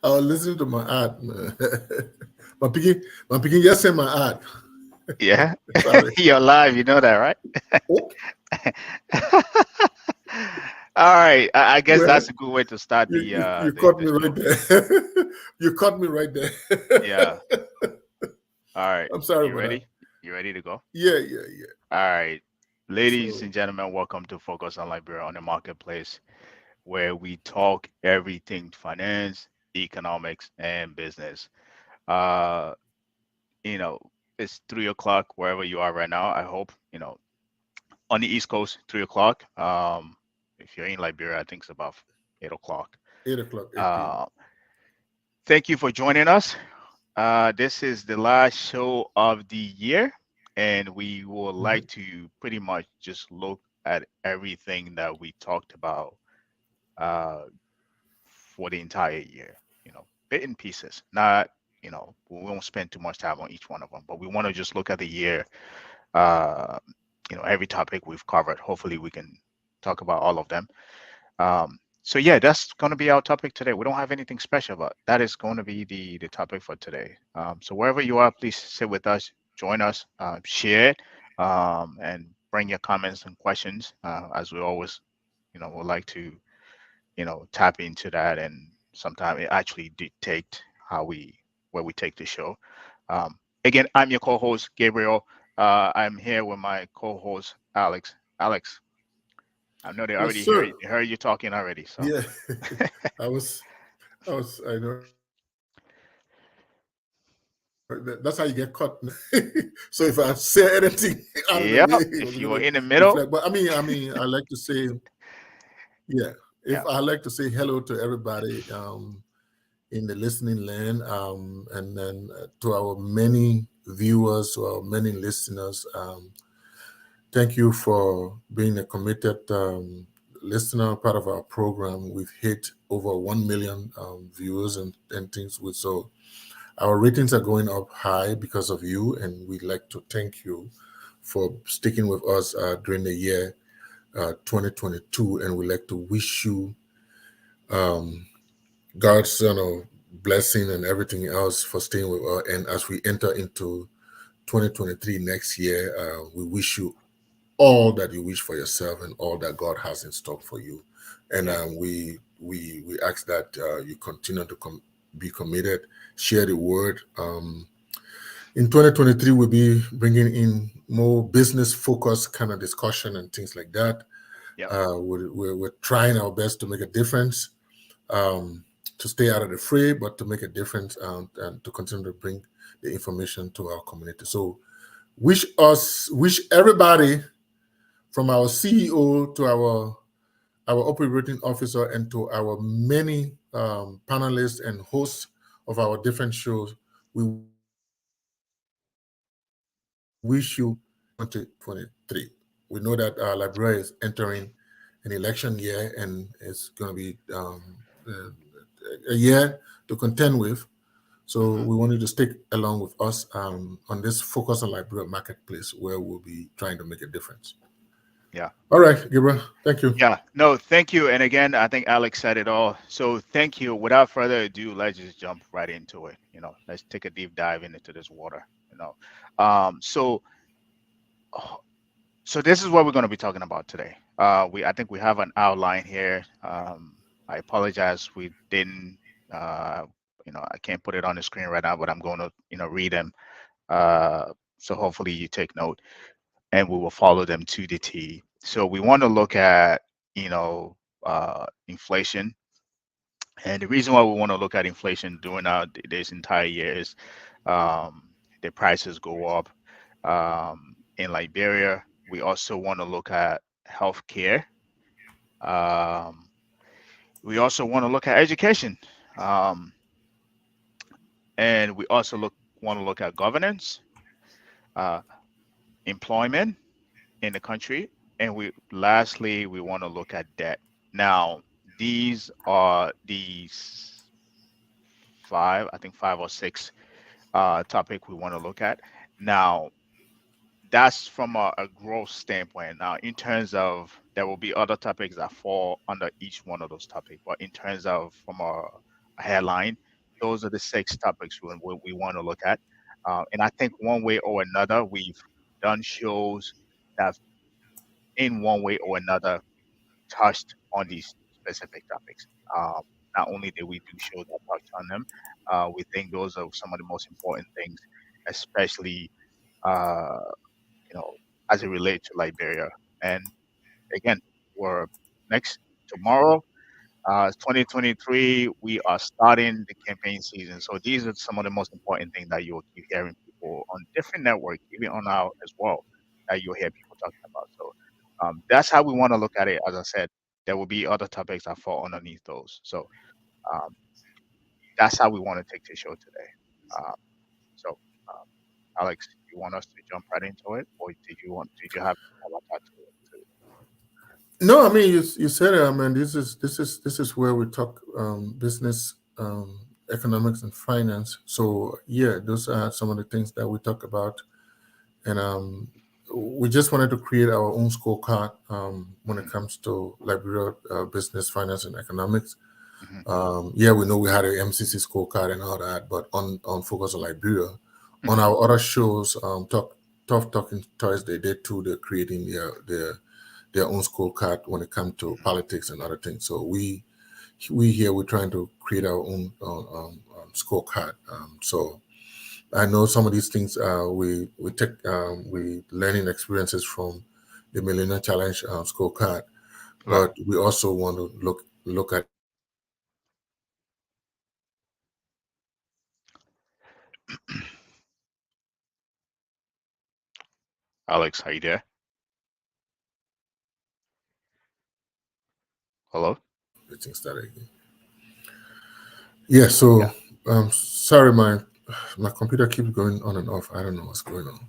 I was listening to my ad. Man. My picking just sent my ad. Yeah, Sorry. you're live. You know that, right? Oh, All right. I guess well, that's a good way to start you the caught the me right show. there. You caught me right there. Yeah. All right. I'm sorry You about that. ready? You ready to go? Yeah, yeah, yeah. All right. Ladies So, and gentlemen, welcome to Focus on Liberia on the Marketplace, where we talk everything finance, economics, and business. Uh, you know, it's 3 o'clock wherever you are right now. I hope, on the East Coast, 3 o'clock. If you're in Liberia, I think it's about 8 o'clock. 8 o'clock, 8 p.m. Uh, Thank you for joining us. This is the last show of the year, and we would Hmm. like to pretty much just look at everything that we talked about uh, for the entire year, bit in pieces. Not, we won't spend too much time on each one of them, but we want to just look at the year, uh, every topic we've covered. Hopefully, we can talk about all of them. So yeah, that's going to be our topic today. We don't have anything special, but that is going to be the topic for today. So wherever you are, please sit with us, join us, share it, and bring your comments and questions. As we always, would like to, tap into that, and sometimes it actually dictate how we where we take the show. Again, I'm your co-host Gabriel. I'm here with my co-host Alex. Alex, I know they Yes, already sir. heard you talking already. So Yeah. I was, I know that's how you get caught. So if I say anything out of the yep, way, it if was you were gonna in the middle, reflect. But I like to say, yeah. If yeah, I like to say hello to everybody in the listening land, and then to our many viewers, to our many listeners. Thank you for being a committed listener, part of our program. We've hit over 1 million viewers and things. So our ratings are going up high because of you, and we'd like to thank you for sticking with us during the year 2022. And we'd like to wish you um, God's blessing and everything else for staying with us. And as we enter into 2023 next year, we wish you all that you wish for yourself and all that God has in stock for you. And yeah, we ask that you continue to be committed, share the word. In 2023, we'll be bringing in more business focused kind of discussion and things like that. yep, We're trying our best to make a difference, um, to stay out of the fray, but to make a difference, and to continue to bring the information to our community. So wish everybody from our CEO to our operating officer and to our many panelists and hosts of our different shows, we wish you to 2023. We know that Liberia is entering an election year and it's going to be a year to contend with. So hmm, we want you to stick along with us on this Focus on Liberia Marketplace where we'll be trying to make a difference. yeah, All right, Gabriel, thank you. yeah. No, thank you. And again, I think Alex said it all. So thank you. Without further ado, let's just jump right into it. Let's take a deep dive into this water. So oh, so this is what we're going to be talking about today. I think we have an outline here. I apologize, we didn't. Uh, I can't put it on the screen right now, but I'm going to read them. So hopefully you take note, and we will follow them to the T. So we want to look at inflation, and the reason why we want to look at inflation during this entire year is um, the prices go up in Liberia. We also want to look at healthcare. Um, we also want to look at education, um, and we also want to look at governance, uh, employment in the country, and we want to look at debt. Now, these are these five, I think, five or six topic we want to look at. Now, that's from a growth standpoint. Now, in terms of there will be other topics that fall under each one of those topics, but in terms of from a headline, those are the six topics we want to look at. And I think one way or another, we've done shows that, in one way or another, touched on these specific topics. Um, Not only did we do shows that touched on them, we think those are some of the most important things, especially uh, as it relates to Liberia. And again, we're next tomorrow. 2023, we are starting the campaign season. So these are some of the most important things that you'll keep hearing people on different networks, even on our as well, that you'll hear people talking about. So that's how we want to look at it. As I said, there will be other topics that fall underneath those. So um, that's how we want to take the show today. Um, so, um, Alex, you want us to jump right into it, or did you have more to No, I mean you said it. I mean this is where we talk business, economics, and finance. So yeah, those are some of the things that we talk about, and we just wanted to create our own scorecard when it Mm, comes to Liberia business, finance, and economics. mhm, Yeah, we know we had a MCC scorecard and all that, but on focus on Liberia. On mhm. our other shows, Tough Talking Thursday, they too they're creating their own scorecard when it comes to politics and other things. So we here we're trying to create our own scorecard. So I know some of these things we take we learning experiences from the Millennium Challenge scorecard, Right. but we also want to look at Alex, are you there? Hello? getting started again. Yeah. Yeah. So sorry, my computer keeps going on and off. I don't know what's going on.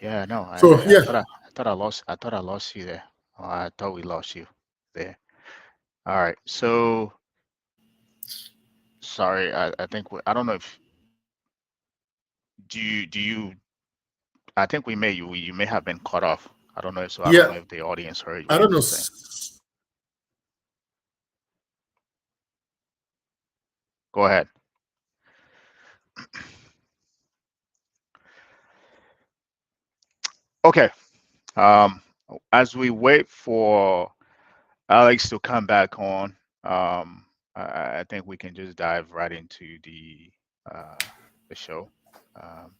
Yeah, no, So I yeah, thought I thought I lost you there. Oh, I thought we lost you there. All right. So sorry, I think I don't know if do you I think we may you may have been cut off. I don't know if so I don't yeah. know if the audience heard I what you don't know. were saying. Go ahead. Okay. Um as we wait for Alex to come back on, I think we can just dive right into uh the show. Um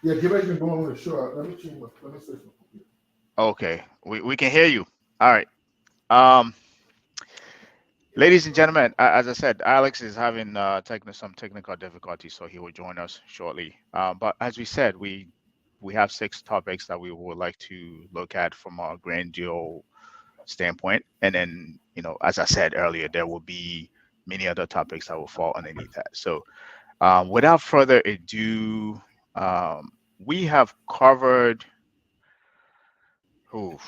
Yeah, get back and go on with the show. Let me change my. Let me switch my computer. okay, we can hear you. All right. Um Ladies and gentlemen, as I said, Alex is having some technical difficulties, so he will join us shortly. But as we said, we have six topics that we would like to look at from a grandeur standpoint, and then as I said earlier, there will be many other topics that will fall underneath that. So, without further ado, we have covered oof,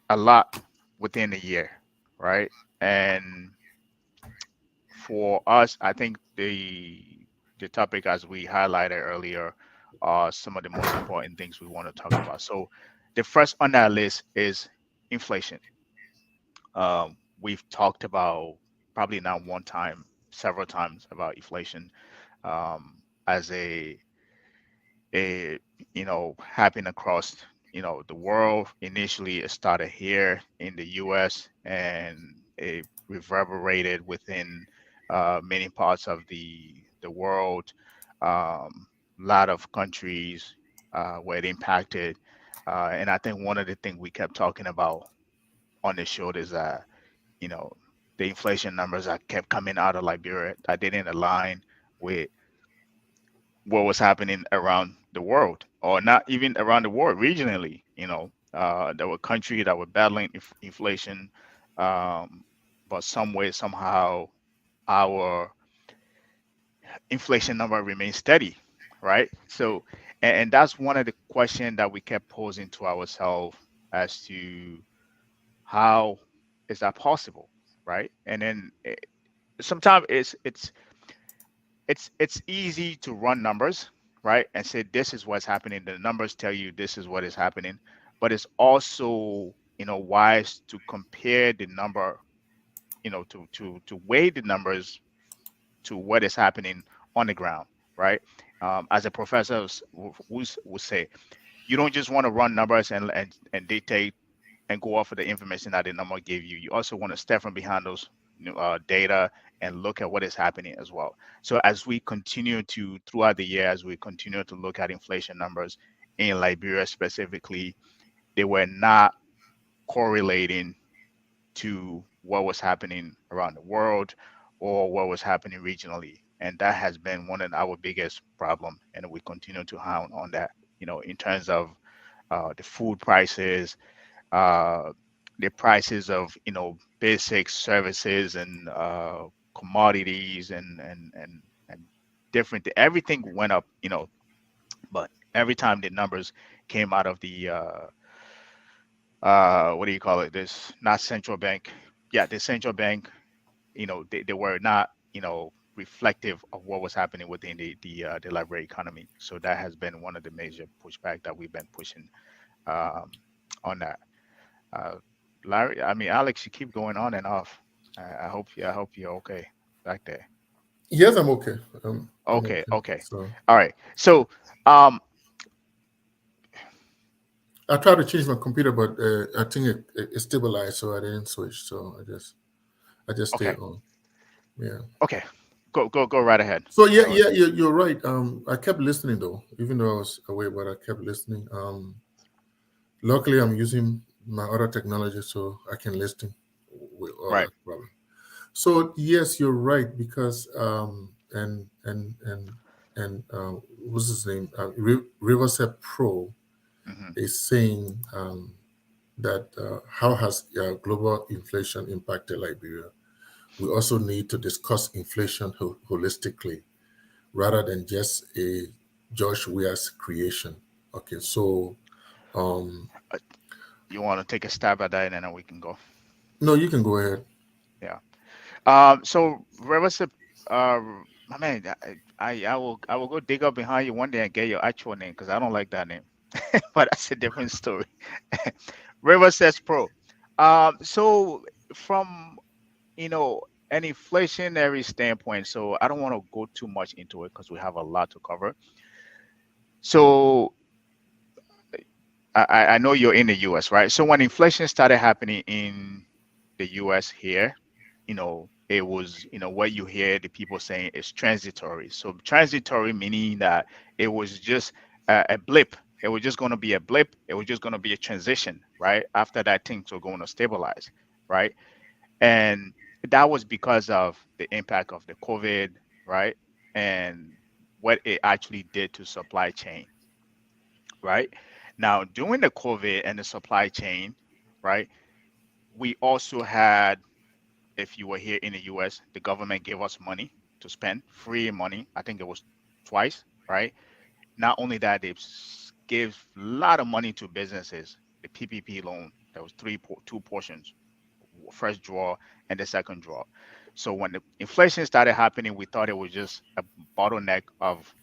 a lot within a year, right? And for us, I think the topic as we highlighted earlier are some of the most important things we want to talk about. So the first on that list is inflation. We've talked about probably not one time, several times about inflation as a happening across the world. Initially, it started here in the U.S. and it reverberated within many parts of the world. A lot of countries where it impacted, and I think one of the things we kept talking about on the show is that you know the inflation numbers that kept coming out of Liberia that didn't align with what was happening around the world, or not even around the world, regionally. There were countries that were battling inflation, um, but some way, somehow, our inflation number remains steady, right? So, and that's one of the questions that we kept posing to ourselves as to how is that possible, right? And then sometimes it's easy to run numbers, right, and say this is what's happening. The numbers tell you this is what is happening, but it's also wise to compare the number, to weigh the numbers to what is happening on the ground, right? As a professor would say, you don't just want to run numbers and dictate and go off of the information that the number gave you. You also want to step from behind those data and look at what is happening as well. So as we continue to throughout the year, as we continue to look at inflation numbers in Liberia specifically, they were not correlating to what was happening around the world or what was happening regionally. And that has been one of our biggest problem. And we continue to hound on that, in terms of the food prices, uh, the prices of, basic services and commodities and different, everything went up, but every time the numbers came out of the what do you call it? This not central bank. Yeah, the central bank. They were not reflective of what was happening within the Liberia economy. So that has been one of the major pushback that we've been pushing um, on that. Uh, Larry, I mean Alex, you keep going on and off. I hope you're okay back there. Yes, I'm okay. I'm Okay, okay. okay, So all right. So um, I tried to change my computer, but I think it stabilized, so I didn't switch. So I just stayed okay, on. Yeah. okay. Go right ahead. So yeah, Go right. yeah, you're right. I kept listening though, even though I was away, but I kept listening. Luckily, I'm using my other technology, so I can listen Right. without problem. So yes, you're right because what's his name? Riverset Pro Hmm. is saying that how has global inflation impacted Liberia? We also need to discuss inflation holistically rather than just a Josh Weah's creation. Okay, so um, You want to take a stab at that, and then we can go. no, you can go ahead. Yeah. So Revasa, uh, my man, I will go dig up behind you one day and get your actual name because I don't like that name, but that's a different story. River says pro. So from an inflationary standpoint, so I don't want to go too much into it because we have a lot to cover. So I know you're in the U.S., right? So when inflation started happening in the U.S. here, it was, what you hear the people saying is transitory. So transitory meaning that it was just a blip. It was just going to be a blip. It was just going to be a transition, right? After that, things were going to stabilize, right? And that was because of the impact of the COVID, right? And what it actually did to supply chain, right? Now, during the COVID and the supply chain, right, we also had, if you were here in the US, the government gave us money to spend, free money. I think it was twice, right? Not only that, they gave a lot of money to businesses. The PPP loan, there was two portions, first draw and the second draw. So when the inflation started happening, we thought it was just a bottleneck of,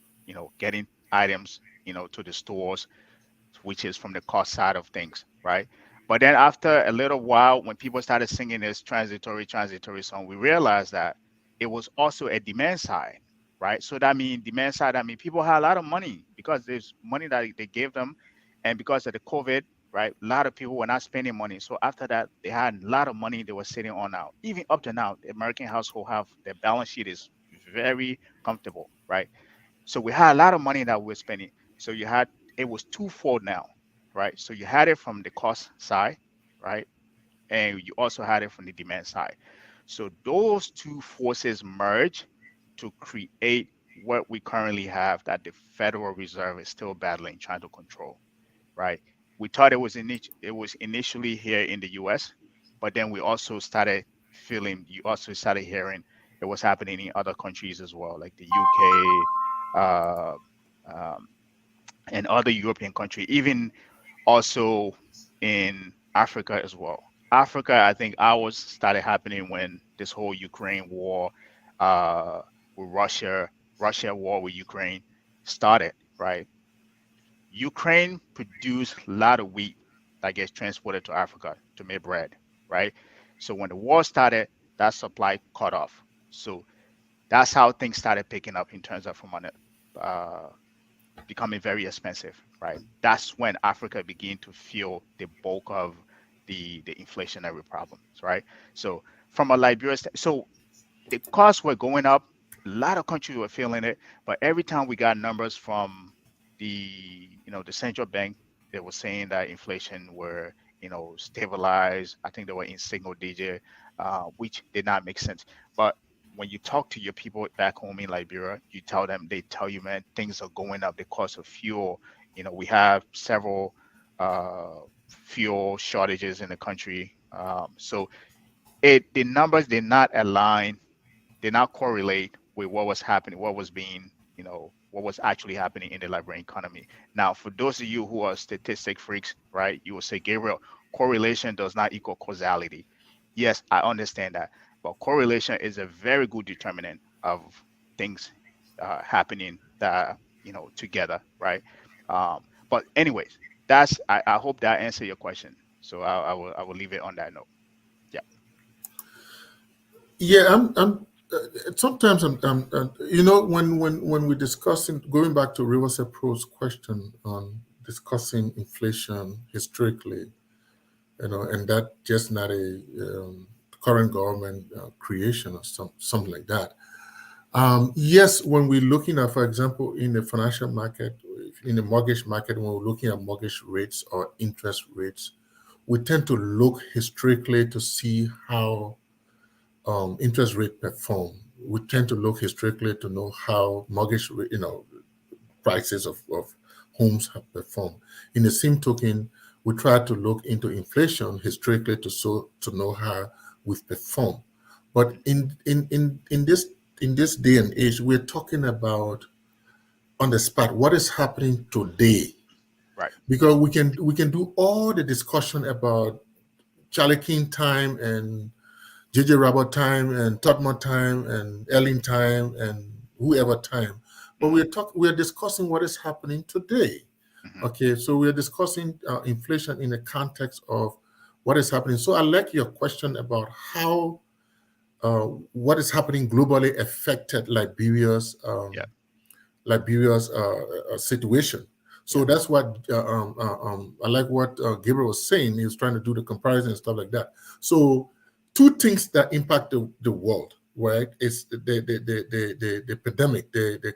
getting items, to the stores, which is from the cost side of things, right? But then after a little while, when people started singing this transitory song, we realized that it was also a demand side, right? So that means demand side, I mean, people had a lot of money because there's money that they gave them. And because of the COVID, right, a lot of people were not spending money. So after that, they had a lot of money they were sitting on now. Even up to now, the American household have their balance sheet is very comfortable, right? So we had a lot of money that we were spending. So it was twofold now, right? So you had it from the cost side, right? And you also had it from the demand side. So those two forces merge to create what we currently have that the Federal Reserve is still battling, trying to control, right? We thought it was initially here in the US, but then we also started you also started hearing it was happening in other countries as well, like the UK, uh, um, and other European countries, even also in Africa as well. Africa, I think ours started happening when this whole Ukraine war, uh, with Russia war with Ukraine started, right? Ukraine produced a lot of wheat that gets transported to Africa to make bread, right? So when the war started, that supply cut off. So That's how things started picking up in terms of from becoming very expensive, right? That's when Africa began to feel the bulk of the inflationary problems, right? So from a Liberia, so the costs were going up. A lot of countries were feeling it, but every time we got numbers from the central bank, they were saying that inflation were stabilized. I think they were in single digit, which did not make sense. But when you talk to your people back home in Liberia, they tell you, man, things are going up. The cost of fuel, we have several fuel shortages in the country. So the numbers did not align, did not correlate with what was happening, what was actually happening in the Liberian economy. Now, for those of you who are statistic freaks, right, you will say, Gabriel, correlation does not equal causality. Yes, I understand that, but correlation is a very good determinant of things happening that together, right? But anyways, I hope that answered your question. So I will leave it on that note. Yeah. Yeah, I'm sometimes when we're discussing, going back to Riverside Pro's question on discussing inflation historically, and that just not a current government creation or something like that. Yes, when we're looking at, for example, in the financial market, in the mortgage market, when we're looking at mortgage rates or interest rates, we tend to look historically to see how interest rate perform. We tend to look historically to know how mortgage, prices of homes have performed. In the same token, we try to look into inflation historically to know how we've performed. But in this day and age, we're talking about on the spot what is happening today, Right. because we can do all the discussion about Charlie King time and JJ Robert time and Tottenham time and Ellen time and whoever time, but we're discussing what is happening today. Mm-hmm. Okay, so we're discussing inflation in the context of what is happening. So I like your question about how what is happening globally affected Yeah. Liberia's situation. So Yeah. that's what I like what Gabriel was saying. He was trying to do the comparison and stuff like that. So two things that impact the world, right? It's the pandemic, the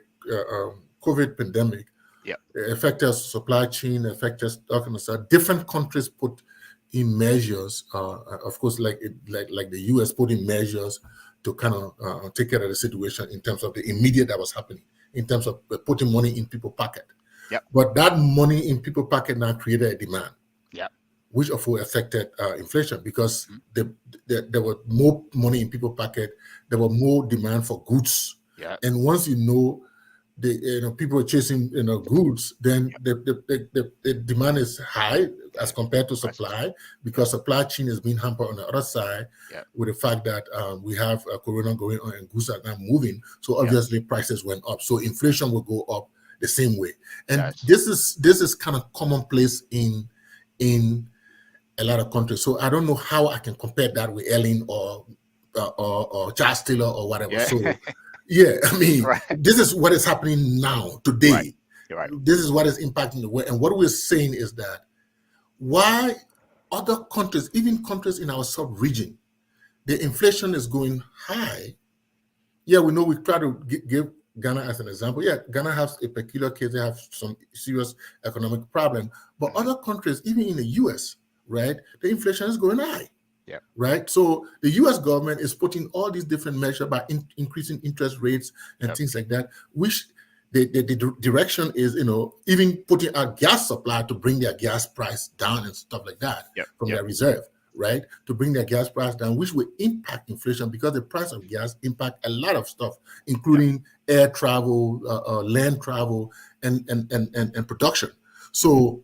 COVID pandemic Yeah. affect us supply chain, affect us that kind of stuff. Different countries put in measures, of course, like the US put in measures to kind of take care of the situation in terms of the immediate that was happening, in terms of putting money in people's pocket. Yep. But that money in people's pocket now created a demand, Yeah. which of course affected inflation because Mm-hmm. there was more money in people's pocket, there was more demand for goods, Yeah. and once people are chasing goods, then Yep. the demand is high as compared to Prices. supply, because supply chain is being hampered on the other side Yeah. with the fact that we have corona going on and goods are not moving. So Yeah. obviously prices went up. So inflation will go up the same way. And Yes. this is kind of commonplace in a lot of countries. So I don't know how I can compare that with Ellen or Charles Taylor or whatever. Yeah. So yeah, I mean, Right. this is what is happening now, Right. today. You're right. This is what is impacting the world. And what we're saying is that why other countries, even countries in our sub-region, the inflation is going high. Yeah, we know we try to give Ghana as an example. Yeah, Ghana has a peculiar case. They have some serious economic problem. But Mhm. other countries, even in the US, right, the inflation is going high. Yeah. Right. So the US government is putting all these different measures by increasing interest rates and Yep. things like that, which the direction is, even putting out gas supply to bring their gas price down and stuff like that Yep. from Yep. their reserve, right? To bring their gas price down, which will impact inflation because the price of gas impact a lot of stuff, including air travel, land travel, and production. So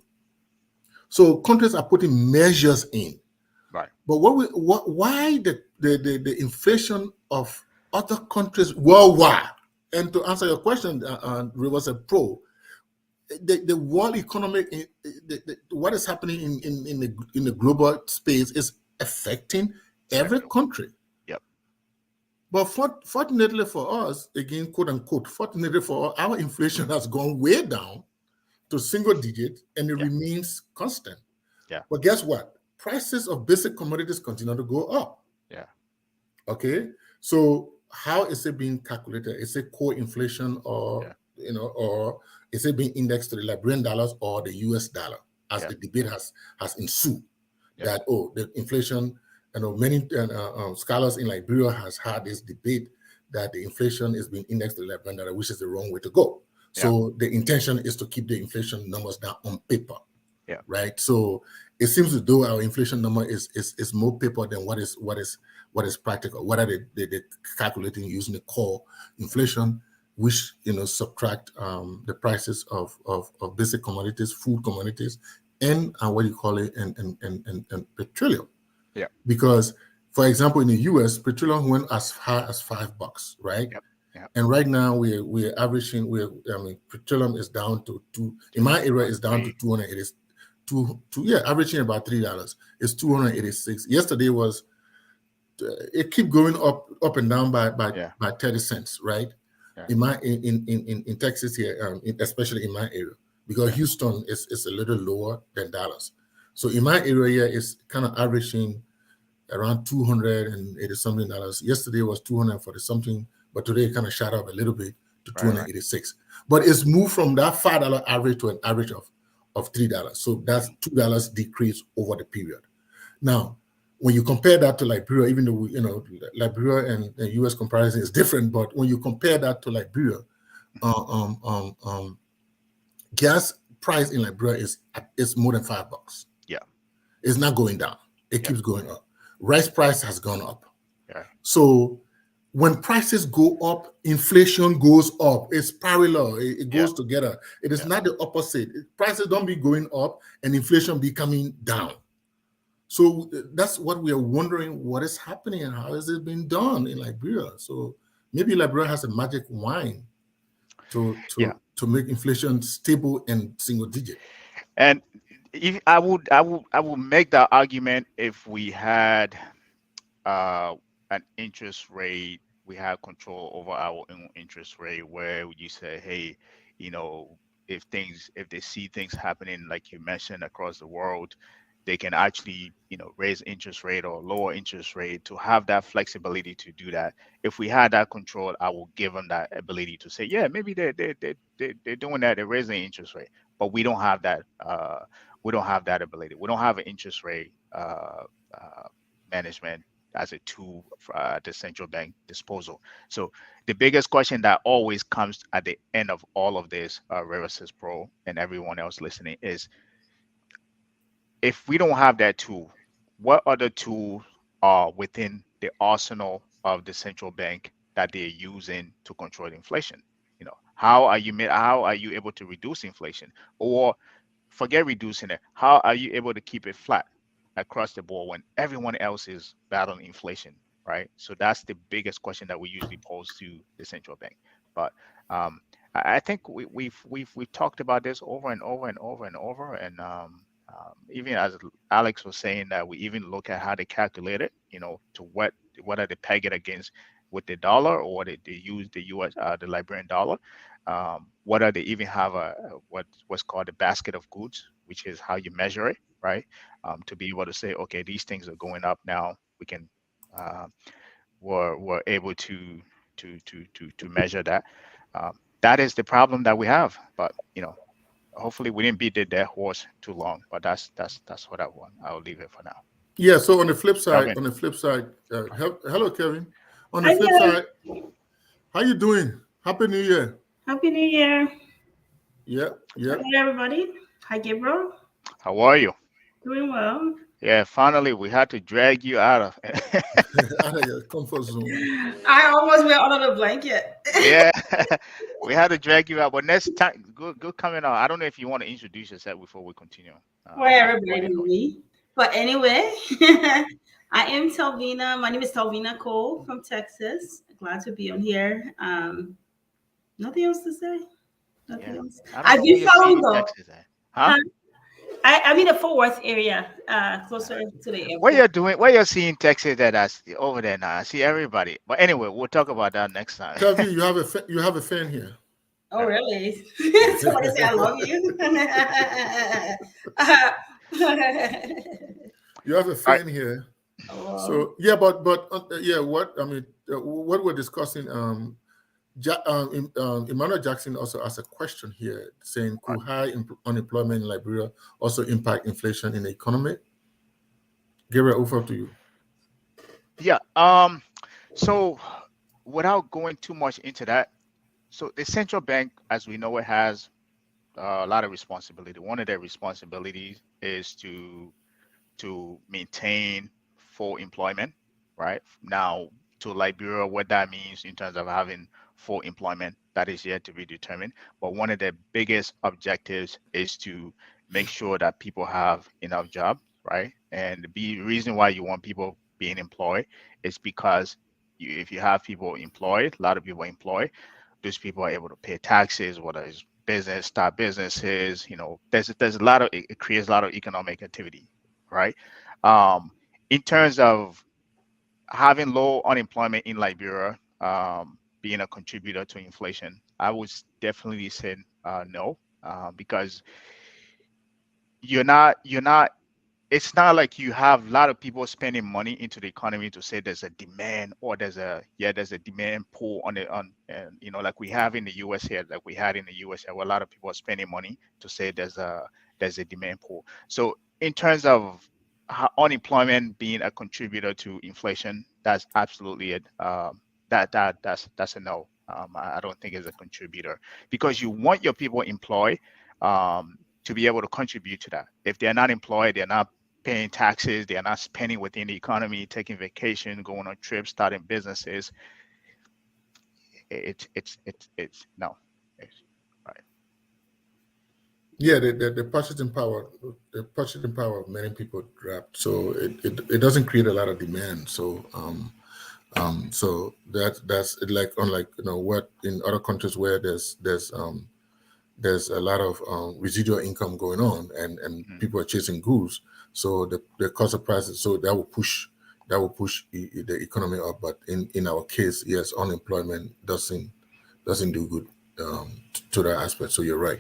countries are putting measures in. Right. But why the inflation of other countries worldwide? And to answer your question, Riverside Pro, the world economic, what is happening in the global space is affecting every Exactly. country. Yep. But fortunately for us, again, quote unquote, fortunately for us, our inflation has gone way down to single digit and it remains constant. Yeah. But guess what? Prices of basic commodities continue to go up. Yeah. Okay. So how is it being calculated? Is it core inflation or or is it being indexed to the Liberian dollars or the US dollar? As the debate has ensued that the inflation, many scholars in Liberia has had this debate that the inflation is being indexed to the Liberian dollar, which is the wrong way to go. So the intention is to keep the inflation numbers down on paper. Yeah. Right. So it seems as though our inflation number is more paper than what is practical. What are they calculating using the core inflation, which subtract the prices of basic commodities, food commodities, and what you call it, and petroleum. Yeah. Because, for example, in the US, petroleum went as high as $5, right? Yep. Yep. And right now we're averaging. Petroleum is down to two. In my area, is down to 200. It is averaging about $3. It's 286. Yesterday was. It keep going up and down by 30 cents, right? Yeah. In Texas here, especially in my area, because Houston is a little lower than Dallas. So in my area, it's kind of averaging around 280 something dollars. Yesterday was 240 something, but today it kind of shot up a little bit to 286. But it's moved from that $5 average to an average of $3. So that's $2 decrease over the period. Now, when you compare that to Liberia, even though Liberia and U.S. comparison is different, but when you compare that to Liberia, gas price in Liberia is more than $5. Yeah, it's not going down; it keeps going up. Rice price has gone up. Yeah. So when prices go up, inflation goes up. It's parallel. It goes together. It is not the opposite. Prices don't be going up and inflation be coming down. So that's what we are wondering, what is happening and how is it being done in Liberia. So maybe Liberia has a magic wine to make inflation stable and single digit. And if I would make that argument if we had an interest rate, we have control over our own interest rate, where you say, hey, if they see things happening like you mentioned across the world, they can actually raise interest rate or lower interest rate to have that flexibility to do that. If we had that control, I will give them that ability to say, yeah, maybe they're doing that, they're raising interest rate, but we don't have that. We don't have that ability. We don't have an interest rate management as a tool for the central bank disposal. So the biggest question that always comes at the end of all of this, Reversus Pro and everyone else listening, is if we don't have that tool, what other tools are within the arsenal of the central bank that they're using to control inflation? How are you able to reduce inflation, or forget reducing it? How are you able to keep it flat across the board when everyone else is battling inflation, right? So that's the biggest question that we usually pose to the central bank. But I think we've talked about this over and over and over and over, and even as Alex was saying, that we even look at how they calculate it, to whether they peg it against with the dollar, or they use the US, the Liberian dollar, whether they even have what's called a basket of goods, which is how you measure it, right? To be able to say, okay, these things are going up now. We can we're able to measure that. That is the problem that we have, but hopefully we didn't beat the dead horse too long. But that's what I want. I'll leave it for now. Yeah. So on the flip side, hello, Kevin. On the flip side, how you doing? Happy New Year. Happy New Year. Yeah. Hello, everybody. Hi, Gabriel. How are you? Doing well. Yeah, finally we had to drag you out of out of your comfort zone. I almost went under the blanket. Yeah, we had to drag you out. But next time, good coming out. I don't know if you want to introduce yourself before we continue. Well, everybody knows me. But anyway, I am Telvina. My name is Telvina Cole from Texas. Glad to be on here. Nothing else to say. Nothing else. I do follow though. Huh? I'm in the Fort Worth area, closer to the What airport. you're doing, what you're seeing Texas that I see over there now. I see everybody. But anyway, we'll talk about that next time. Kelvin, you have a fan here. Oh, really? Somebody say I love you. You have a All right. fan here. Oh, So yeah, but yeah, what we're discussing. Emmanuel Jackson also asked a question here, saying, "Could high unemployment in Liberia also impact inflation in the economy?" Gabriel, over to you. Yeah. So without going too much into that, so the central bank, as we know it, has a lot of responsibility. One of their responsibilities is to maintain full employment, right? Now, to Liberia, what that means in terms of having full employment, that is yet to be determined. But one of their biggest objectives is to make sure that people have enough job, right? And the reason why you want people being employed is because if you have people employed, a lot of people employed, those people are able to pay taxes, whether it's business, start businesses, there's a lot of, it creates a lot of economic activity, right? Um, in terms of having low unemployment in Liberia, being a contributor to inflation, I would definitely say no, because you're not. It's not like you have a lot of people spending money into the economy to say there's a demand or there's a demand pull and like we have in the US here, like we had in the US here, where a lot of people are spending money to say there's a demand pull. So in terms of unemployment being a contributor to inflation, that's absolutely it. That's a no. I don't think it's a contributor because you want your people employed to be able to contribute to that. If they're not employed, they're not paying taxes, they're not spending within the economy, taking vacation, going on trips, starting businesses. It's no. Right. Yeah, the purchasing power of many people dropped, so it doesn't create a lot of demand. So that's like unlike what in other countries where there's a lot of residual income going on and people are chasing goods, so the cost of prices, so that will push the economy up. But in our case, yes, unemployment doesn't do good to that aspect. So you're right.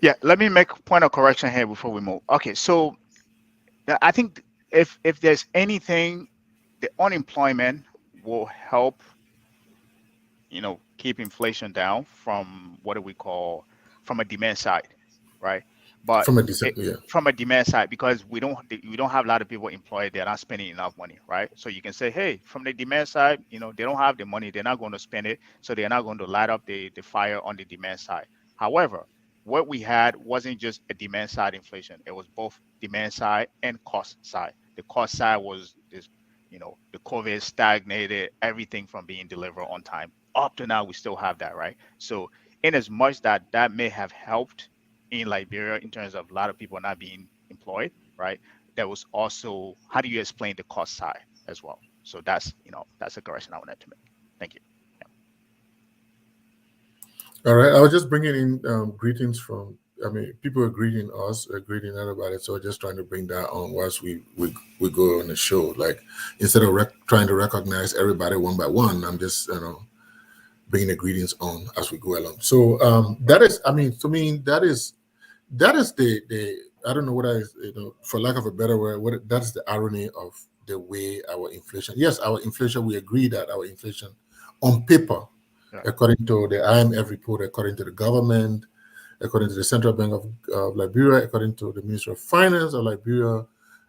Yeah, let me make a point of correction here before we move. Okay, so I think if there's anything, the unemployment will help, keep inflation down from what do we call from a demand side, right? But From a decent, yeah. from a demand side, because we don't have a lot of people employed, they're not spending enough money, right? So you can say, hey, from the demand side, they don't have the money, they're not going to spend it, so they're not going to light up the fire on the demand side. However, what we had wasn't just a demand side inflation; it was both demand side and cost side. The cost side was this, the COVID stagnated everything from being delivered on time. Up to now, we still have that, right? So, in as much that may have helped in Liberia in terms of a lot of people not being employed, right? There was also how do you explain the cost side as well? So that's a correction I wanted to make. Thank you. All right, I was just bringing in greetings from. I mean, people are greeting us, greeting everybody. So just trying to bring that on whilst we go on the show. Like instead of trying to recognize everybody one by one, I'm just bringing the greetings on as we go along. So that is, I mean, to me, that is the I don't know what for lack of a better word, that's the irony of the way our inflation. Yes, our inflation. We agree that our inflation on paper, according to the IMF report, according to the government, according to the Central Bank of Liberia, according to the Ministry of Finance of Liberia,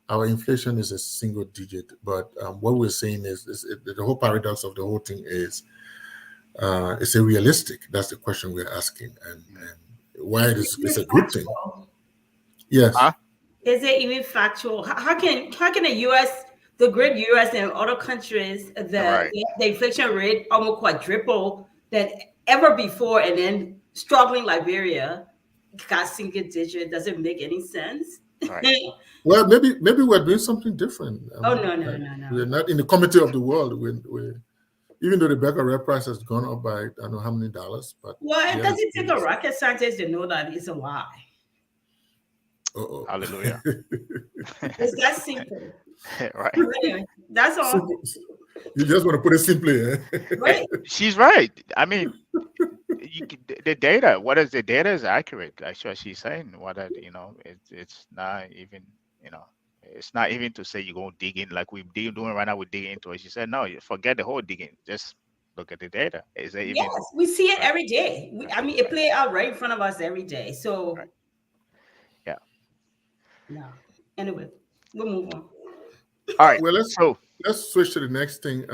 our inflation is a single digit. But what we're saying is the whole paradox of the whole thing is it realistic? That's the question we're asking, and why it's a good thing. Yes. Is it even factual? How can the U.S., the great U.S. and other countries, the inflation rate almost quadruple than ever before, and then struggling Liberia got single digit? Doesn't make any sense. Right. Well, maybe we're doing something different. No. We're not in the committee of the world. We're even though the Becca red price has gone up by I don't know how many dollars, but it doesn't take a rocket scientist to know that it's a lie. Uh-oh. Hallelujah. It's that simple. Right. Anyway, that's all. Simple. You just want to put it simply, eh? Right? She's right. I mean, the data. What is the data is accurate. That's what she's saying. It's not even it's not even to say you go dig in like doing right now. We dig into it. She said no. You forget the whole digging. Just look at the data. Is it even? Yes, we see it Right. every day. I mean, it play out right in front of us every day. So, Right. Yeah. no. Anyway, we'll move on. All right. Well, So let's switch to the next thing.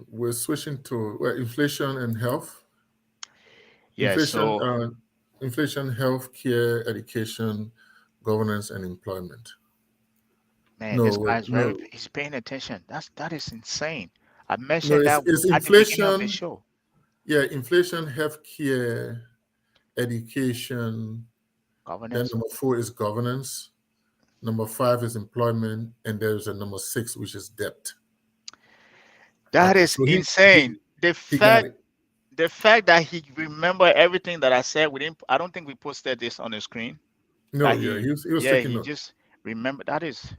We're switching to inflation and health. yeah. Inflation, So inflation, health care, education, governance, and employment. man, this No, guy's no, he's paying attention. That is insane. I no. mentioned that It's at the beginning of the inflation. show. Yeah, inflation, health care, education. Then Governance. number 4 is governance. Number 5 is employment, and there's a number 6, which is debt. That Okay, is so insane. The he got fact it. the fact that he remember everything that I said, I don't think we posted this on the screen. No, That yeah, he was yeah, taking he notes. just remember. That is,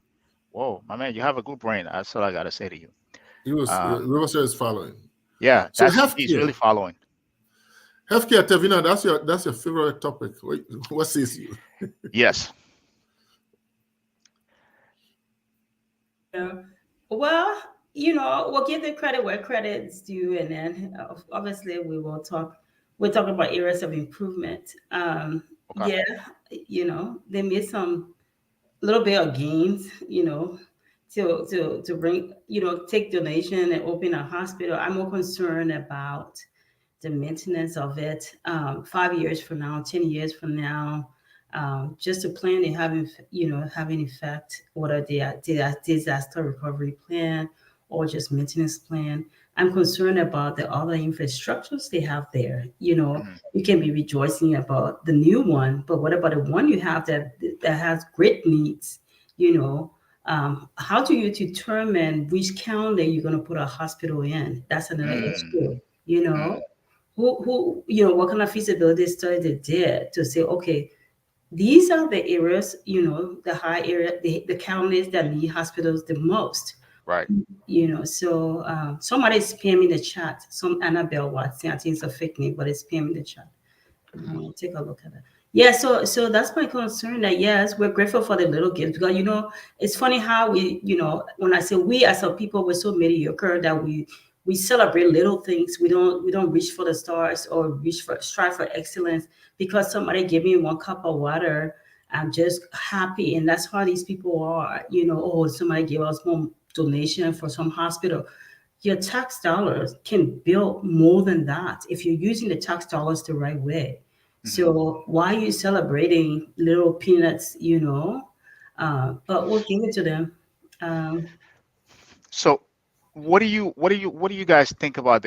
whoa, my man, you have a good brain. That's all I gotta say to you. He was Riverside is following. Yeah, So he's really healthcare, following. healthcare, Tevina, that's your favorite topic. What says you? Yes. Well, we'll give the credit where credit's due, and then obviously we're talking about areas of improvement. Okay. Yeah, they made some little bit of gains, to bring, take donation and open a hospital. I'm more concerned about the maintenance of it 5 years from now, 10 years from now. Just to plan and having effect, whether they are disaster recovery plan or just maintenance plan. I'm concerned about the other infrastructures they have there. Mhm. You can be rejoicing about the new one, but what about the one you have that has great needs? How do you determine which county you're going to put a hospital in? That's another issue. You know, Mm. what kind of feasibility study they did to say, okay, these are the areas, the high area, the counties that need hospitals the most. Right. So somebody spamming the chat. Some Annabelle Watson, I think it's a fake name, but it's spamming the chat. Take a look at it. Yeah, so that's my concern. That yes, we're grateful for the little gifts because it's funny how when I say we as a people we're so mediocre that we celebrate little things. We don't reach for the stars or strive for excellence because somebody gave me 1 cup of water. I'm just happy, and that's how these people are. Oh, somebody gave us more donation for some hospital. Your tax dollars can build more than that if you're using the tax dollars the right way. So why are you celebrating little peanuts, but we'll give it to them. Um, So, what do you guys think about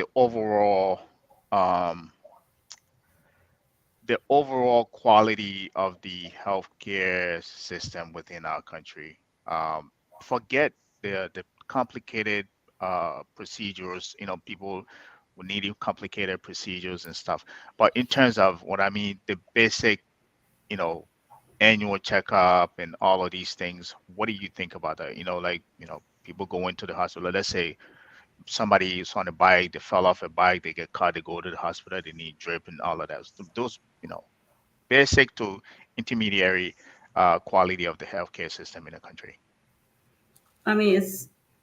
um the overall quality of the healthcare system within our country? Forget the complicated procedures. People will need complicated procedures and stuff. But in terms of what I mean, the basic, you know, annual checkup and all of these things, what do you think about that? People go into the hospital. Let's say somebody is on a bike, they fell off a bike, they get caught, they go to the hospital, they need drip and all of that. Those, basic to intermediary quality of the healthcare system in the country. I mean,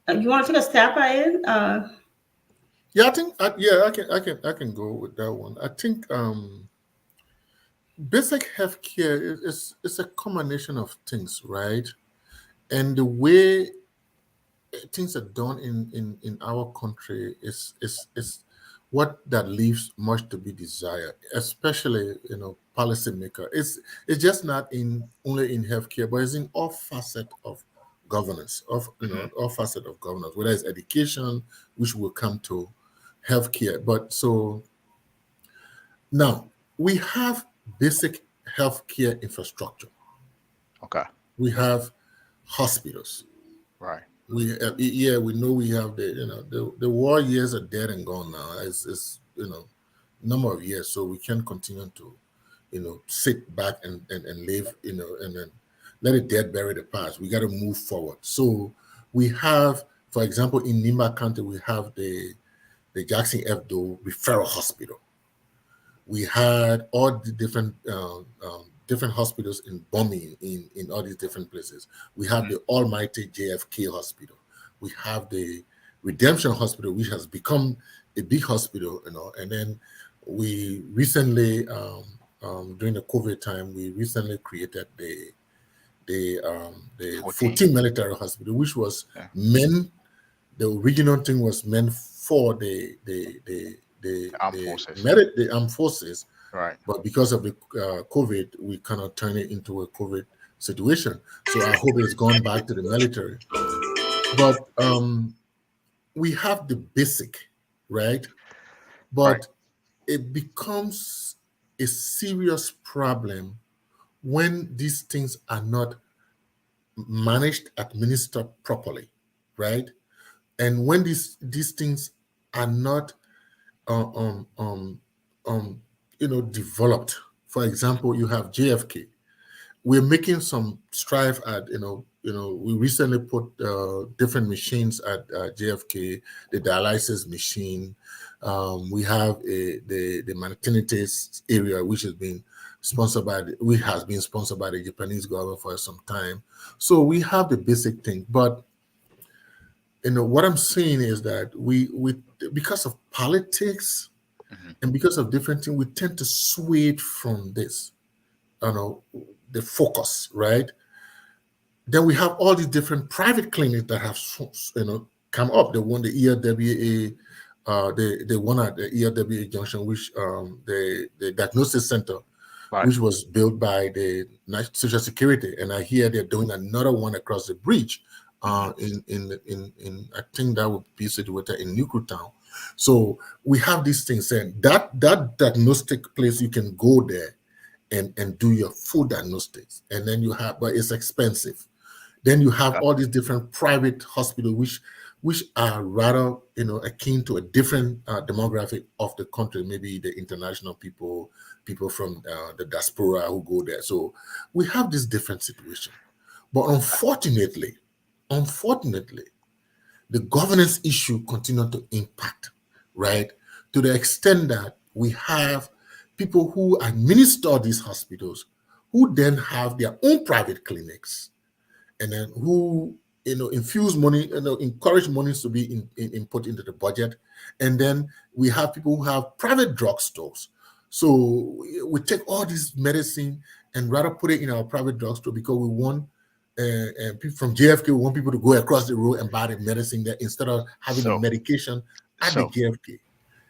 you want to take a stab at it? Yeah, I think I can go with that one. I think basic healthcare is a combination of things, right? And the way things are done in our country is what that leaves much to be desired, especially policymaker. It's just not in only in healthcare, but it's in all facet of governance, Hmm. all facet of governance, whether it's education, which will come to healthcare. But so now we have basic healthcare infrastructure. Okay. We have hospitals. Right. We know we have the war years are dead and gone now. It's number of years, so we can't continue to sit back and live and then let the dead bury the past. We got to move forward. So we have, for example, in Nimba County, we have the Jackson F. Doe Referral Hospital. We had all the different hospitals in Bombing in all these different places. We have the almighty JFK Hospital. We have the Redemption Hospital, which has become a big hospital, and then we recently, during the COVID time, we recently created the 14 Military Hospital, which was meant, the original thing was meant for the armed forces, right? But because of the COVID, we cannot turn it into a COVID situation. So I hope it's gone back to the military. But we have the basic, right? But it becomes a serious problem when these things are not managed, administered properly, right? And when these things are not developed. For example, you have JFK. We're making some strive at, we recently put different machines at JFK, the dialysis machine. We have the maternity area, which has been sponsored by the Japanese government for some time. So we have the basic thing, but what I'm saying is that we because of politics and because of different things, we tend to sway from this, the focus, right? Then we have all these different private clinics that have, come up. The one, the ELWA, the one at the ELWA Junction, which the diagnosis center, which was built by the Social Security, and I hear they're doing another one across the bridge. In I think that would be situated in Newtown. So we have these things, and that diagnostic place, you can go there and do your full diagnostics, and then you have, but it's expensive. Then you have all these different private hospitals which are rather akin to a different demographic of the country, maybe the international people from the diaspora who go there. So we have this different situation, but unfortunately, the governance issue continues to impact, right? To the extent that we have people who administer these hospitals, who then have their own private clinics, and then who infuse money, encourage monies to be input into the budget, and then we have people who have private drugstores. So we take all this medicine and rather put it in our private drugstore because we want. And people from JFK, we want people to go across the road and buy the medicine there instead of having the medication at the JFK.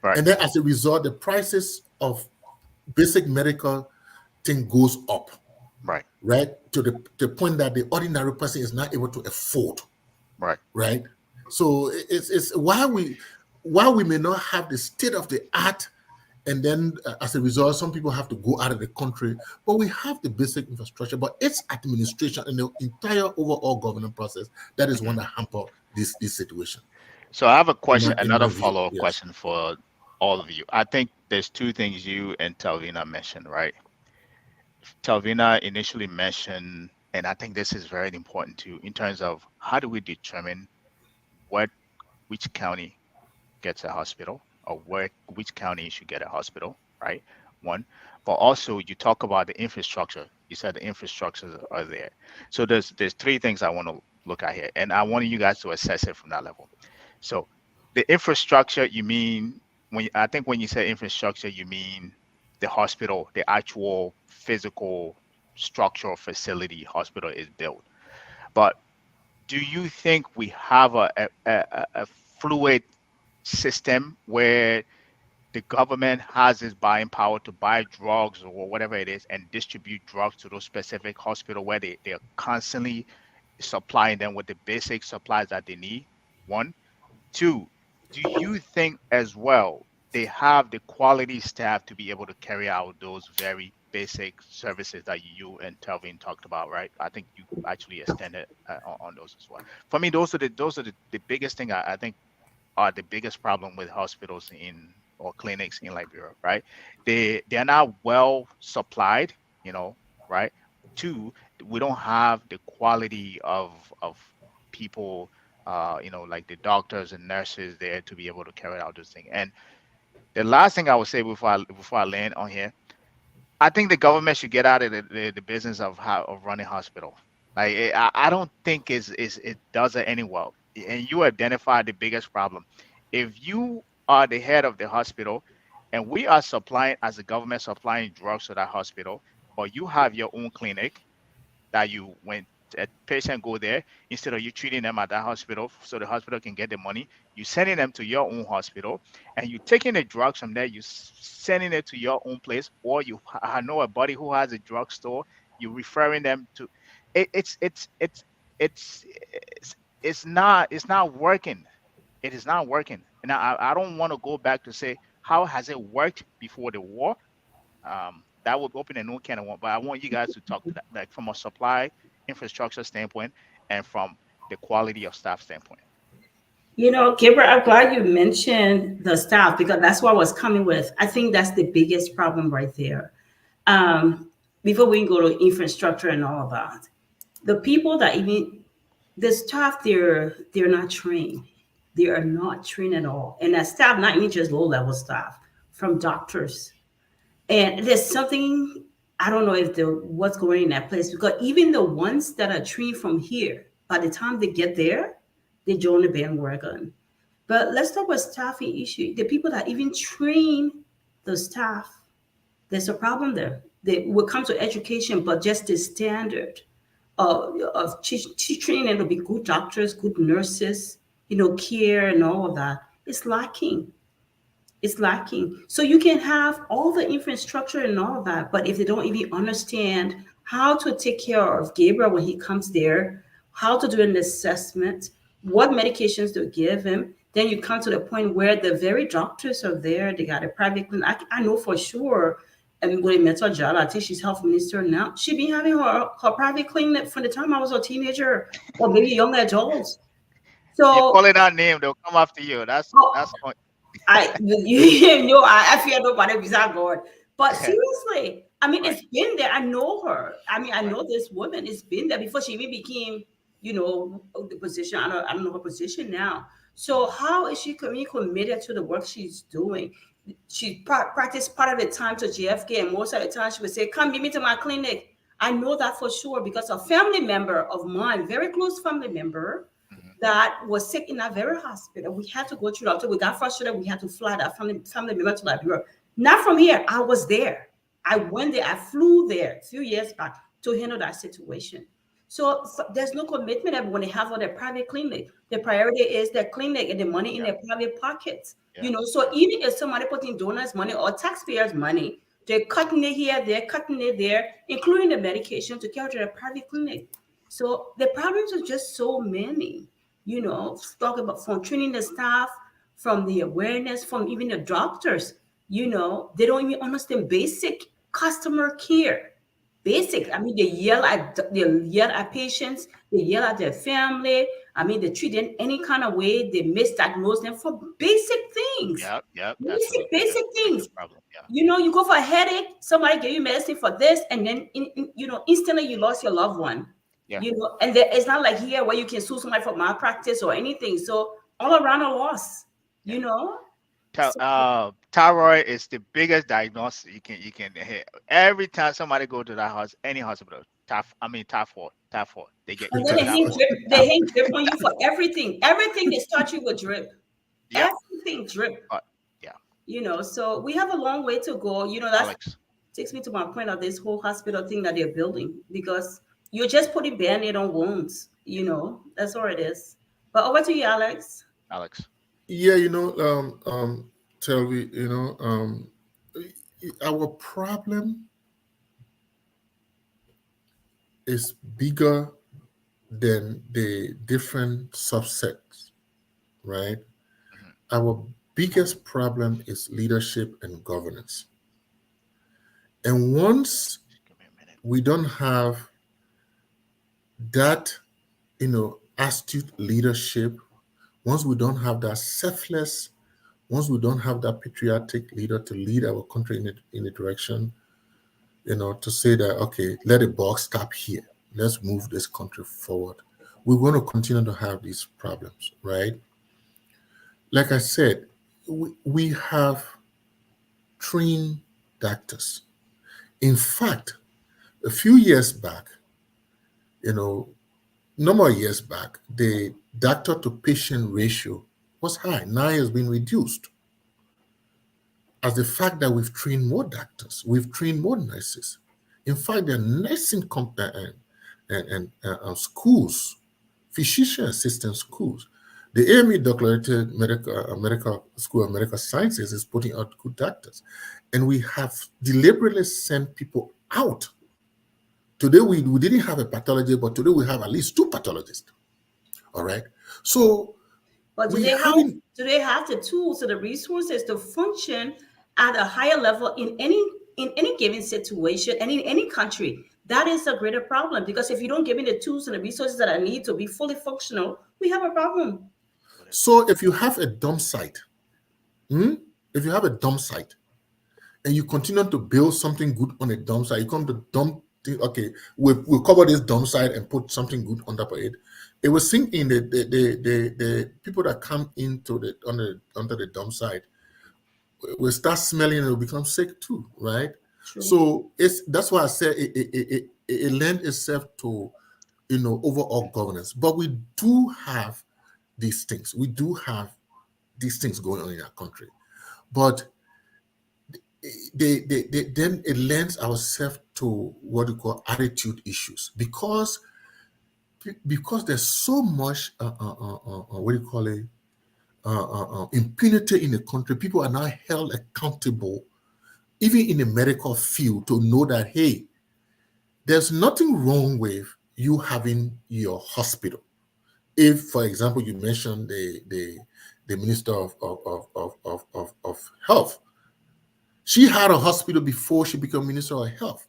Right. And then as a result, the prices of basic medical thing goes up. Right. To the point that the ordinary person is not able to afford. Right. So it's why we may not have the state of the art. And then as a result, some people have to go out of the country, but we have the basic infrastructure, but it's administration and the entire overall governance process that is one that hamper this situation. So I have a question, another follow-up question for all of you. I think there's two things you and Talvina mentioned, right? Talvina initially mentioned, and I think this is very important too, in terms of how do we determine which county gets a hospital, or which county should get a hospital, right? One, but also you talk about the infrastructure. You said the infrastructures are there. So there's three things I want to look at here, and I want you guys to assess it from that level. So the infrastructure, you mean when you say infrastructure, you mean the hospital, the actual physical structural facility hospital is built. But do you think we have a fluid system where the government has its buying power to buy drugs or whatever it is and distribute drugs to those specific hospitals where they're constantly supplying them with the basic supplies that they need? One. Two, do you think as well they have the quality staff to be able to carry out those very basic services that you and Telvin talked about, right? I think you actually extended on those as well. For me, those are the biggest thing I think are the biggest problem with hospitals or clinics in Liberia, right? They are not well supplied, right? Two, we don't have the quality of people, like the doctors and nurses there to be able to carry out this thing. And the last thing I would say before I land on here, I think the government should get out of the business of running hospital. Like I don't think it does it any well. And you identify the biggest problem. If you are the head of the hospital, and we are supplying as a government supplying drugs to that hospital, or you have your own clinic that you when a patient go there, instead of you treating them at that hospital so the hospital can get the money, you sending them to your own hospital, and you taking the drugs from there, you sending it to your own place, or you know a buddy who has a drugstore, you referring them to it's it's not working. It is not working. And I don't want to go back to say how has it worked before the war. That would open a new can of worms. But I want you guys to talk to that, like from a supply infrastructure standpoint and from the quality of staff standpoint. Gabriel, I'm glad you mentioned the staff because that's what I was coming with. I think that's the biggest problem right there. Before we go to infrastructure and all of that, the people that even the staff, they're not trained. They are not trained at all. And that staff, not even just low-level staff, from doctors. And there's something, I don't know if what's going in that place, because even the ones that are trained from here, by the time they get there, they join the bandwagon. But let's talk about staffing issue. The people that even train the staff, there's a problem there. They will come to education, but just the standard of training them to be good doctors, good nurses, care and all of that is lacking. It's lacking. So you can have all the infrastructure and all of that, but if they don't even understand how to take care of Gabriel when he comes there, how to do an assessment, what medications to give him, then you come to the point where the very doctors are there. They got a private clinic. I know for sure. I'm going to Jala. I think she's health minister now. She been having her private clinic from the time I was a teenager or maybe young adults. So you call it that name, they'll come after you. That's I fear nobody besides God. But seriously, I mean, It's been there. I know her. I mean, I know this woman. It's been there before she even became, the position. I don't know her position now. So how is she committed to the work she's doing? She practiced part of the time to JFK, and most of the time she would say, "Come meet me to my clinic." I know that for sure because a family member of mine, very close family member, that was sick in that very hospital. We had to go through that. We got frustrated. We had to fly that family member to Liberia. Not from here. I was there. I went there. I flew there a few years back to handle that situation. So there's no commitment when they have on their private clinic. The priority is their clinic and the money in their private pockets. So even if somebody putting donors' money or taxpayers' money, they're cutting it here, they're cutting it there, including the medication to care to their private clinic. So the problems are just so many. Talk about from training the staff, from the awareness, from even the doctors. They don't even understand basic customer care. Basic. I mean, they yell at patients, they yell at their family. I mean, they treat them any kind of way. They misdiagnose them for basic things. Yep. Basic things. Problem. Yeah. You go for a headache, somebody gave you medicine for this, and then instantly you lost your loved one. Yeah. And it's not like here where you can sue somebody for malpractice or anything. So all around a loss, Thyroid is the biggest diagnosis you can hit. Every time somebody go to that house, any hospital, typhoid, they get. And then they hang drip on you for everything. Everything they start you with drip. Yep. Everything drip. So we have a long way to go. That takes me to my point of this whole hospital thing that they're building because you're just putting Band-Aid on wounds. That's all it is. But over to you, Alex. Yeah, Telvi, our problem is bigger than the different subsets, right? Our biggest problem is leadership and governance. And once we don't have that, astute leadership, once we don't have that selfless, once we don't have that patriotic leader to lead our country in a direction, to say that, okay, let the buck stop here. let's move this country forward. We're going to continue to have these problems, right? Like I said, we have trained doctors. In fact, a few years back, number of years back, the doctor to patient ratio was high. Now it has been reduced. As the fact that we've trained more doctors, we've trained more nurses. In fact, the nursing schools, physician assistant schools, the AME Doctorated Medical School of Medical Sciences is putting out good doctors. And we have deliberately sent people out. Today, we didn't have a pathologist, but today we have at least 2 pathologists. All right. So, but do they have the tools or the resources to function at a higher level in any given situation and in any country? That is a greater problem, because if you don't give me the tools and the resources that I need to be fully functional, we have a problem. So if you have a dump site, and you continue to build something good on a dump site, you come to dump. Okay, we'll cover this dump site and put something good on top of it. It will sink in. The people that come into onto the dump site will start smelling and will become sick too, right? True. So that's why I say it lends itself to overall governance. But we do have these things. We do have these things going on in our country, but then it lends ourselves to what we call attitude issues, because there's so much impunity in the country. People are now held accountable, even in the medical field, to know that, hey, there's nothing wrong with you having your hospital. If, for example, you mentioned the Minister of Health, she had a hospital before she became Minister of Health.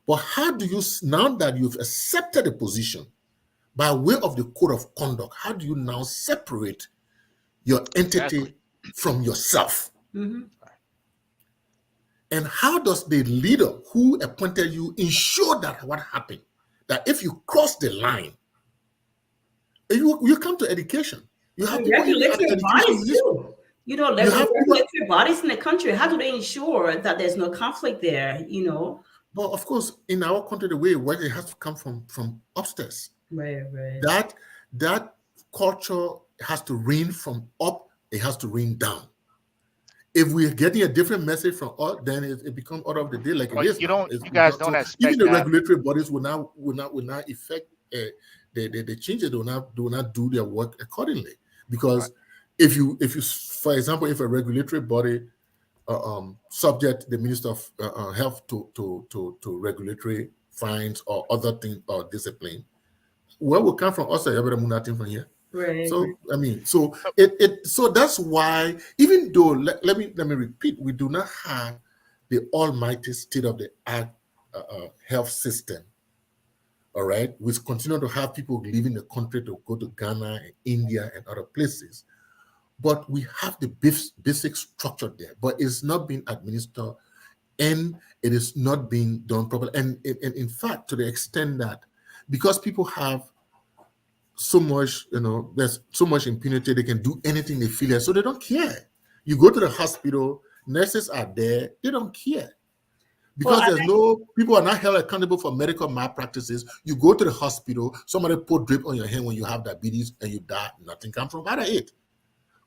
But how do you, now that you've accepted a position by way of the code of conduct, how do you now separate your entity from yourself? Mm-hmm. And how does the leader who appointed you ensure that what happened, that if you cross the line, you come to education. You have regulatory bodies too. Regulatory bodies in the country, how do they ensure that there's no conflict there, Well, of course, in our country, the way it works, it has to come from upstairs. Right. That culture has to rain from up, it has to rain down. If we're getting a different message from up, then it becomes order of the day, like it is. You guys don't expect even the regulatory bodies will not affect the changes. They will not do their work accordingly. Because if you, for example, if a regulatory body subject the Minister of Health to regulatory fines or other things or discipline, where will come from us? Nothing from here. Right. So so that's why, even though let me repeat, we do not have the almighty state of the art health system. All right, we continue to have people leaving the country to go to Ghana and India and other places, but we have the basic structure there, but it's not being administered and it is not being done properly. And in fact, to the extent that because people have so much, there's so much impunity, they can do anything they feel like, so they don't care. You go to the hospital, nurses are there, they don't care. Because people are not held accountable for medical malpractices. You go to the hospital, somebody put drip on your hand when you have diabetes and you die, nothing comes from out of it.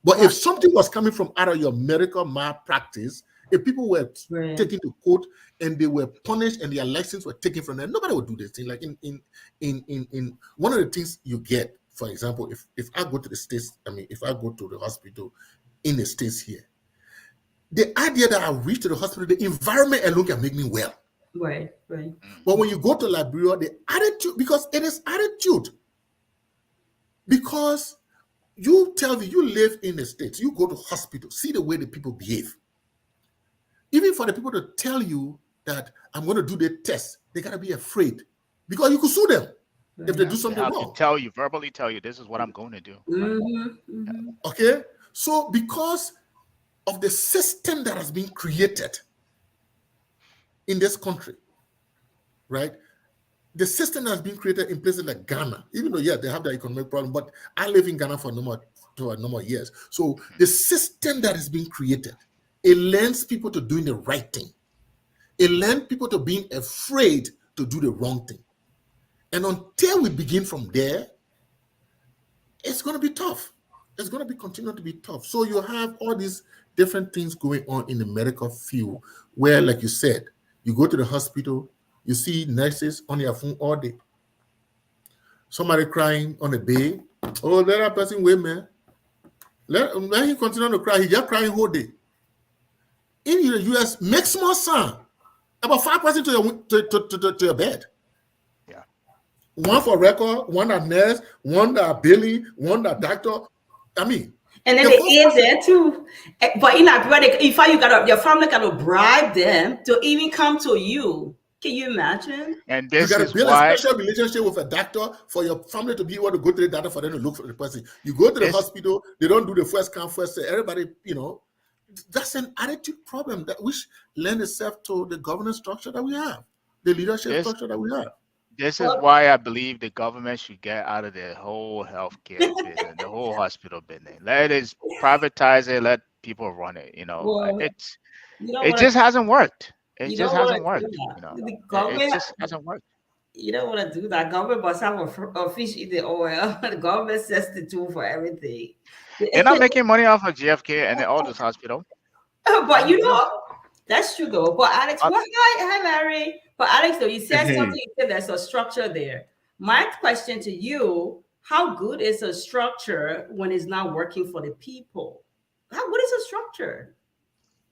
But if something was coming from out of your medical malpractice, if people were taken to court and they were punished and their license were taken from them, nobody would do this thing. Like in one of the things you get, for example, if I go to the States, if I go to the hospital in the States here, the idea that I reach to the hospital, the environment alone can make me well. Right. But when you go to Liberia, the attitude, because it is attitude. Because you live in the States, you go to hospital, see the way the people behave. Even for the people to tell you that I'm going to do the test, they got to be afraid because you could sue them if they do something wrong. Verbally tell you, this is what I'm going to do. Mm-hmm. Okay? So because of the system that has been created in this country, right? the system that's been created in places like Ghana, even though, yeah, they have the economic problem, but I live in Ghana for a number of years. So the system that is being created, it lends people to doing the right thing. It lends people to being afraid to do the wrong thing. And until we begin from there, it's going to be tough. It's going to be continue to be tough. So you have all these different things going on in the medical field where, like you said, you go to the hospital, you see nurses on their phone all day. Somebody crying on the bed. Oh, let that person wait, man. Let him continue to cry. He just crying whole day. In the US, make small sound. About 5% to your bed. Yeah. One for record, one that nurse, one that billing, one that doctor. I mean, and then the aides there too. But in Liberia, in fact, your family gotta bribe them to even come to you. Can you imagine? And this you got is to build why a special relationship with a doctor for your family to be able to go to the doctor for them to look for the person. You go to the hospital, they don't do the first come first serve. Everybody, that's an attitude problem that which lends itself to the governance structure that we have, the leadership structure that we have. This is why I believe the government should get out of the whole healthcare business, the whole hospital business. Let it privatize it, let people run it. It just hasn't worked. It just hasn't worked. It just hasn't worked. You don't want to do that. Government must have a fish in the oil. The government sets the tool for everything. They're not making money off of GFK and all those hospitals. But that's true though. But Alex, hi Larry. But Alex, though, you said something. You said there's a structure there. My question to you: how good is a structure when it's not working for the people? What is a structure?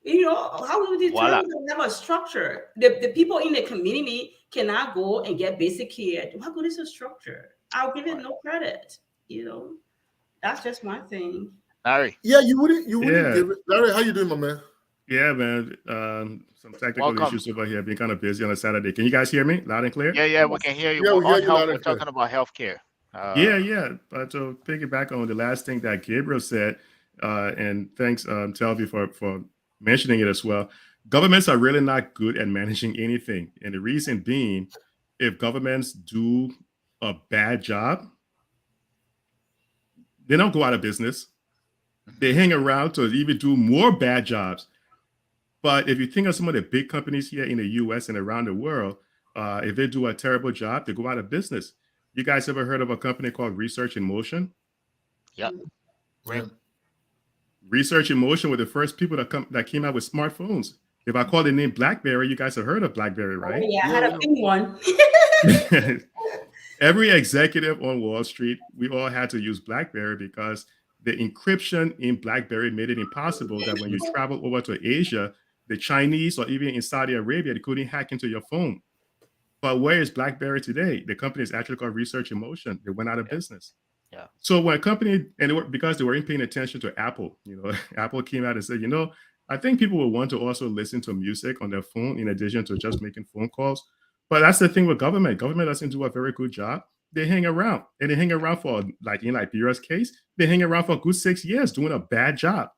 How would we determine that we have a structure? The people in the community cannot go and get basic care. How good is a structure? I'll give it no credit. That's just my thing. Larry. Yeah, you wouldn't give it. Larry, how you doing, my man? Yeah, man. Some technical issues over here. Being kind of busy on a Saturday. Can you guys hear me loud and clear? Yeah, we can hear you. Yeah, we're talking about healthcare. Yeah. But to piggyback on the last thing that Gabriel said, and thanks, Telvi, for mentioning it as well. Governments are really not good at managing anything. And the reason being, if governments do a bad job, they don't go out of business. They hang around to even do more bad jobs. But if you think of some of the big companies here in the US and around the world, if they do a terrible job, they go out of business. You guys ever heard of a company called Research in Motion? Yeah. Research in Motion were the first people that came out with smartphones. If I call the name BlackBerry, you guys have heard of BlackBerry, right? Oh, yeah, I had a big one. Every executive on Wall Street, we all had to use BlackBerry because the encryption in BlackBerry made it impossible that when you travel over to Asia, the Chinese or even in Saudi Arabia, they couldn't hack into your phone. But where is BlackBerry today? The company is actually called Research in Motion. They went out of business. Yeah. So when a company, because they weren't paying attention to Apple, Apple came out and said, I think people will want to also listen to music on their phone in addition to just making phone calls. But that's the thing with government. Government doesn't do a very good job. They hang around, and they hang around for, like in Liberia's case, they hang around for a good 6 years doing a bad job.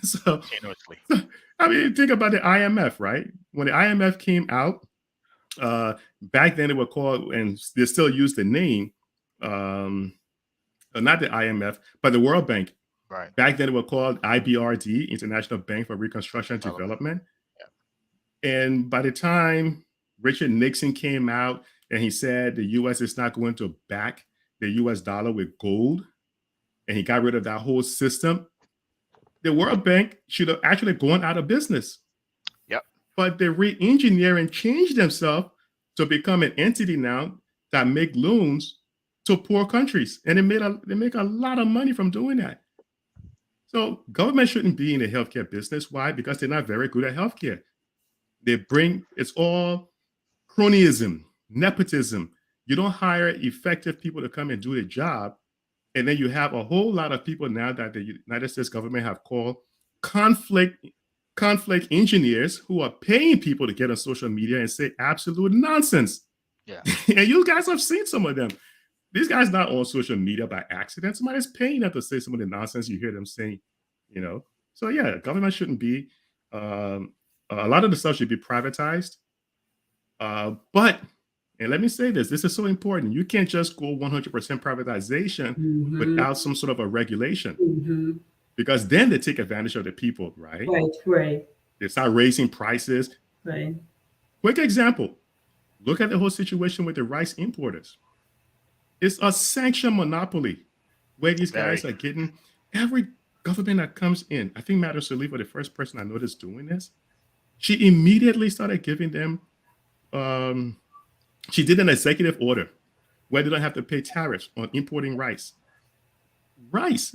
So, I mean, think about the IMF, right? When the IMF came out, back then they were called, and they still use the name, not the IMF, but the World Bank. Right. Back then it was called IBRD, International Bank for Reconstruction and Development. Yeah. And by the time Richard Nixon came out and he said the U.S. is not going to back the U.S. dollar with gold, and he got rid of that whole system, the World Bank should have actually gone out of business. Yep. But they re-engineered and changed themselves to become an entity now that make loans to poor countries. And they make a lot of money from doing that. So government shouldn't be in the healthcare business. Why? Because they're not very good at healthcare. It's all cronyism, nepotism. You don't hire effective people to come and do the job. And then you have a whole lot of people now that the United States government have called conflict engineers who are paying people to get on social media and say absolute nonsense. Yeah. And you guys have seen some of them. These guys not on social media by accident. Somebody's paying them to say some of the nonsense you hear them saying, So yeah, government shouldn't be. A lot of the stuff should be privatized. But And let me say this is so important. You can't just go 100% privatization without some sort of a regulation, because then they take advantage of the people, right? Right. They start raising prices. Right. Quick example. Look at the whole situation with the rice importers. It's a sanctioned monopoly where these guys are getting every government that comes in. I think Madam Saliba, the first person I noticed doing this, she immediately started giving them, she did an executive order where they don't have to pay tariffs on importing rice. Rice.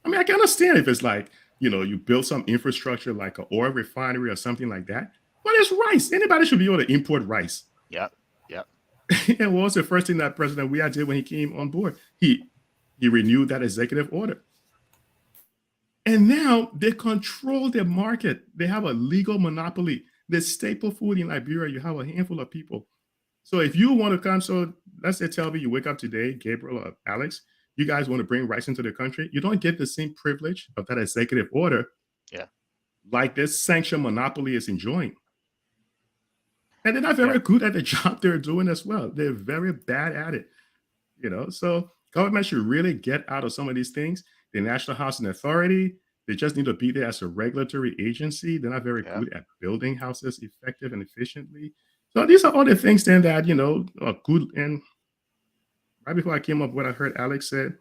I mean, I can understand if it's like, you build some infrastructure like an oil refinery or something like that. But it's rice. Anybody should be able to import rice. Yep. And what was the first thing that President Weah did when he came on board? He renewed that executive order. And now they control their market. They have a legal monopoly. The staple food in Liberia, you have a handful of people. So if you want to come, so let's say, tell me you wake up today, Gabriel or Alex, you guys want to bring rice into the country, you don't get the same privilege of that executive order like this sanctioned monopoly is enjoying. And they're not very good at the job they're doing as well. They're very bad at it, So government should really get out of some of these things. The National Housing Authority, they just need to be there as a regulatory agency. They're not very good at building houses effective and efficiently. So these are all the things then that, are good. And right before I came up, what I heard Alex said,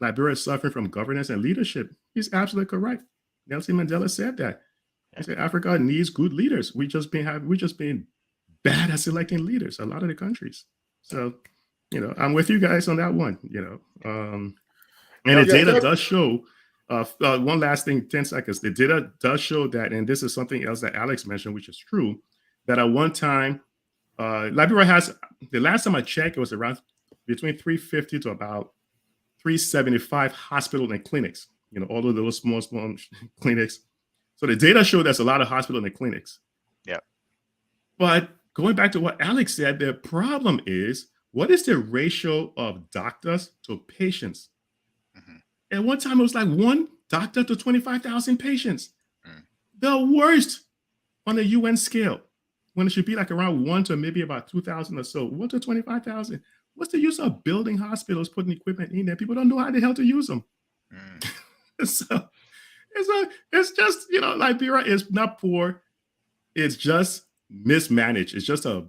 Liberia is suffering from governance and leadership. He's absolutely correct. Nelson Mandela said that. He said Africa needs good leaders. We just been bad at selecting leaders, a lot of the countries. So, I'm with you guys on that one, And the data does show, one last thing, 10 seconds. The data does show that, and this is something else that Alex mentioned, which is true, that at one time, Liberia has, the last time I checked, it was around between 350 to about 375 hospitals and clinics, all of those small clinics. So the data show there's a lot of hospitals and clinics. Yeah. But going back to what Alex said, the problem is, what is the ratio of doctors to patients? At one time, it was like 1 doctor to 25,000 patients. The worst on the UN scale, when it should be like around 1 to maybe about 2,000 or so. 1 to 25,000. What's the use of building hospitals, putting equipment in there? People don't know how the hell to use them. So it's just, Liberia is not poor. It's just mismanaged. It's just a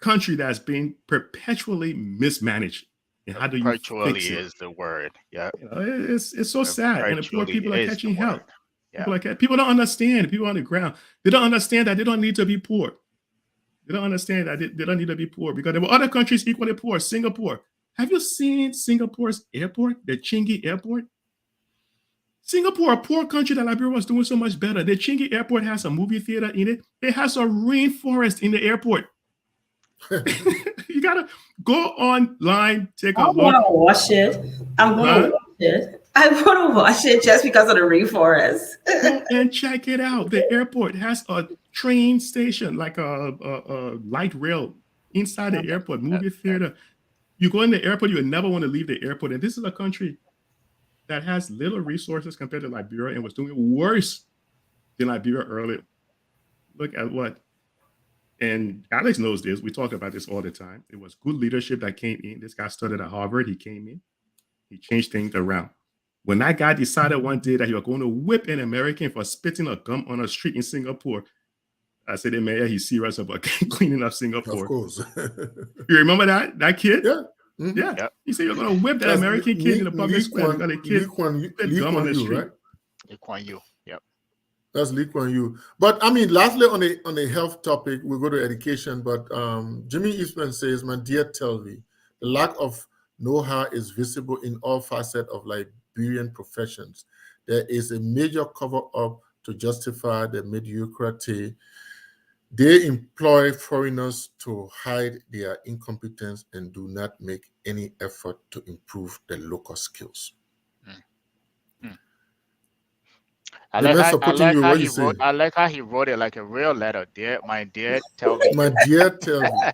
country that's being perpetually mismanaged. And how do you perpetually fix it? Is the word. Yeah. It's so sad. And the poor people are catching help. Yeah. People don't understand. People on the ground, they don't understand that they don't need to be poor. They don't understand that they don't need to be poor, because there were other countries equally poor. Singapore. Have you seen Singapore's airport, the Changi Airport? Singapore, a poor country that Liberia was doing so much better. The Changi Airport has a movie theater in it. It has a rainforest in the airport. You gotta go online, take a look. I want to watch it. I'm going to watch it. I want to watch it just because of the rainforest. And check it out. The airport has a train station, like a light rail inside the airport, movie theater. You go in the airport, you would never want to leave the airport. And this is a country that has little resources compared to Liberia and was doing worse than Liberia earlier. Look at what. And Alex knows this. We talk about this all the time. It was good leadership that came in. This guy studied at Harvard. He came in. He changed things around. When that guy decided one day that he was going to whip an American for spitting a gum on a street in Singapore, I said, hey, man, he's serious about cleaning up Singapore. Of course. You remember that kid? Yeah. Mm-hmm. Yeah. He said, you're going to whip that American kid in the public square. Got a kid spit gum on the street. Right? Lee Kuan Yew. Yep. That's Lee Kuan Yew. But I mean, lastly, on the health topic, we'll go to education. But Jimmy Eastman says, my dear Telvi, the lack of know-how is visible in all facets of Liberian professions. There is a major cover-up to justify the mediocrity. They employ foreigners to hide their incompetence and do not make any effort to improve the local skills. I like how he wrote it like a real letter. My dear Telvi. My dear Telvi.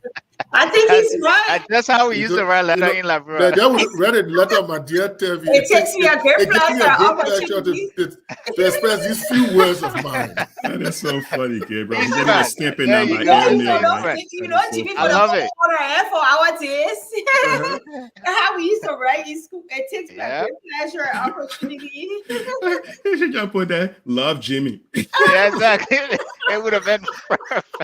I think he's right. That's how we used to write letter in Liberia. That would read a letter, my dear Telvi. It takes me a great pleasure to express these few words of mine. That's so funny, Gabriel. He's He just mad. was stamping There on you my go. airmail, So right? You That know, is so Jimmy, I for the funny. love whole it. order and for our days. Uh-huh. How we used to write in school. It takes me a Yeah. great pleasure and opportunity. You should just put that. Love Jimmy. Yeah, exactly. It would have been perfect.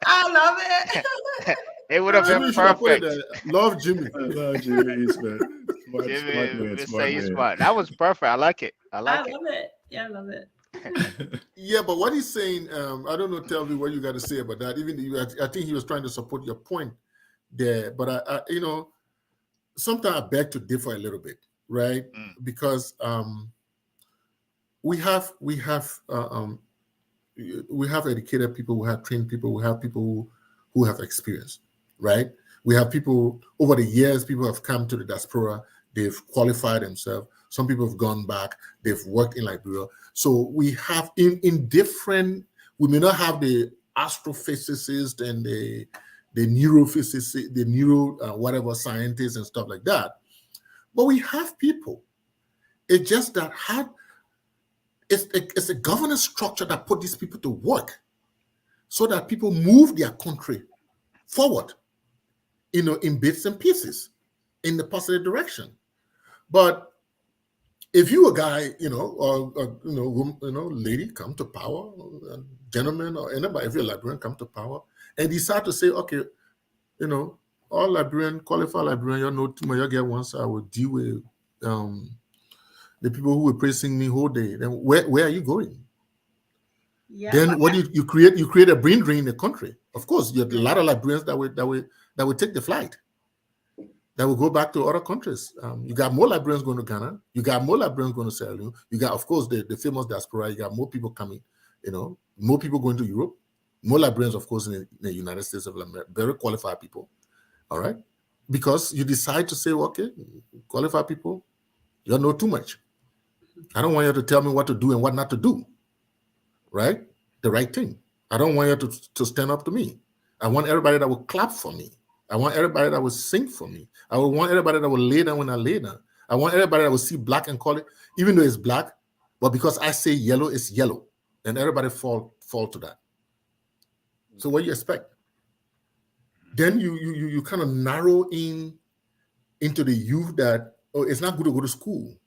I love it. It would have been Jimmy, you should have put it perfect. there. Love Jimmy. I love Jimmy Eastman. Smart Jimmy, man, Mr. smart man. Eastman. That was perfect. I like it. I I like it. love it. Yeah, I love it. Yeah, but what he's saying, I don't know. Tell me what you got to say about that. Even I think he was trying to support your point there. But I sometimes I beg to differ a little bit, right? Because we have educated people, we have trained people, we have people who have experience, right? We have people over the years, people have come to the diaspora, they've qualified themselves. Some people have gone back, they've worked in Liberia. So we have in different, we may not have the astrophysicists and the neurophysicists, the whatever scientists and stuff like that. But we have people. It's just that it's a governance structure that put these people to work so that people move their country forward, in bits and pieces, in the positive direction. But if you a guy, or lady come to power, gentleman or anybody, if you're a Liberian come to power and decide to say, okay, all Liberian, qualified Liberian, you know, you get once I will deal with the people who were praising me whole day, then where are you going? Yeah. Then what you create a brain drain in the country. Of course, you have a lot of Liberians that will take the flight, that will go back to other countries. You got more Liberians going to Ghana. You got more Liberians going to Sierra Leone. You got, of course, the famous diaspora. You got more people coming, more people going to Europe. More Liberians, of course, in the United States of America. Very qualified people, all right? Because you decide to say, okay, qualified people, you know too much. I don't want you to tell me what to do and what not to do, right? The right thing. I don't want you to stand up to me. I want everybody that will clap for me. I want everybody that will sing for me. I want everybody that will lay down when I lay down. I want everybody that will see black and call it, even though it's black, but because I say yellow, it's yellow. And everybody fall to that. So what do you expect? Then you kind of narrow into the youth that, it's not good to go to school.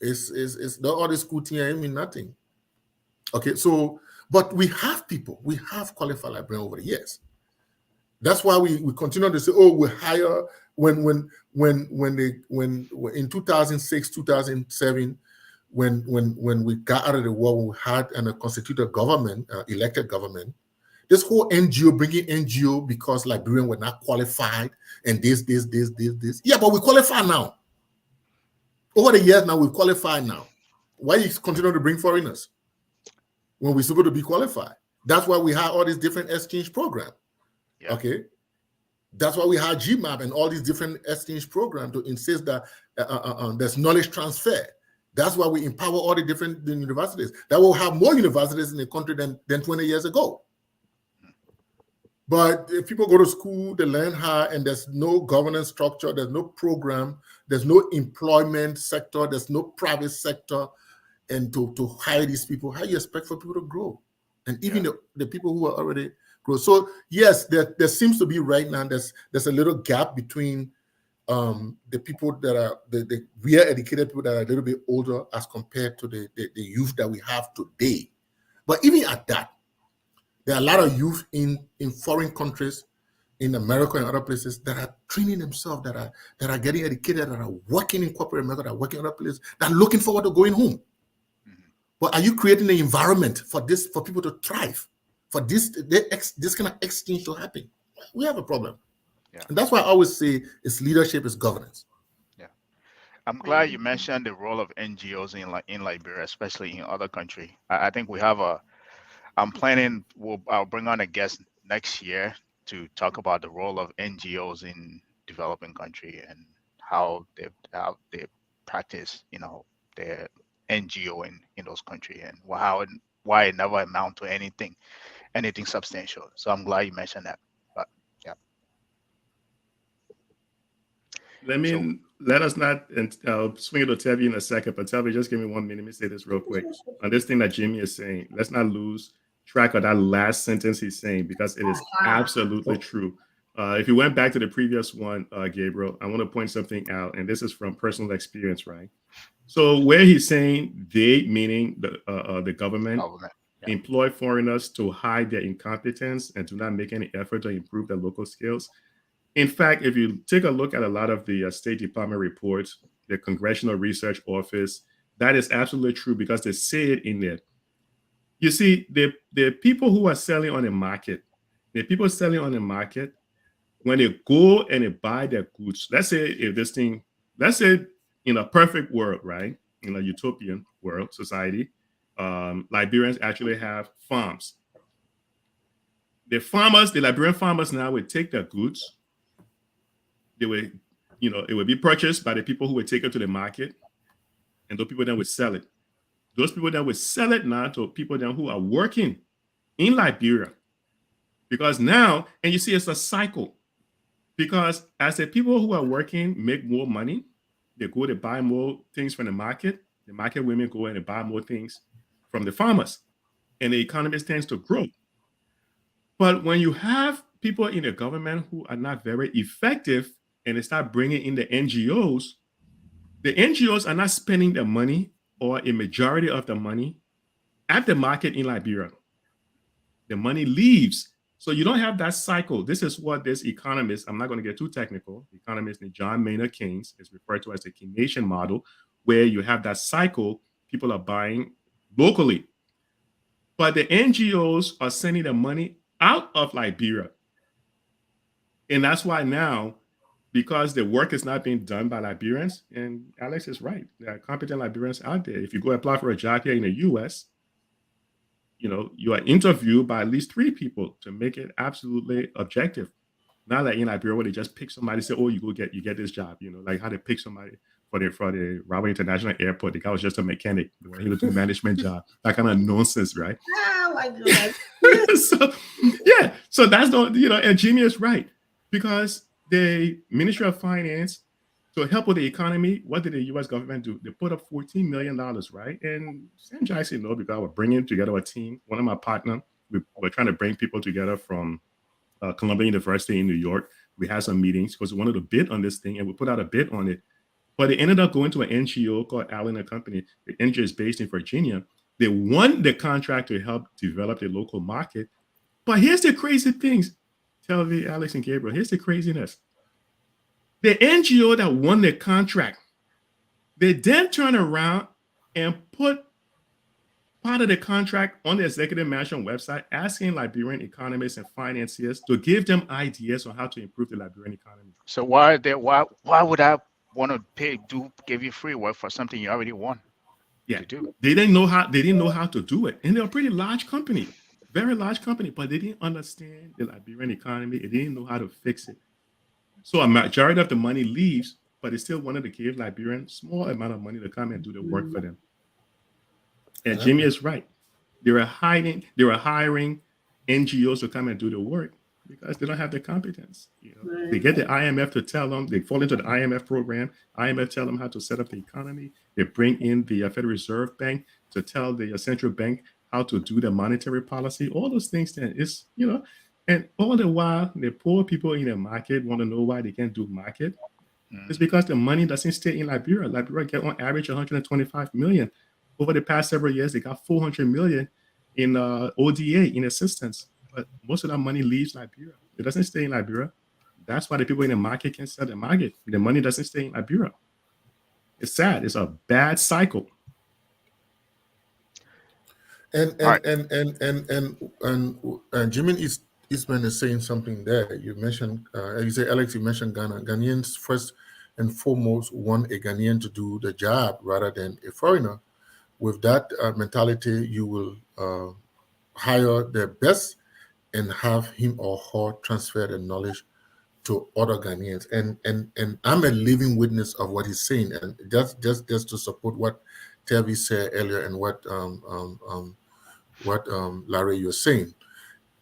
It's all the school thing, I mean nothing. Okay, so, but we have people, we have qualified Liberians over the years. That's why we continue to say, we hire when in 2006, 2007, when we got out of the war, we had a constituted government, elected government. This whole NGO, bringing NGO because Liberians were not qualified and this. Yeah, but we qualify now. Over the years now, we qualify now. Why you continue to bring foreigners when we're supposed to be qualified? That's why we have all these different exchange programs. Yeah. Okay. That's why we have GMAP and all these different exchange programs to insist that there's knowledge transfer. That's why we empower all the different universities. That will have more universities in the country than 20 years ago. But if people go to school, they learn hard, and there's no governance structure, there's no program, there's no employment sector, there's no private sector, and to hire these people, how you expect for people to grow? And even the people who are already grow. So yes, there seems to be right now, there's a little gap between the people that are the real educated people that are a little bit older as compared to the youth that we have today. But even at that, there are a lot of youth in foreign countries, in America and other places, that are training themselves, that are getting educated, that are working in corporate America, that are working in other places, that are looking forward to going home. Mm-hmm. But are you creating an environment for people to thrive, for this kind of exchange to happen? We have a problem. Yeah. And that's why I always say it's leadership, it's governance. Yeah. I'm glad you mentioned the role of NGOs in Liberia, especially in other countries. I think we have I'm planning, I'll bring on a guest next year to talk about the role of NGOs in developing country and how they practice, their NGO in those countries, and why it never amount to anything substantial. So I'm glad you mentioned that. But yeah. Let us not, and I'll swing it to Tevi in a second, but Tevi, just give me 1 minute. Let me say this real quick. On this thing that Jimmy is saying, let's not lose track of that last sentence he's saying because it is absolutely true. If you went back to the previous one, Gabriel, I want to point something out, and this is from personal experience, right? So where he's saying they, meaning the government, employ foreigners to hide their incompetence and do not make any effort to improve their local skills. In fact, if you take a look at a lot of the State Department reports, the Congressional Research Office, that is absolutely true because they say it in there. You see, the people who are selling on the market, the people selling on the market, when they go and they buy their goods, let's say if this thing, let's say in a perfect world, right? In a utopian world, society, Liberians actually have farms. The farmers, the Liberian farmers now would take their goods. They would, it would be purchased by the people who would take it to the market, and those people then would sell it. Those people then would sell it now to people then who are working in Liberia. Because now, and you see, it's a cycle. Because as the people who are working make more money, they go to buy more things from the market women go and they buy more things from the farmers, and the economy tends to grow. But when you have people in the government who are not very effective and they start bringing in the NGOs are not spending their money or a majority of the money at the market in Liberia. The money leaves. So you don't have that cycle. This is what this economist, I'm not going to get too technical, economist named John Maynard Keynes is referred to as the Keynesian model, where you have that cycle, people are buying locally. But the NGOs are sending the money out of Liberia. And that's why now, because the work is not being done by Liberians, and Alex is right, there are competent Liberians out there. If you go apply for a job here in the US, you are interviewed by at least 3 people to make it absolutely objective. Not like in Liberia where they just pick somebody and say, oh, you get this job, like how they pick somebody for the Robert International Airport. The guy was just a mechanic. He was doing a management job. That kind of nonsense, right? Oh my God. So that's and Jimmy is right. Because the Ministry of Finance, to help with the economy, what did the U.S. government do? They put up $14 million, right? And Sam Jackson, because we're bringing together a team. One of my partners, we're trying to bring people together from Columbia University in New York. We had some meetings because we wanted to bid on this thing, and we put out a bid on it. But it ended up going to an NGO called Allen & Company. The NGO is based in Virginia. They won the contract to help develop the local market. But here's the crazy things. Tell me, Alex and Gabriel, here's the craziness. The NGO that won the contract, they then turn around and put part of the contract on the executive management website, asking Liberian economists and financiers to give them ideas on how to improve the Liberian economy. So why would I want to give you free work for something you already won? Yeah, to do? They didn't know how to do it, and they're a pretty large company, very large company, but they didn't understand the Liberian economy. They didn't know how to fix it. So a majority of the money leaves, but they still wanted to give Liberians small amount of money to come and do the work for them. And Jimmy is right. They were hiring NGOs to come and do the work because they don't have the competence. They get the IMF to tell them, they fall into the IMF program. IMF tell them how to set up the economy. They bring in the Federal Reserve Bank to tell the central bank how to do the monetary policy. All those things that is, and all the while, the poor people in the market want to know why they can't do market. It's because the money doesn't stay in Liberia. Liberia get on average 125 million. Over the past several years, they got 400 million in ODA, in assistance. But most of that money leaves Liberia. It doesn't stay in Liberia. That's why the people in the market can sell the market. The money doesn't stay in Liberia. It's sad. It's a bad cycle. And Jimmy Eastman is saying something there. You mentioned, Alex, you mentioned Ghana. Ghanaians first and foremost want a Ghanaian to do the job rather than a foreigner. With that mentality, you will hire the best and have him or her transfer the knowledge to other Ghanaians. And I'm a living witness of what he's saying. And just to support what Tevi said earlier and what Larry, you're saying.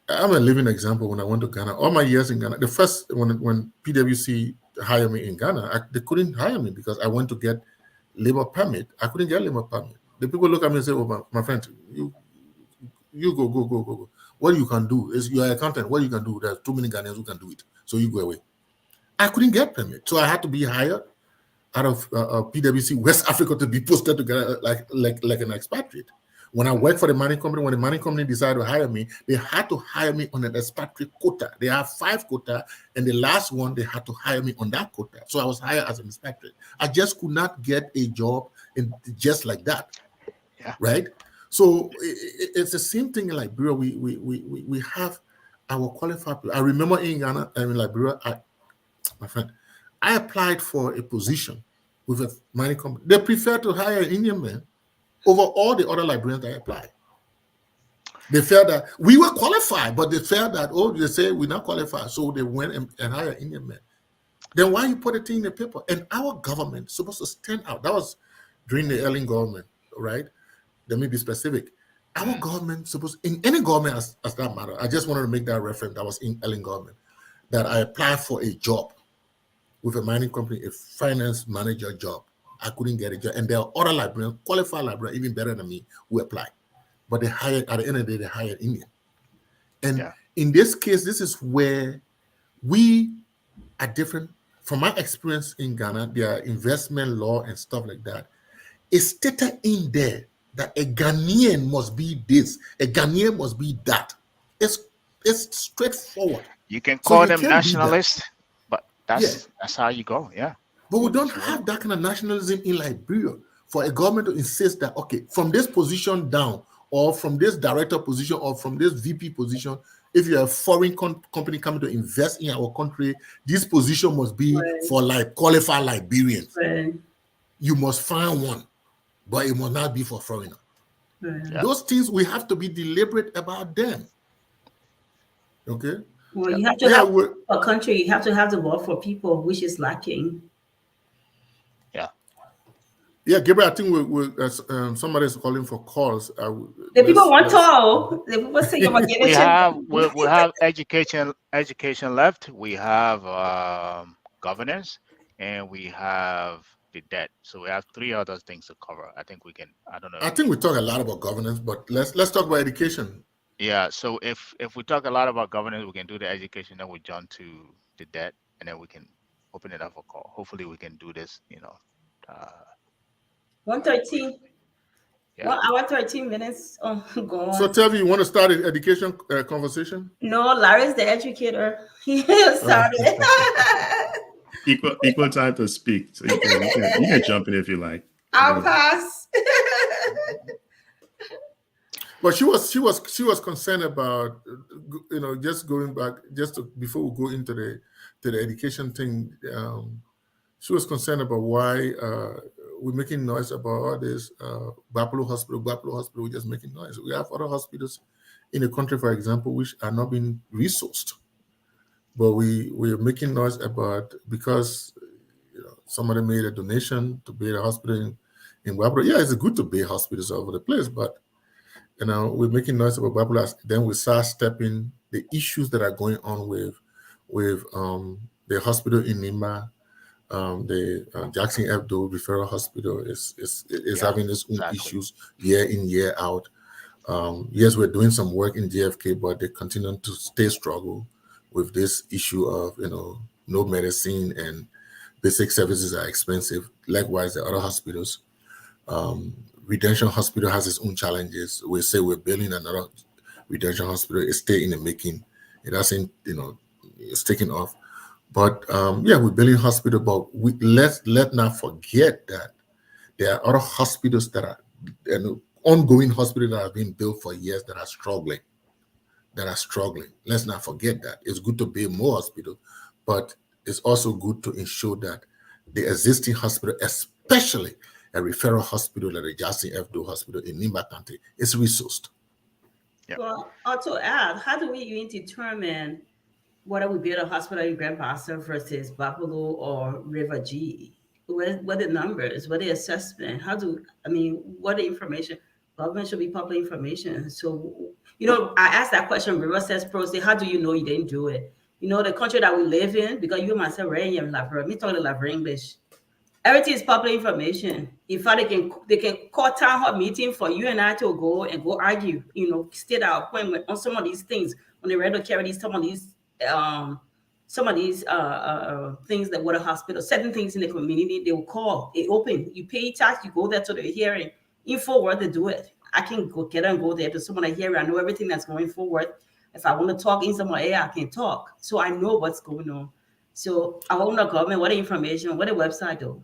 I'm a living example. When I went to Ghana, all my years in Ghana, the first when PwC hired me in Ghana, they couldn't hire me because I went to get labor permit. I couldn't get labor permit. The people look at me and say, "Oh, my friend, You go. What you can do is you're an accountant. What you can do? There's too many Ghanaians who can do it. So you go away. I couldn't get permit, so I had to be hired out of PwC West Africa to be posted to Ghana like an expatriate. When I worked for the mining company, when the mining company decided to hire me, they had to hire me on an expatriate quota. They have 5 quota, and the last one they had to hire me on that quota. So I was hired as an expatriate. I just could not get a job in just like that. Yeah. Right. So it's the same thing in Liberia. We have our qualified people. I remember in Ghana and in Liberia, my friend, I applied for a position with a mining company. They prefer to hire an Indian man over all the other Liberians that applied. They felt that we were qualified, but they felt that, they say we're not qualified. So they went and hired Indian men. Then why you put a thing in the paper? And our government is supposed to stand out. That was during the Ellen government, right? Let me be specific. Our government supposed, in any government as that matter, I just wanted to make that reference. That was in Ellen government, that I applied for a job with a mining company, a finance manager job. I couldn't get a job. And there are other Liberians, qualified Liberians, even better than me, who applied. But they hired, at the end of the day, they hired Indian. And in this case, this is where we are different. From my experience in Ghana, their investment law and stuff like that, it's stated in there that a Ghanaian must be this, a Ghanaian must be that. It's straightforward. You can call them nationalists, but that's how you go. Yeah. But we don't have that kind of nationalism in Liberia for a government to insist that, okay, from this position down, or from this director position, or from this VP position, if you're a foreign company coming to invest in our country, this position must be for qualified Liberians. Right. You must find one, but it must not be for foreigners. Right. Yeah. Those things, we have to be deliberate about them. Okay? Well, you have to have a country, you have to have the work for people, which is lacking. Yeah, Gabriel, I think somebody's calling for calls. The people want to. The people say you want to get we have education left. We have governance, and we have the debt. So we have 3 other things to cover. I think we can. I don't know. I think we talk a lot about governance, but let's talk about education. Yeah. So if we talk a lot about governance, we can do the education. Then we jump to the debt, and then we can open it up for call. Hopefully, we can do this. 1:13. Yeah. 1 hour 13 minutes. Oh, go on. So, Tevi, you want to start an education conversation? No, Larry's the educator. He started. Equal time to speak. So you can jump in if you like. I'll pass. But she was concerned about just going back before we go into the education thing. She was concerned about why we're making noise about all this. Bapalo Hospital, we're just making noise. We have other hospitals in the country, for example, which are not being resourced. But we're making noise about, because somebody made a donation to build a hospital in Bapalo. Yeah, it's good to build hospitals all over the place, but we're making noise about Bapalo. Then we start stepping the issues that are going on with the hospital in Nimba. The Jackson Hebdo Referral Hospital is having its own issues year in, year out. Yes, we're doing some work in JFK, but they continue to struggle with this issue of no medicine, and basic services are expensive. Likewise, the other hospitals. Redemption Hospital has its own challenges. We say we're building another Redemption Hospital. It's still in the making. It hasn't, it's taking off. But we're building hospital, but let's not forget that there are other hospitals that are ongoing hospitals that have been built for years that are struggling. Let's not forget that. It's good to build more hospitals, but it's also good to ensure that the existing hospital, especially a referral hospital like the Jackson Hebdo Hospital in Nimba County, is resourced. Yeah. Well, also add, how do we even determine whether we build a hospital in Grand Bassa versus Bapalo or River G? What the numbers? What the assessment? What the information? Government should be public information. So, I asked that question. River says, how do you know you didn't do it? The country that we live in, because you myself, me talking English. Everything is public information. In fact, they can call town hall meeting for you and I to go argue, state our appointment on some of these things, on the regular carries some of these things that were a hospital, certain things in the community, they will call it open. You pay tax, you go there to the hearing. InfoWord, they do it. I can go there to someone I hear. I know everything that's going forward. If I want to talk in someone area, I can talk. So I know what's going on. So I own the government, what information, what a website though?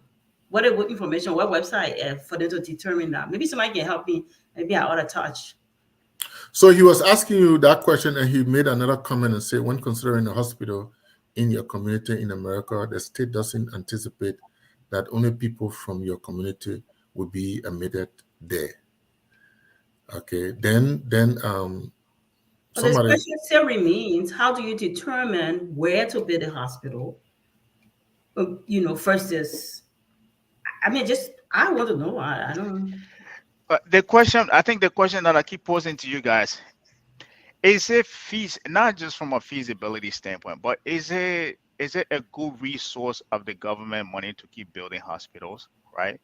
What information, what website for them to determine that? Maybe somebody can help me. Maybe I ought to touch. So he was asking you that question, and he made another comment and said, when considering a hospital in your community in America, the state doesn't anticipate that only people from your community will be admitted there. Okay, then but the question still remains: how do you determine where to build a hospital? First is, I want to know. I don't. But I think the question that I keep posing to you guys is it not just from a feasibility standpoint, but is it a good resource of the government money to keep building hospitals, right?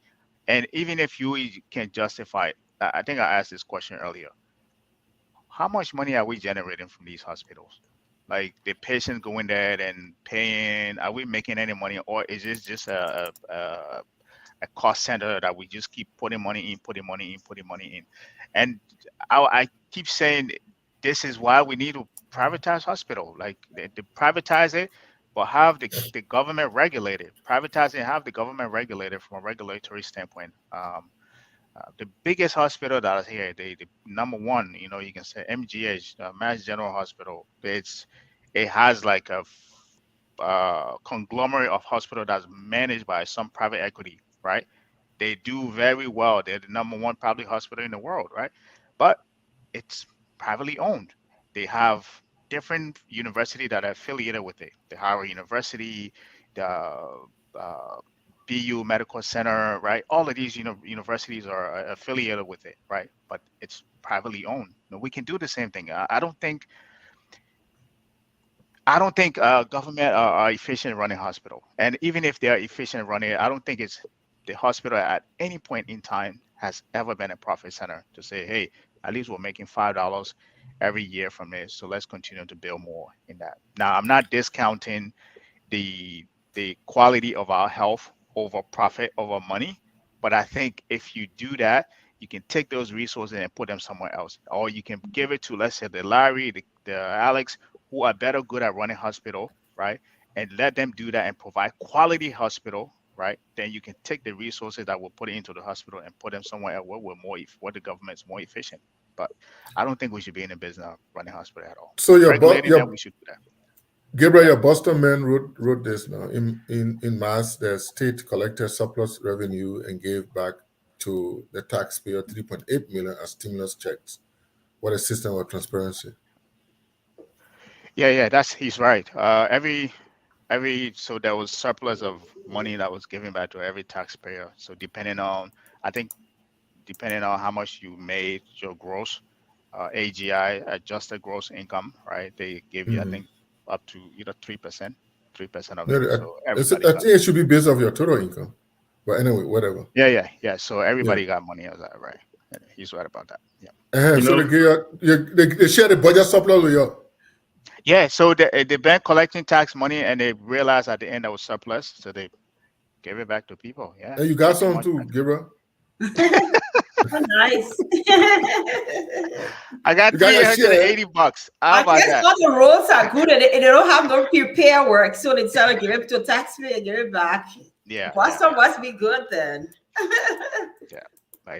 And even if you can justify it, I think I asked this question earlier. How much money are we generating from these hospitals? Like the patients going there and paying, are we making any money, or is this just a cost center that we just keep putting money in? And I keep saying this is why we need to privatize hospital. Like they privatize it, but have the government regulate it. Privatize it, have the government regulate it from a regulatory standpoint. The biggest hospital that is here, the number one, you can say MGH, Mass General Hospital. It has like a conglomerate of hospital that's managed by some private equity, right? They do very well. They're the number one public hospital in the world, right? But it's privately owned. They have different universities that are affiliated with it. The Howard University, the BU Medical Center, right? All of these universities are affiliated with it, right? But it's privately owned. We can do the same thing. I don't think government are efficient running hospital. And even if they are efficient running it, I don't think it's the hospital at any point in time has ever been a profit center to say, hey, at least we're making $5 every year from it. So let's continue to build more in that. Now, I'm not discounting the quality of our health over profit, over money. But I think if you do that, you can take those resources and put them somewhere else. Or you can give it to, let's say, the Larry, the Alex, who are better good at running hospital, right? And let them do that and provide quality hospital, right? Then you can take the resources that we're putting into the hospital and put them somewhere else where the government's more efficient. But I don't think we should be in the business of running hospital at all. So we should do that. Gabriel, your Boston man wrote this now. In Mass, the state collected surplus revenue and gave back to the taxpayer $3.8 million as stimulus checks. What a system of transparency. Yeah, he's right. So there was surplus of money that was given back to every taxpayer. So depending on how much you made, your gross AGI, adjusted gross income, right? They gave you, I think, up to either 3% of it. So I think it should be based off your total income. But anyway, whatever. Yeah. So everybody got money out of that, right? He's right about that. Yeah. So they share the budget surplus with you. Yeah, so the bank collecting tax money, and they realized at the end that was surplus, so they gave it back to people. Yeah. And you got some too, Gabriel. Nice. I got $380. How about that? All the roads are good, and they don't have no repair work, so they tell give it to a taxpayer and give it back. Yeah. Boston must be good then. Yeah.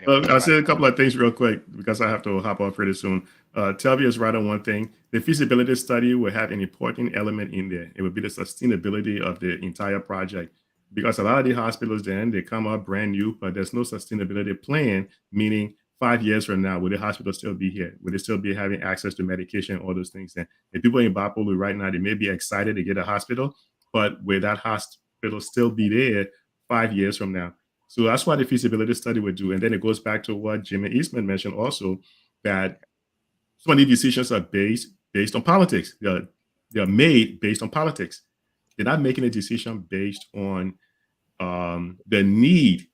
I'll say a couple of things real quick because I have to hop off pretty soon. Telvia is right on one thing. The feasibility study will have an important element in there. It will be the sustainability of the entire project. Because a lot of the hospitals then, they come up brand new, but there's no sustainability plan, meaning 5 years from now, will the hospital still be here? Will they still be having access to medication, all those things? And the people in Bapolu right now, they may be excited to get a hospital, but will that hospital still be there 5 years from now? So that's what the feasibility study would do. And then it goes back to what Jimmy Eastman mentioned also, that so many decisions are based on politics. They're made based on politics. They're not making a decision based on the need,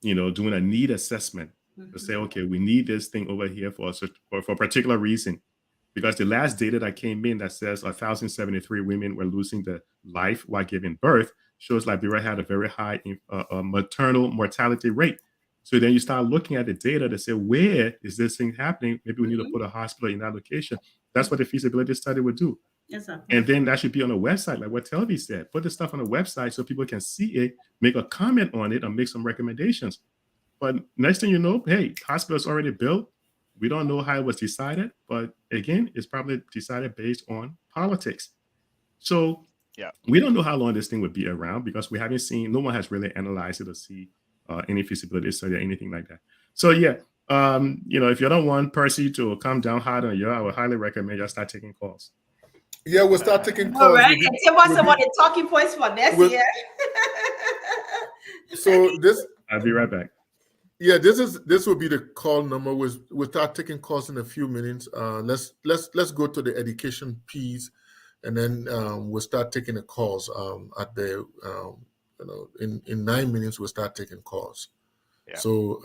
doing a need assessment to say, Mhm. okay, we need this thing over here for a particular reason. Because the last data that came in that says 1,073 women were losing their life while giving birth shows Liberia had a very high maternal mortality rate. So then you start looking at the data to say, where is this thing happening? Maybe we need to put a hospital in that location. That's what the feasibility study would do. Exactly. And then that should be on a website, like what Telvi said. Put the stuff on a website so people can see it, make a comment on it, and make some recommendations. But next thing you know, hey, hospital's already built. We don't know how it was decided, but again, it's probably decided based on politics. So Yeah. we don't know how long this thing would be around because we haven't seen, no one has really analyzed it or see any feasibility study or anything like that. So yeah, if you don't want Percy to come down hard on you, I would highly recommend you start taking calls. Yeah, we'll start taking All calls. right. And tell us about the talking points for next We'll- year. So this, I'll be right back. yeah, this will be the call number. We'll start taking calls in a few minutes. Let's go to the education piece, and then we'll start taking the calls. At the in 9 minutes we'll start taking calls. Yeah. So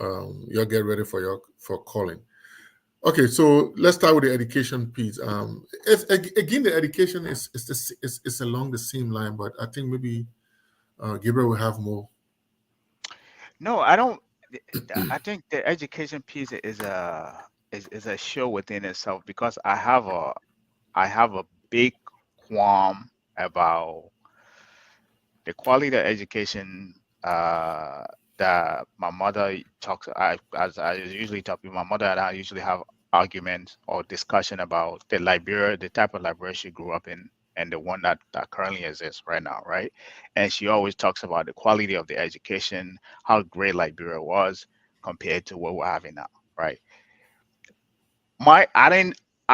you'll get ready for calling. Okay, so let's start with the education piece. Again, the education is along the same line, but I think maybe Gabriel will have more. No, I don't. I think the education piece is a show within itself because I have a big qualm about the quality of education that my mother talks. As I usually talk with my mother, and I usually have arguments or discussion about the type of Liberia she grew up in, and the one that currently exists right now, right? And she always talks about the quality of the education, how great Liberia was compared to what we're having now, right? I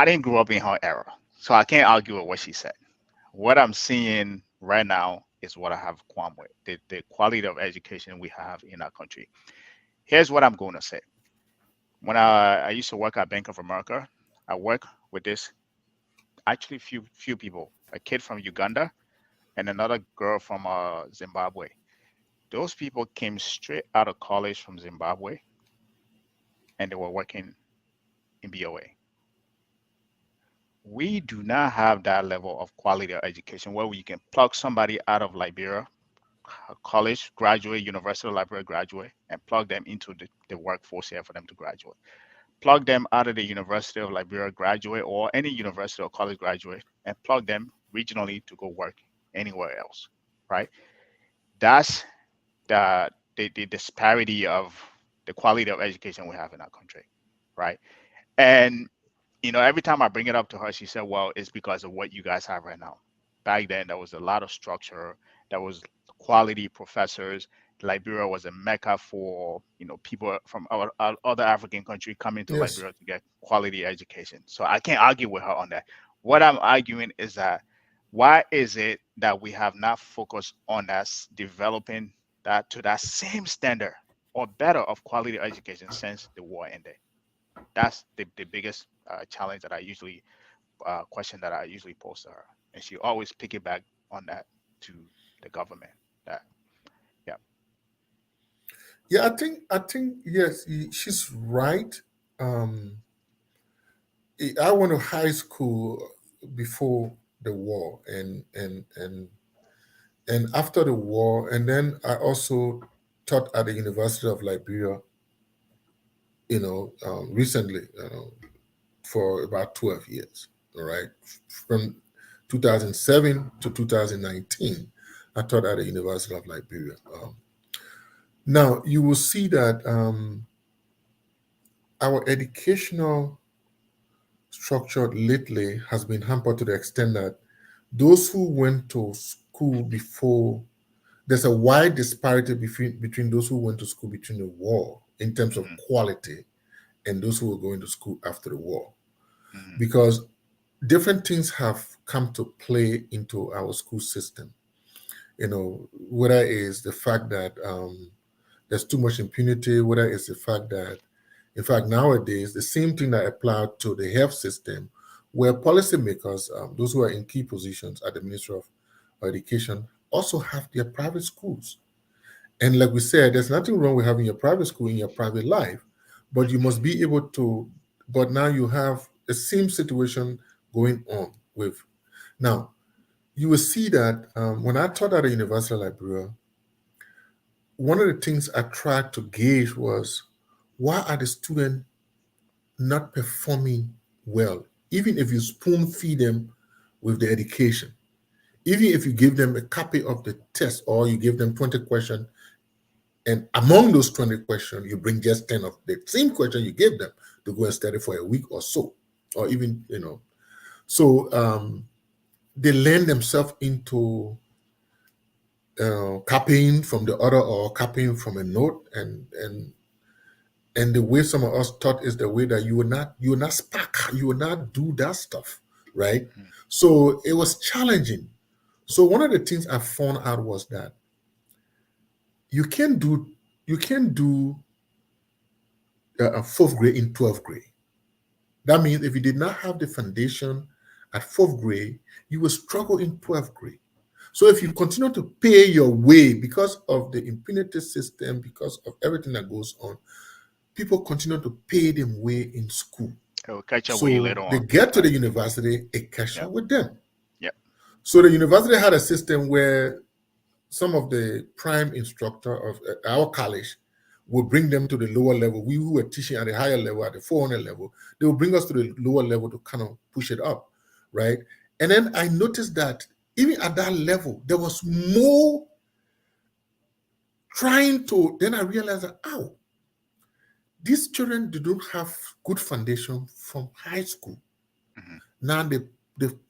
didn't grow up in her era, so I can't argue with what she said. What I'm seeing right now is what I have qualm with, the quality of education we have in our country. Here's what I'm going to say. When I used to work at Bank of America, I work with this actually few people, a kid from Uganda and another girl from Zimbabwe. Those people came straight out of college from Zimbabwe and they were working in BOA. We do not have that level of quality of education where you can plug somebody out of Liberia, college graduate, University of Liberia graduate, and plug them into the workforce here for them to graduate. Plug them out of the University of Liberia graduate or any university or college graduate and plug them regionally to go work anywhere else, right? That's the disparity of the quality of education we have in our country, right? And every time I bring it up to her, she said, well, it's because of what you guys have right now. Back then, there was a lot of structure. There was quality professors. Liberia was a mecca for, people from other African countries coming to Yes. Liberia to get quality education. So I can't argue with her on that. What I'm arguing is that why is it that we have not focused on us developing that to that same standard or better of quality education since the war ended? That's the biggest challenge that I usually question that I usually pose to her, and she always piggyback on that to the government. Yeah, I think yes, she's right. I went to high school before the war, and after the war, and then I also taught at the University of Liberia. Recently, for about 12 years. All right, from 2007 to 2019, I taught at the University of Liberia. Now you will see that our educational structure lately has been hampered to the extent that those who went to school before, there's a wide disparity between those who went to school between the war in terms of quality and those who were going to school after the war. Because different things have come to play into our school system. Whether it's the fact that there's too much impunity, whether it's the fact that, in fact, nowadays, the same thing that applied to the health system, where policymakers, those who are in key positions at the Ministry of Education, also have their private schools. And like we said, there's nothing wrong with having your private school in your private life, but you must be able to. But now you have the same situation going on with. Now, you will see that when I taught at the University of Liberia, one of the things I tried to gauge was why are the students not performing well, even if you spoon feed them with the education, even if you give them a copy of the test or you give them 20 questions, and among those 20 questions, you bring just 10 of the same question you gave them to go and study for a week or so, or even, So they learn themselves into copying from the other or copying from a note, and the way some of us taught is the way that you will not spark, you will not do that stuff, right? Mhm. So it was challenging. So one of the things I found out was that you can do a fourth grade in 12th grade. That means if you did not have the foundation at fourth grade, you will struggle in 12th grade. So if you continue to pay your way because of the impunity system, because of everything that goes on, people continue to pay them way in school. It will catch up with you So later they on. get to the Right. university, it catch Yep. up with them. Yep. So the university had a system where some of the prime instructor of our college would bring them to the lower level. We who were teaching at the higher level, at the 400 level, they would bring us to the lower level to kind of push it up, right? And then I noticed that even at that level, there was more trying to. Then I realized that, these children they don't have good foundation from high school. Mhm. Now they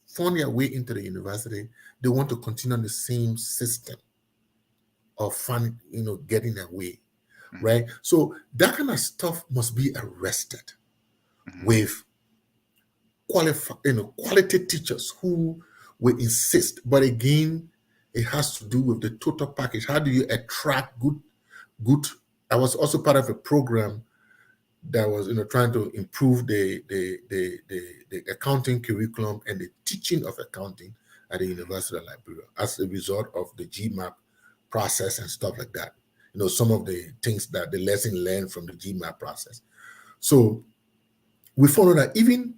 found their way into the university. They want to continue on the same system of fun, getting their way, Mhm. right? So that kind of stuff must be arrested Mhm. with quality teachers who will insist. But again, it has to do with the total package. How do you attract good? I was also part of a program that was trying to improve the accounting curriculum and the teaching of accounting at the University of Liberia as a result of the GMAP process and stuff like that. Some of the things that the lesson learned from the GMAP process. So we found that even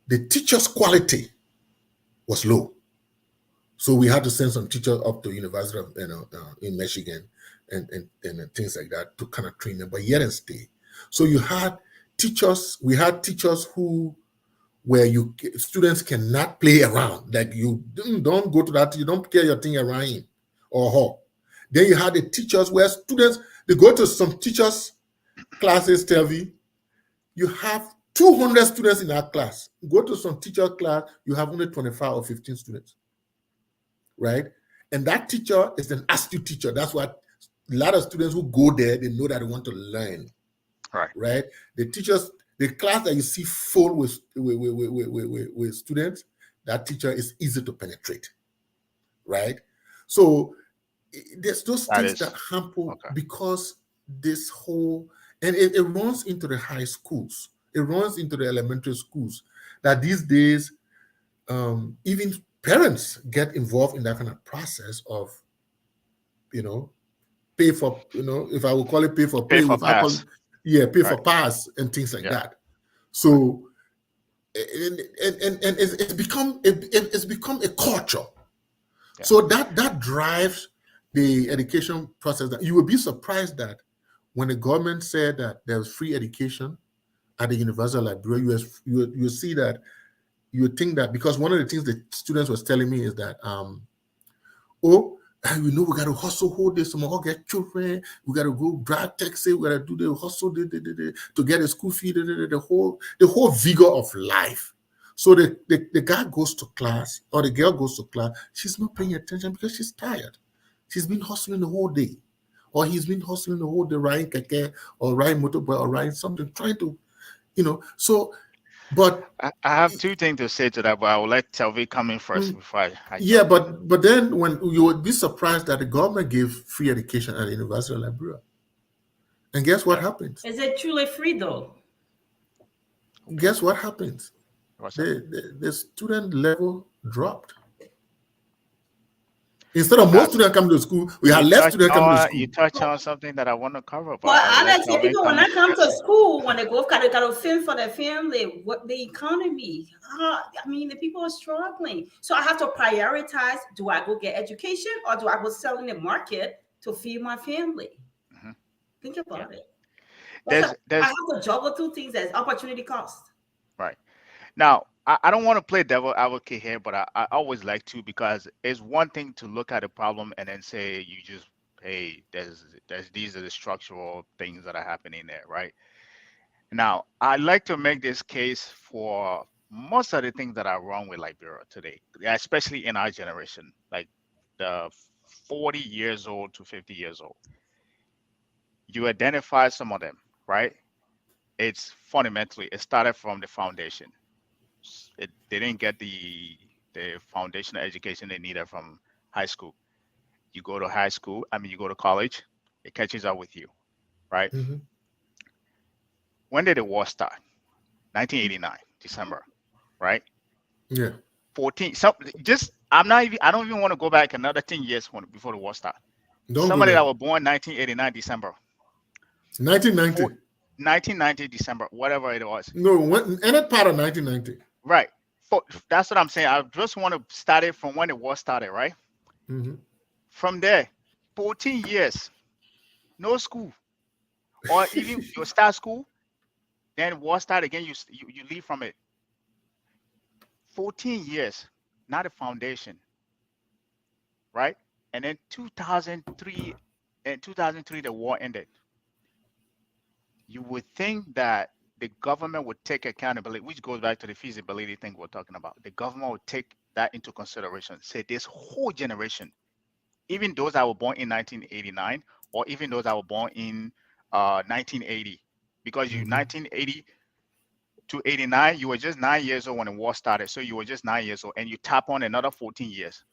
the teachers' quality was low. So we had to send some teachers up to University of in Michigan and things like that to kind of train them, but yet and stay. So you had teachers. We had teachers who where students cannot play around. Like you don't go to that. You don't carry your thing around him or her. Then you had the teachers where students they go to some teachers' classes. Telvi, you have 200 students in that class. Go to some teacher class, you have only 25 or 15 students, right? And that teacher is an astute teacher. That's what a lot of students who go there, they know that they want to learn, Right. right? The teachers, the class that you see full with students, that teacher is easy to penetrate, right? So there's those things that hamper because this whole, and it runs into the high schools. It runs into the elementary schools that these days, even parents get involved in that kind of process of, pay for, if I would call it pay for play, without calling, pay for pass and things like that. So, and it's become a culture. Yeah. So that drives the education process. That you will be surprised that when the government said that there's free education at the University of Liberia, you see that you would think that, because one of the things the students was telling me is that we got to hustle whole day, some all get children, we got to go drive taxi, we got to do the hustle to get a school fee, the whole vigor of life. So the guy goes to class or the girl goes to class, she's not paying attention because she's tired. She's been hustling the whole day, or he's been hustling the whole day, riding keke or riding motorbike or riding something, trying to, so. But I have two things to say to that, but I will let Telvi come in first before I yeah, but then when you would be surprised that the government gave free education at the University of Liberia, and guess what happens? Is it truly free though? Guess what happens? The student level dropped. Instead of more students coming to school, we had less students coming to school. You touch on something that I want to cover. Well, honestly, people when I come to school, when they go got to fend for their family, what the economy. I mean, the people are struggling. So I have to prioritize: do I go get education, or do I go sell in the market to feed my family? Mm-hmm. Think about it. I have to juggle two things as opportunity cost. Right. Now, I don't want to play devil advocate here, but I always like to, because it's one thing to look at a problem and then say you just, hey, there's these are the structural things that are happening there, right? Now, I like to make this case for most of the things that are wrong with Liberia today, especially in our generation, like the 40 years old to 50 years old. You identify some of them, right? It's fundamentally, it started from the foundation. They didn't get the foundational education they needed from high school. You go to high school, you go to college, it catches up with you, right? Mm-hmm. When did the war start? 1989, December, right? Yeah. 14. So I don't even want to go back another 10 years before the war started. Somebody that was born 1989, December. 1990. 1990, December, whatever it was. No, any part of 1990. Right. That's what I'm saying. I just want to start it from when the war started, right? Mm-hmm. From there, 14 years, no school. Or even you start school, then war start again, you leave from it. 14 years, not a foundation, right? And then 2003, the war ended. You would think that the government would take accountability, which goes back to the feasibility thing we're talking about. The government would take that into consideration. Say this whole generation, even those that were born in 1989, or even those that were born in 1980, because you 1980 to 89, you were just 9 years old when the war started. So you were just 9 years old, and you tap on another 14 years,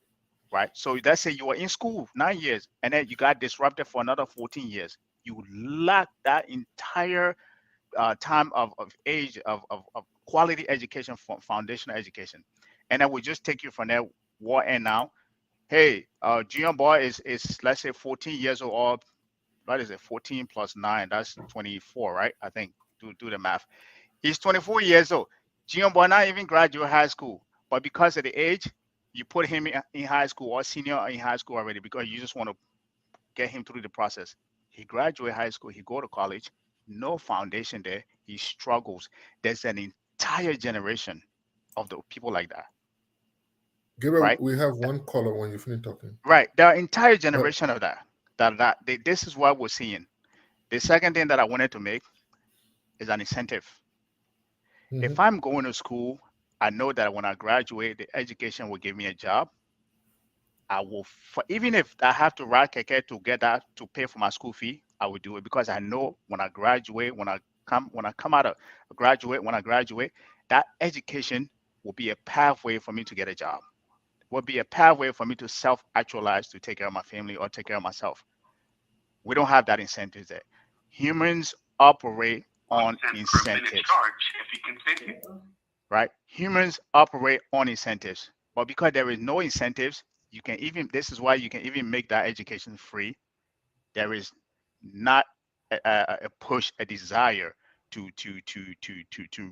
right? So let's say you were in school 9 years, and then you got disrupted for another 14 years. You lack that entire time of age of quality education, foundational education, and that would just take you from there. War end now. Hey, junior boy is let's say 14 years old. Or what is it? 14 plus 9, that's 24, right? I think. Do the math. He's 24 years old. Junior boy not even graduate high school, but because of the age, you put him in high school or senior in high school already, because you just want to get him through the process. He graduate high school, he go to college, no foundation there, he struggles. There's an entire generation of the people like that. Gabriel, right? We have one caller when you finish talking. Right, there are entire generation of that. This is what we're seeing. The second thing that I wanted to make is an incentive. Mm-hmm. If I'm going to school, I know that when I graduate, the education will give me a job. I will, even if I have to ride keke to get that to pay for my school fee, I will do it, because I know when I graduate, when I graduate, that education will be a pathway for me to get a job. Will be a pathway for me to self-actualize, to take care of my family or take care of myself. We don't have that incentive there. Humans operate on incentives. Right? Humans operate on incentives, but because there is no incentives, you can even, this is why you can even make that education free. There is not a push, a desire to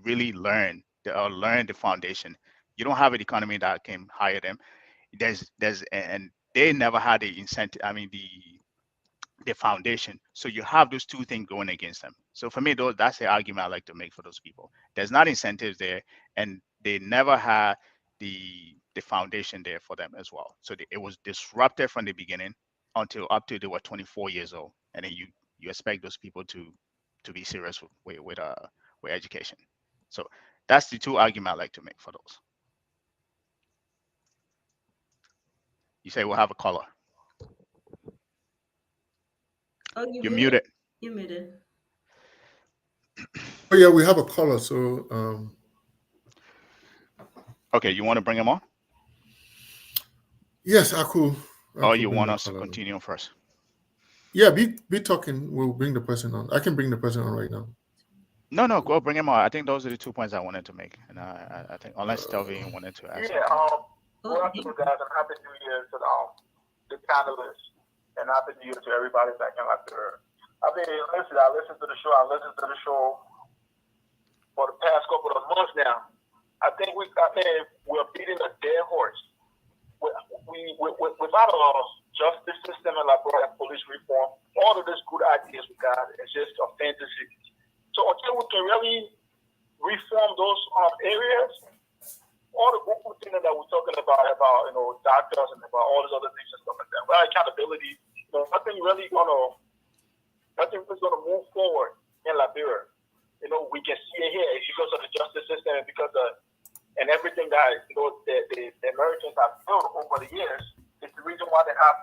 really learn the foundation. You don't have an economy that can hire them. And they never had the incentive. I mean, the foundation. So you have those two things going against them. So for me, that's the argument I like to make for those people. There's not incentives there, and they never had the foundation there for them as well. So it was disrupted from the beginning until up to they were 24 years old, and then you expect those people to be serious with education. So that's the two arguments I like to make for those. You say we'll have a caller. Oh, you're muted. You're muted. Oh yeah, we have a caller. So okay, you want to bring him on? Yes, I could. Or you want us to continue first? Yeah, be talking. We'll bring the person on. I can bring the person on right now. No, go bring him on. I think those are the 2 points I wanted to make, and I think unless Telvin wanted to ask. Yeah, welcome guys, and happy New Year to the panelists, and Happy New Year to everybody back in Liberia. I listened to the show for the past couple of months now. I think we're beating a dead horse. Without a justice system and Liberia and police reform, all of these good ideas we got is just a fantasy. So until we can really reform those areas, all the good things that we're talking about doctors and about all these other things and stuff like that, about accountability, nothing really gonna move forward in Liberia. We can see it here. It's because of the justice system and because of everything that the Americans have built over the years. It's the reason why they have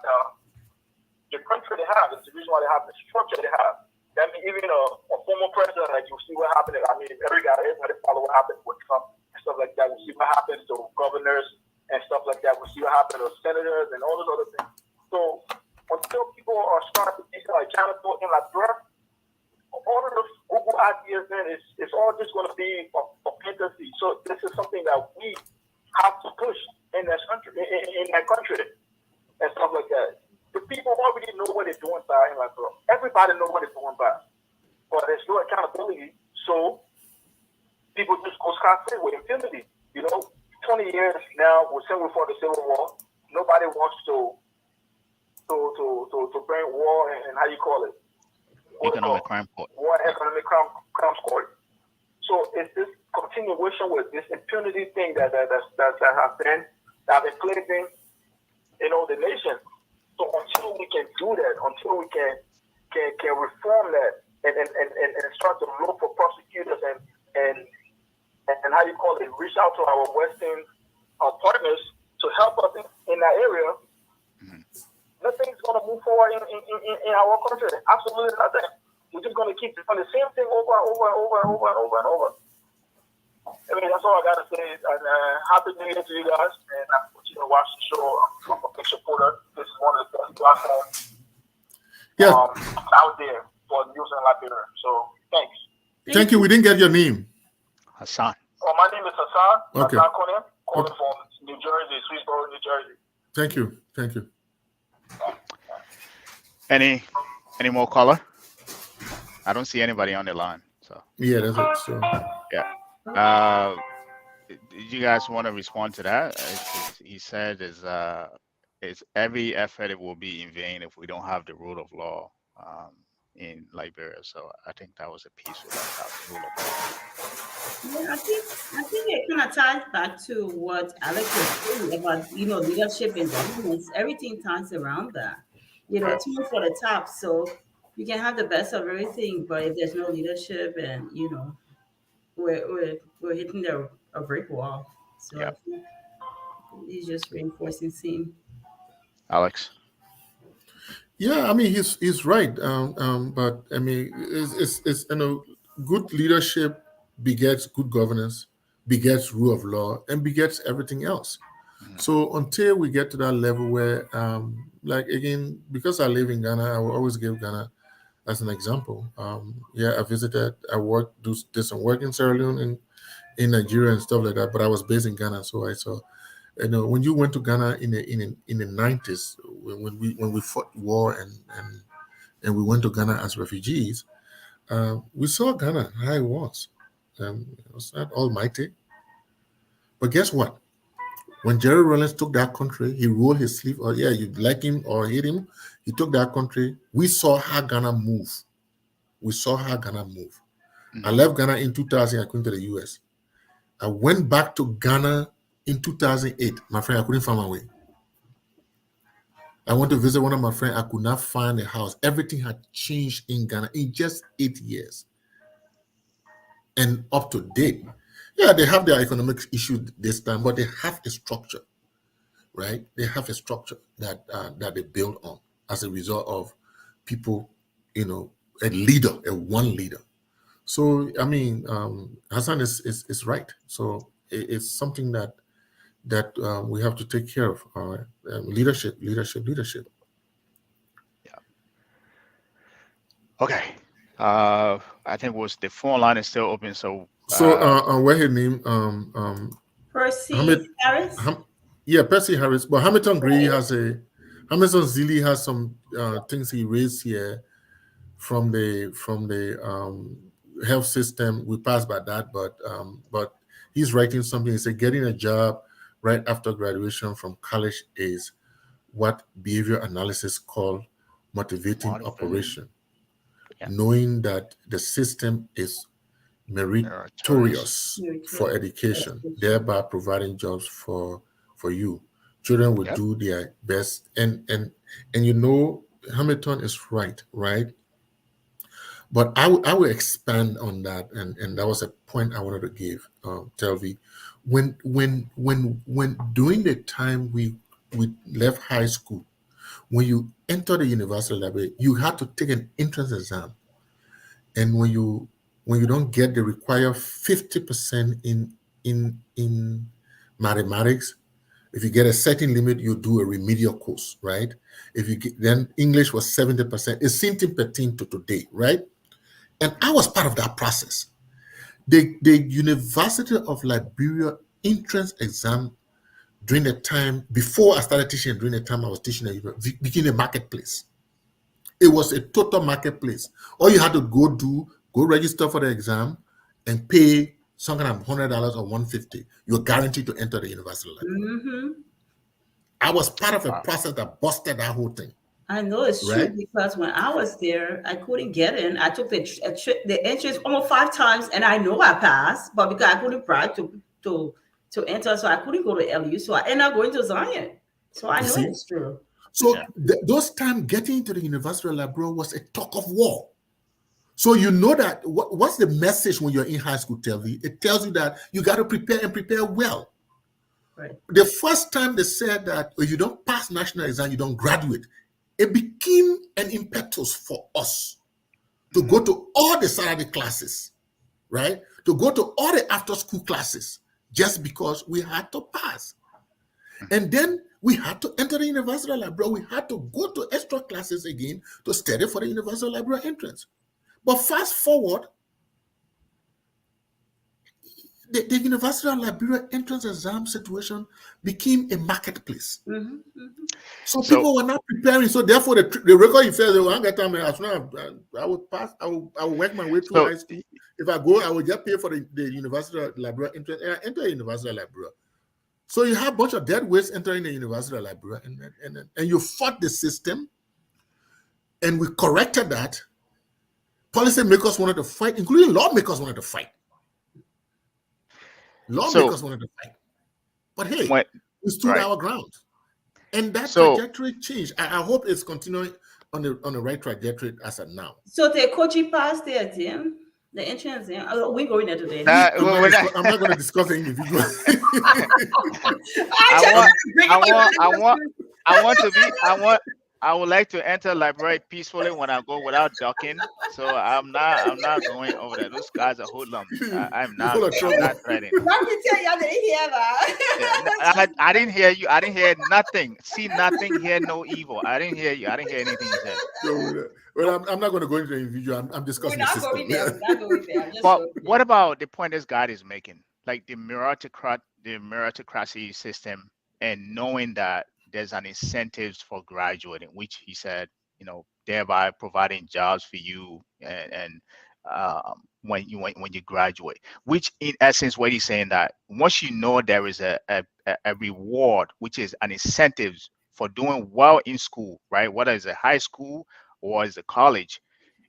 the country they have. It's the reason why they have the structure they have. That means even a former president, like you see what happened. Everybody follow what happened with Trump and stuff like that. We see what happens to governors and stuff like that. We see what happened to senators and all those other things. So until people are starting to be accountable in Liberia, all of those Google ideas, man, it's all just going to be a fantasy. So this is something that we have to push in that country, and stuff like that. The people already know what they're doing by in Liberia. Everybody knows what they're doing by, but there's no accountability. So people just go scot-free with impunity. 20 years now, we're still before the Civil War. Nobody wants to bring war and how you call it. Economic crime court. War economic crime court. So it's this continuation with this impunity thing that have been plaguing, the nation. So until we can do that, until we can reform that and start to look for prosecutors and how you call it, reach out to our Western partners to help us in that area, nothing's going to move forward in our country. Absolutely nothing. We're just going to keep doing the same thing over and over. I mean, that's all I got to say. And happy New Year to you guys. And I continue to watch the show. I'm a big supporter. This is one of the best platforms out there for news in Liberia. So thanks. Thank you. We didn't get your name. Hassan. Oh, my name is Hassan. Okay. Hassan Konem, calling from New Jersey, Swedesboro, New Jersey. Thank you. Any more caller? I don't see anybody on the line. So Yeah, that's it. So yeah. Did you guys want to respond to that? He said is every effort will be in vain if we don't have the rule of law in Liberia. So I think that was a piece about the rule of law. Yeah, I think it kind of ties back to what Alex was saying about leadership and governance. Everything ties around that. Two for the top. So you can have the best of everything, but if there's no leadership, and we're hitting a brick wall. So Yeah. I think he's just reinforcing scene. Alex. yeah, I mean he's right. But I mean it's good leadership begets good governance, begets rule of law, and begets everything else. So until we get to that level where, again, because I live in Ghana, I will always give Ghana as an example. I visited, did some work in Sierra Leone, in Nigeria and stuff like that, but I was based in Ghana, so I saw, when you went to Ghana in the 90s, when we fought war and we went to Ghana as refugees, we saw Ghana how it was. It was not almighty, but guess what? When Jerry Rawlings took that country, he rolled his sleeve, you like him or hate him, he took that country. We saw how Ghana move. I left Ghana in 2000, I came to the US. I went back to Ghana in 2008. My friend, I couldn't find my way. I went to visit one of my friends. I could not find a house. Everything had changed in Ghana in just 8 years. And up to date. Yeah, they have their economic issues this time, but they have a structure, right? They have a structure that they build on as a result of people, a one leader. So I mean, Hassan is right. So it's something that we have to take care of. Leadership. Yeah. Okay. I think the phone line is still open. So what's his name? Percy Hamid, Harris. Percy Harris. But Hamilton Gray has Hamilton Zilli has some things he raised here from the health system. We passed by that, but he's writing something. He said getting a job right after graduation from college is what behavior analysis call motivating operation. Yeah. Knowing that the system is meritorious for education, thereby providing jobs for you. Children will do their best, and you know, Hamilton is right. But I will expand on that, and that was a point I wanted to give, Telvi. When during the time we left high school, when you enter the university library, you had to take an entrance exam, and when you don't get the required 50% in mathematics, if you get a certain limit, you do a remedial course, right? If you get, then English was 70%. It's something pertinent to today, right? And I was part of that process. The University of Liberia entrance exam during the time before I started teaching, during the time I was teaching, became a marketplace. It was a total marketplace. All you had to go register for the exam and pay something like $100 or $150. You're guaranteed to enter the university library. Mm-hmm. I was part of a process that busted that whole thing. I know it's true because when I was there, I couldn't get in. I took the entrance almost 5 times, and I know I passed, but because I couldn't bribe to enter, so I couldn't go to LU. So I ended up going to Zion. So I know it's true. So those times getting into the University of Liberia was a talk of war. So you know that what's the message when you're in high school, Telvi? It tells you that you got to prepare and prepare well. Right. The first time they said that if you don't pass national exam, you don't graduate, it became an impetus for us to go to all the Saturday classes, right? To go to all the after-school classes just because we had to pass. And then we had to enter the University of Liberia. We had to go to extra classes again to study for the University of Liberia entrance. But fast forward, the University of Liberia entrance exam situation became a marketplace. Mm-hmm, mm-hmm. So people were not preparing. So therefore, the record you said, I would pass. I will work my way through high school. If I go, I will just pay for the University of Liberia entrance, and I enter the University of Liberia. So you have a bunch of dead weights entering the University of Liberia, and you fought the system, and we corrected that. Policymakers wanted to fight, including lawmakers wanted to fight. Lawmakers wanted to fight. But hey, we stood our ground. And that trajectory changed. I hope it's continuing on the right trajectory as of now. So the coaching pass there, Tim, the entrance exam. We're going there today. I'm not going to discuss the individual. I would like to enter library peacefully when I go without ducking. So I'm not going over there. Those guys are hoodlums. I'm not threatening. Let me tell you, I didn't hear that. I didn't hear you. I didn't hear nothing. See nothing, hear no evil. I didn't hear you. I didn't hear anything you said. Well, I'm not going to go into the individual. I'm discussing the system. We're not going there. But what about the point this guy is making? Like the meritocracy system, and knowing that there's an incentives for graduating, which he said, thereby providing jobs for you and when you graduate, which in essence, what he's saying that once you know there is a reward, which is an incentive for doing well in school, right? Whether it's a high school or it's a college,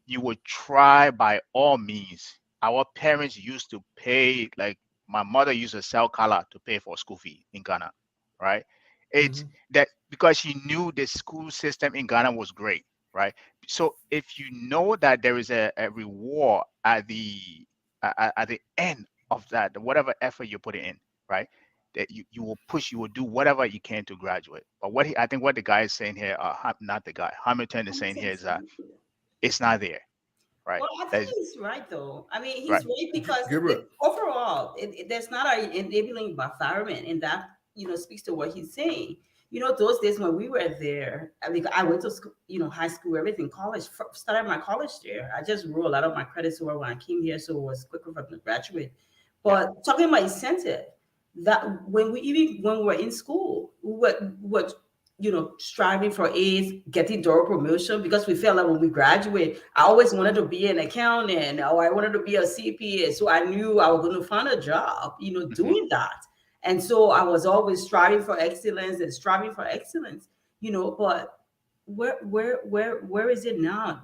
you would try by all means. Our parents used to pay, like my mother used to sell color to pay for school fee in Ghana, right? It's that because she knew the school system in Ghana was great, right? So if you know that there is a reward at the end of that, whatever effort you put in, right, that you will push, you will do whatever you can to graduate. But I think what the guy is saying here, not the guy, Hamilton is saying here is that it's not there, right? Well, I think he's right, though. I mean, he's right because overall, there's not an enabling environment, and that speaks to what he's saying. Those days when we were there, I mean, I went to school, high school, everything, college, started my college there. I just rolled out of my credit score when I came here, so it was quicker for me to graduate. But talking about incentive, that when we were in school, we striving for A's, getting door promotion, because we felt like when we graduate, I always wanted to be an accountant, or I wanted to be a CPA. So I knew I was going to find a job, doing that. And so I was always striving for excellence, but where is it now?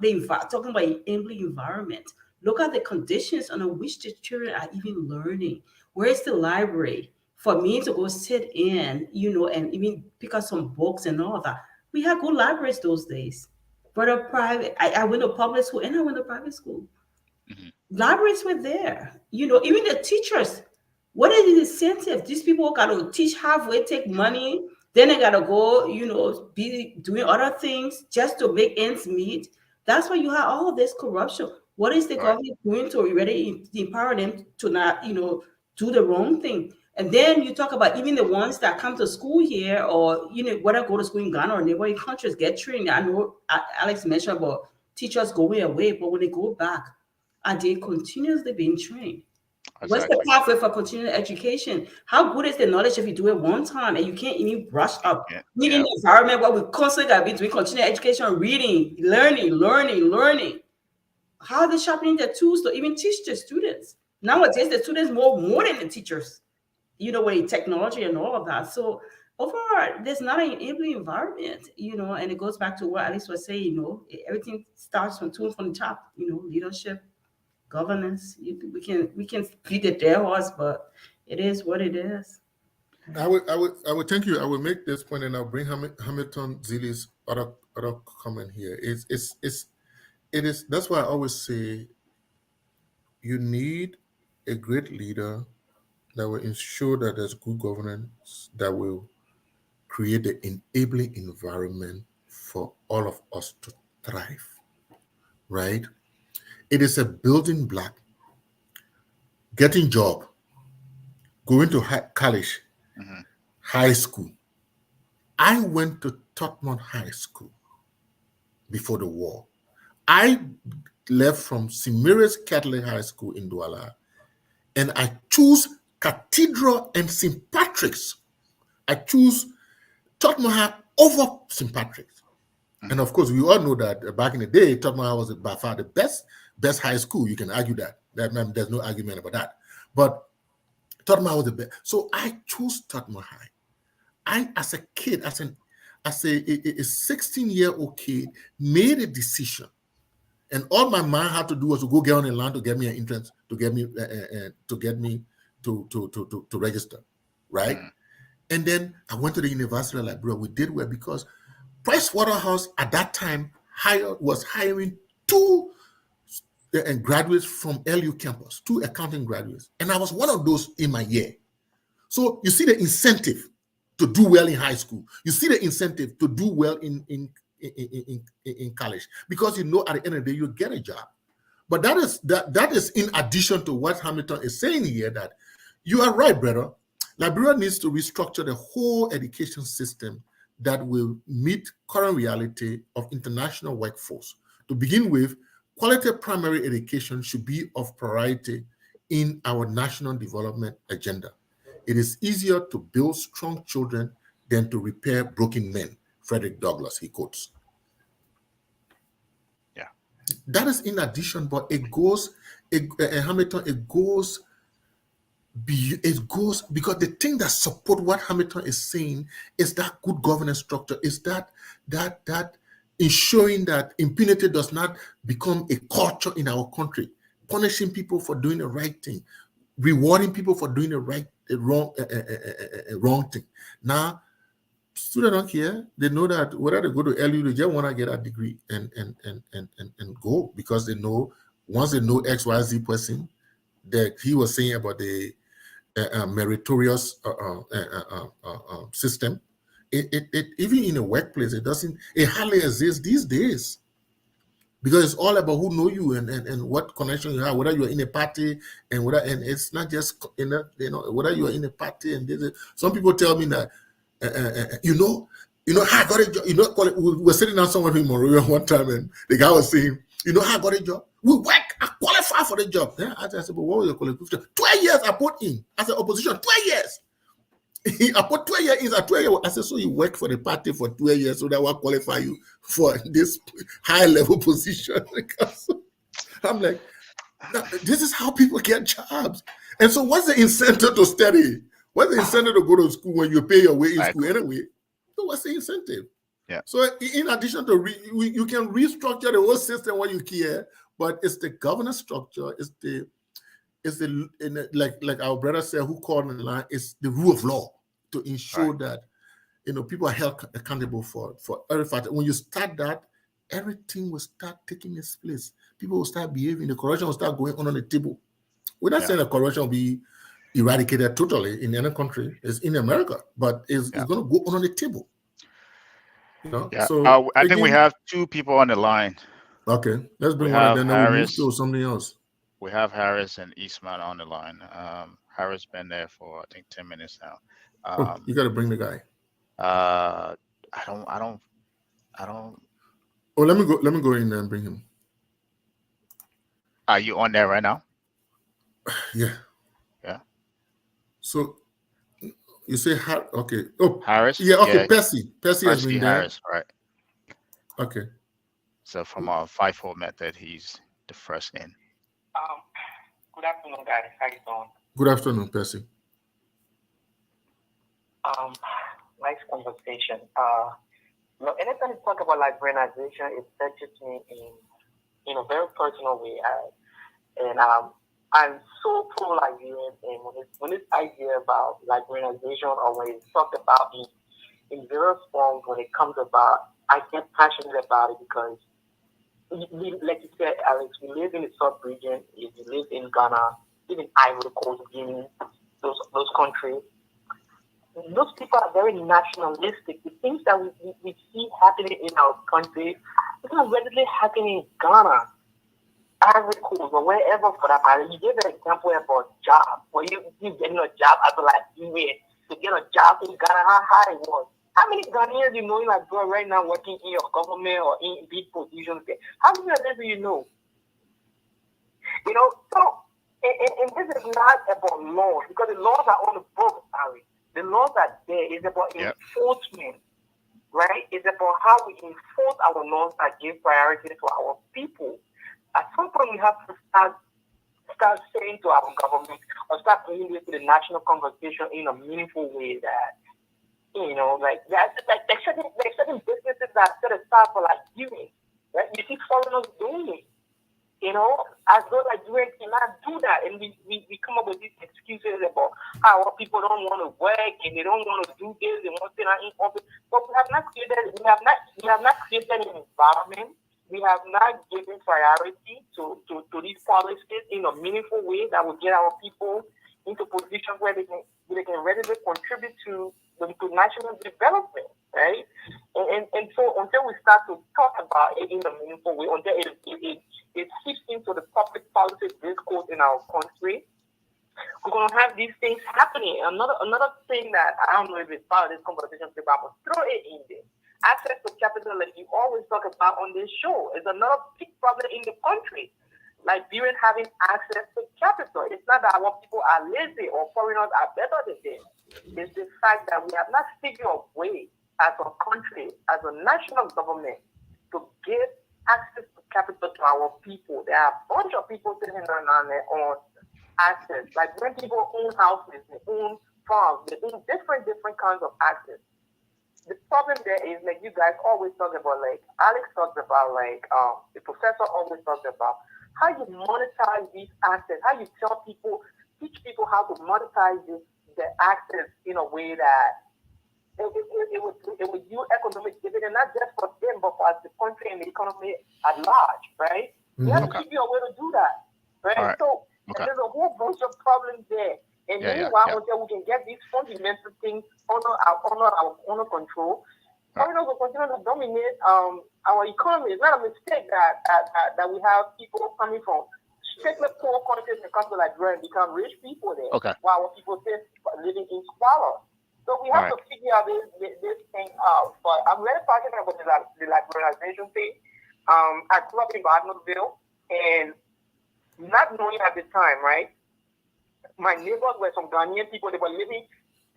Talking about enabling environment. Look at the conditions under which the children are even learning. Where is the library for me to go sit in, and even pick up some books and all of that? We had good libraries those days. But I went to public school and I went to private school. Libraries were there. Even the teachers. What is the incentive? These people got to teach halfway, take money, then they got to go, be doing other things just to make ends meet. That's why you have all of this corruption. What is the government doing to already empower them to not, do the wrong thing? And then you talk about even the ones that come to school here, or whether go to school in Ghana or neighboring countries, get trained. I know Alex mentioned about teachers going away, but when they go back, are they continuously being trained? Exactly. What's the pathway for continuing education? How good is the knowledge if you do it one time and you can't even brush up? In an environment where we constantly got to be doing continuing education, reading, learning. How are they sharpening their tools to even teach the students? Nowadays, the students know more than the teachers, with technology and all of that. So overall, there's not an enabling environment, and it goes back to what Alice was saying, everything starts from the top, leadership, governance. We can beat the dead horse, but it is what it is. I would thank you. I will make this point, and I'll bring Hamilton Zille's other comment here. It is. That's why I always say you need a great leader that will ensure that there's good governance, that will create the enabling environment for all of us to thrive. Right? It is a building block. Getting job, going to college, high school. I went to Tottenham High School before the war. I left from St. Mary's Catholic High School in Douala, and I chose Cathedral and St. Patrick's. I chose Tottenham High over St. Patrick's. And of course, we all know that back in the day, Tottenham High was by far the best high school. You can argue that. There's no argument about that. But Tottenham High was the best. So I chose Tottenham High. I, as a kid, as a 16-year-old kid, made a decision. And all my mind had to do was to go get on the line to get me an entrance, to get me to register, right? And then I went to the University of Liberia. We did well because Price Waterhouse at that time was hiring two graduates from LU campus, 2 accounting graduates. And I was one of those in my year. So you see the incentive to do well in high school. You see the incentive to do well in college, because at the end of the day, you get a job. But that is in addition to what Hamilton is saying here, that you are right, brother. Liberia needs to restructure the whole education system that will meet current reality of international workforce. To begin with, quality primary education should be of priority in our national development agenda. It is easier to build strong children than to repair broken men, Frederick Douglass, he quotes. Yeah. That is in addition, but it goes because the thing that support what Hamilton is saying is that good governance structure, is that ensuring that impunity does not become a culture in our country, punishing people for doing the right thing, rewarding people for doing the wrong thing. Now, students don't care. They know that whether they go to LU, they just want to get a degree and go, because they know once they know XYZ person that he was saying about the meritorious system. It even in a workplace, it hardly exists these days, because it's all about who know you and what connection you have, whether you're in a party and it's not just whether you're in a party. And some people tell me that how I got a job. We were sitting down somewhere in Monrovia one time, and the guy was saying, how I got a job. We work, I qualify for the job. Yeah, I said, but what was your qualification? 12 years I put in as an opposition. 12 years. I put 12 years. I said, so you work for the party for 12 years, so that will qualify you for this high level position. Because I'm like, this is how people get jobs. And so, what's the incentive to study? What's the incentive to go to school when you pay your way in school anyway? So, what's the incentive? Yeah. So, in addition to you can restructure the whole system when you care, but it's the governance structure. Like our brother said, who called in the line, it's the rule of law to ensure that people are held accountable for every fact. When you start that, everything will start taking its place. People will start behaving. The corruption will start going on the table. We're not saying that corruption will be eradicated totally in any country. It's in America, but it's going to go on the table. Yeah. So I think we have two people on the line. Okay, let's bring one of them. Then we move to something else. We have Harris and Eastman on the line. Harris been there for I think 10 minutes now. You got to bring the guy. I don't. Oh, let me go in there and bring him. Are you on there right now? Yeah. Yeah. So you say okay. Oh, Harris. Yeah. Okay. Percy has been there. Harris, right? Okay. So from our FIFO method, he's the first in. Good afternoon, guys. How you doing? Good afternoon, Percy. Nice conversation. Anytime you talk about liberalization, it touches me in a very personal way. I'm so pro-Liberian, and when this idea about liberalization, or when it's talked about in various forms, when it comes about, I get passionate about it because, like you said, Alex, we live in the sub-region. We live in Ghana, even Ivory Coast, Guinea, those countries. Those people are very nationalistic. The things that we see happening in our country, it's not readily happening in Ghana, Ivory Coast, or wherever for that matter. You gave an example about jobs. Where you getting a job after like years to get a job in Ghana, how hard it was. How many Ghanaians you know like girl right now working in your government or in big positions there? How many of them do you know? So and this is not about laws, because the laws are on the books, Harry. The laws are there. It's about enforcement, right? It's about how we enforce our laws that give priority to our people. At some point, we have to start saying to our government, or start bringing this to the national conversation in a meaningful way that, like certain businesses that are set aside for like viewing, right? You see foreigners doing it, as though Nigerians cannot do that, and we come up with these excuses about how people don't want to work and they don't want to do this, they want to stay in office. But we have not created an environment. We have not given priority to these policies in a meaningful way that will get our people into positions where they can readily contribute to national development, right? And so until we start to talk about it in a meaningful way, until it seeps into the public policy discourse in our country, we're going to have these things happening. Another thing that I don't know if it's part of this conversation, but I'm going to throw it in there. Access to capital, like you always talk about on this show, is another big problem in the country. Liberians having access to capital. It's not that our people are lazy or foreigners are better than them. It's the fact that we have not figured a way as a country, as a national government, to give access to capital to our people. There are a bunch of people sitting on their own access. Like when people own houses, they own farms, they own different kinds of access. The problem there is, like you guys always talk about, like Alex talks about, like the professor always talks about, how you monetize these assets, how you teach people how to monetize the access in a way that it would yield economic dividend, not just for them, but for the country and the economy at large, right? We have to figure a way to do that, right? So there's a whole bunch of problems there. And meanwhile, until we can get these fundamental things under our control, foreigners will continue to dominate our economy. It's not a mistake that we have people coming from strictly poor countries and come to Nigeria and become rich people there, while our people still living in squalor. So we have to figure out this thing out. But I'm very passionate about the liberalization thing. I grew up in Barnesville, and not knowing at the time, right? My neighbors were some Ghanaian people. They were living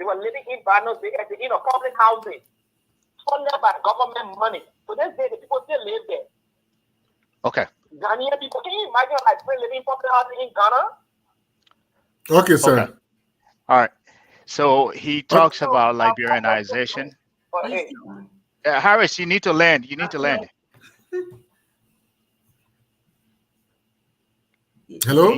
They were living in Banos, public housing, funded by government money. So this day, the people still live there. Okay. Ghanaian people, can you imagine like living in public housing in Ghana? Okay, sir. Okay. All right. So he talks about Liberianization. But hey, Harris, you need to land. You need to land. Hello?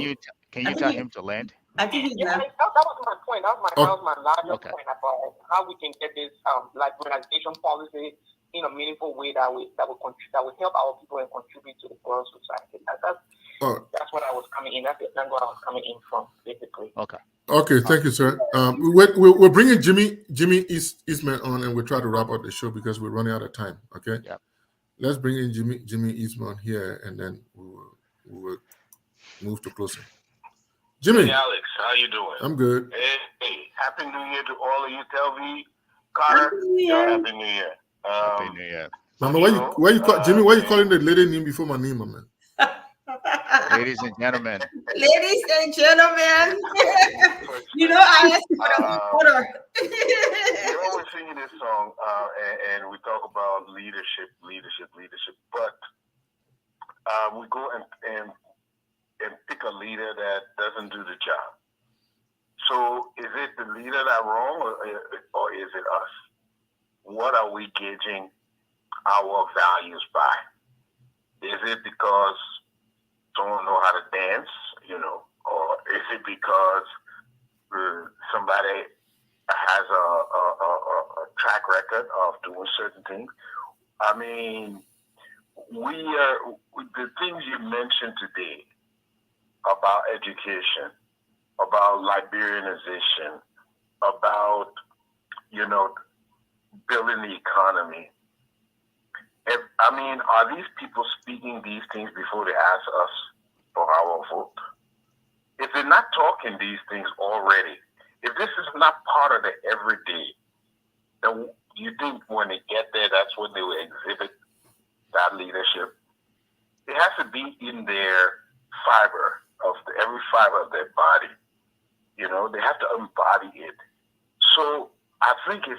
Can you tell him to land? I think he's yeah, not. that was my point. That was my larger Okay. point about how we can get this liberalization policy in a meaningful way that will help our people and contribute to the broader society. That's what I was coming in. That's the angle I was coming in from, basically. Okay. Okay, thank you, sir. We're bringing Jimmy Eastman on, and we'll try to wrap up the show because we're running out of time. Okay. Yeah. Let's bring in Jimmy Eastman here, and then we will move to closing. Jimmy. Hey, Alex, how you doing? I'm good. Hey, Happy New Year to all of you. Telvi, Carter, Happy New Year. Happy New Year. Mama, why you call Jimmy? Why you calling the lady name before my name, man? Ladies and gentlemen. Ladies and gentlemen, you know I asked for the order. We're always singing this song, and we talk about leadership, but we go and pick a leader that doesn't do the job. So is it the leader that wrong, or is it us? What are we gauging our values by? Is it because someone know how to dance, or is it because somebody has a track record of doing certain things? I mean, the things you mentioned today about education, about Liberianization, about, building the economy. Are these people speaking these things before they ask us for our vote? If they're not talking these things already, if this is not part of the everyday, then you think when they get there, that's when they will exhibit that leadership? It has to be in their every fiber of their body. They have to embody it. So I think it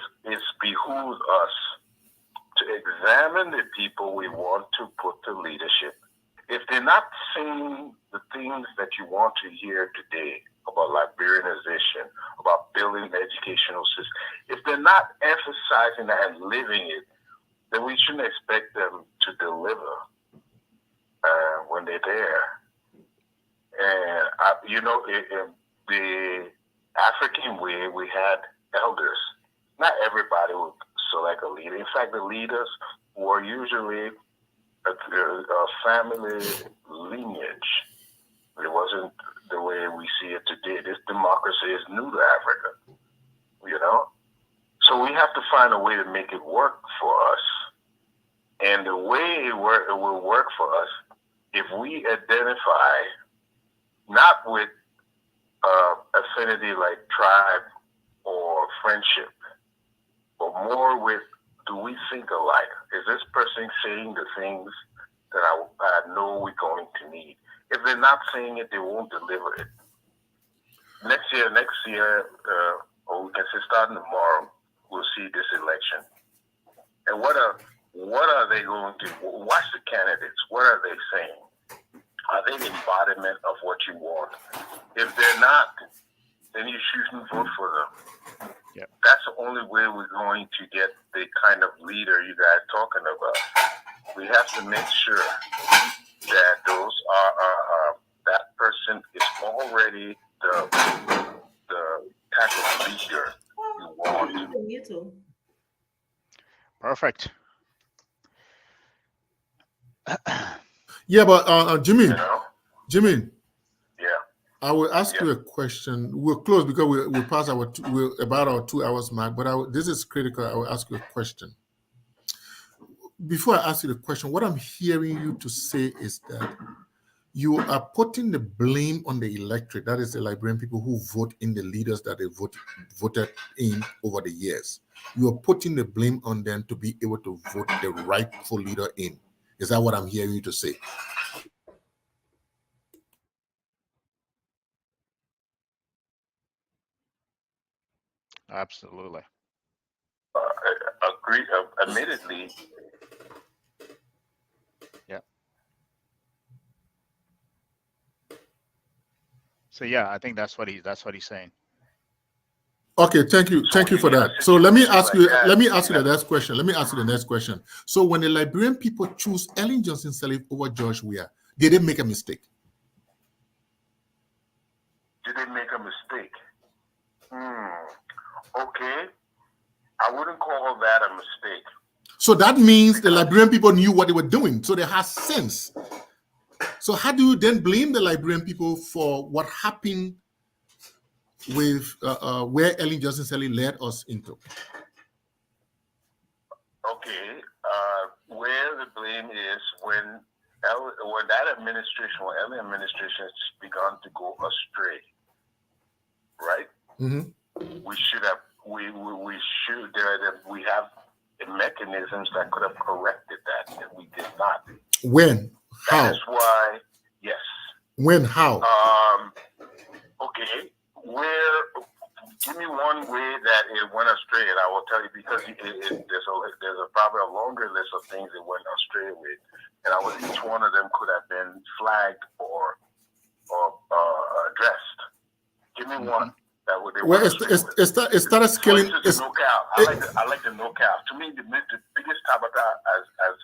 behooves us to examine the people we want to put to leadership. If they're not saying the things that you want to hear today about Liberianization, about building an educational system, if they're not emphasizing that and living it, then we shouldn't expect them to deliver when they're there. And, in the African way, we had elders. Not everybody would select a leader. In fact, the leaders were usually a family lineage. It wasn't the way we see it today. This democracy is new to Africa, So we have to find a way to make it work for us. And the way it will work for us if we identify not with affinity like tribe or friendship, but more with, do we think alike? Is this person saying the things that I know we're going to need? If they're not saying it, they won't deliver it. Next year, or we can say starting tomorrow, we'll see this election. And what are they going to, watch the candidates, what are they saying? Are they the embodiment of what you want? If they're not, then you shouldn't vote for them. Yep. That's the only way we're going to get the kind of leader you guys are talking about. We have to make sure that those that person is already the type of leader you want. You too. Perfect. Yeah, but Jimmy, Yeah. I will ask you a question. We'll close because we'll pass we're about our 2 hours mark. But this is critical. I will ask you a question. Before I ask you the question, what I'm hearing you to say is that you are putting the blame on the electorate. That is the Liberian people who vote in the leaders that they voted in over the years. You are putting the blame on them to be able to vote the rightful leader in. Is that what I'm hearing you to say? Absolutely. Agree. Admittedly, So yeah, I think that's what he's saying. Okay, thank you for that. So let me ask you the next question. So when the Liberian people choose Ellen Johnson Sirleaf over George Weah, did they make a mistake? Did they make a mistake? Okay, I wouldn't call that a mistake. So that means the Liberian people knew what they were doing, so they had sense. So how do you then blame the Liberian people for what happened with where Ellen Johnson Sirleaf led us into? Okay, where the blame is when that administration, when Ellen administration has begun to go astray, right? Mm-hmm. We should have we have mechanisms that could have corrected that, and we did not. When? How? That's why, yes. When? How? Okay. Give me one way that it went astray, and I will tell you, because there's probably a longer list of things it went astray with, and each one of them could have been flagged or addressed. Give me one. That would. Well, it started scaling. I like the knockout. To me, the biggest tabata, as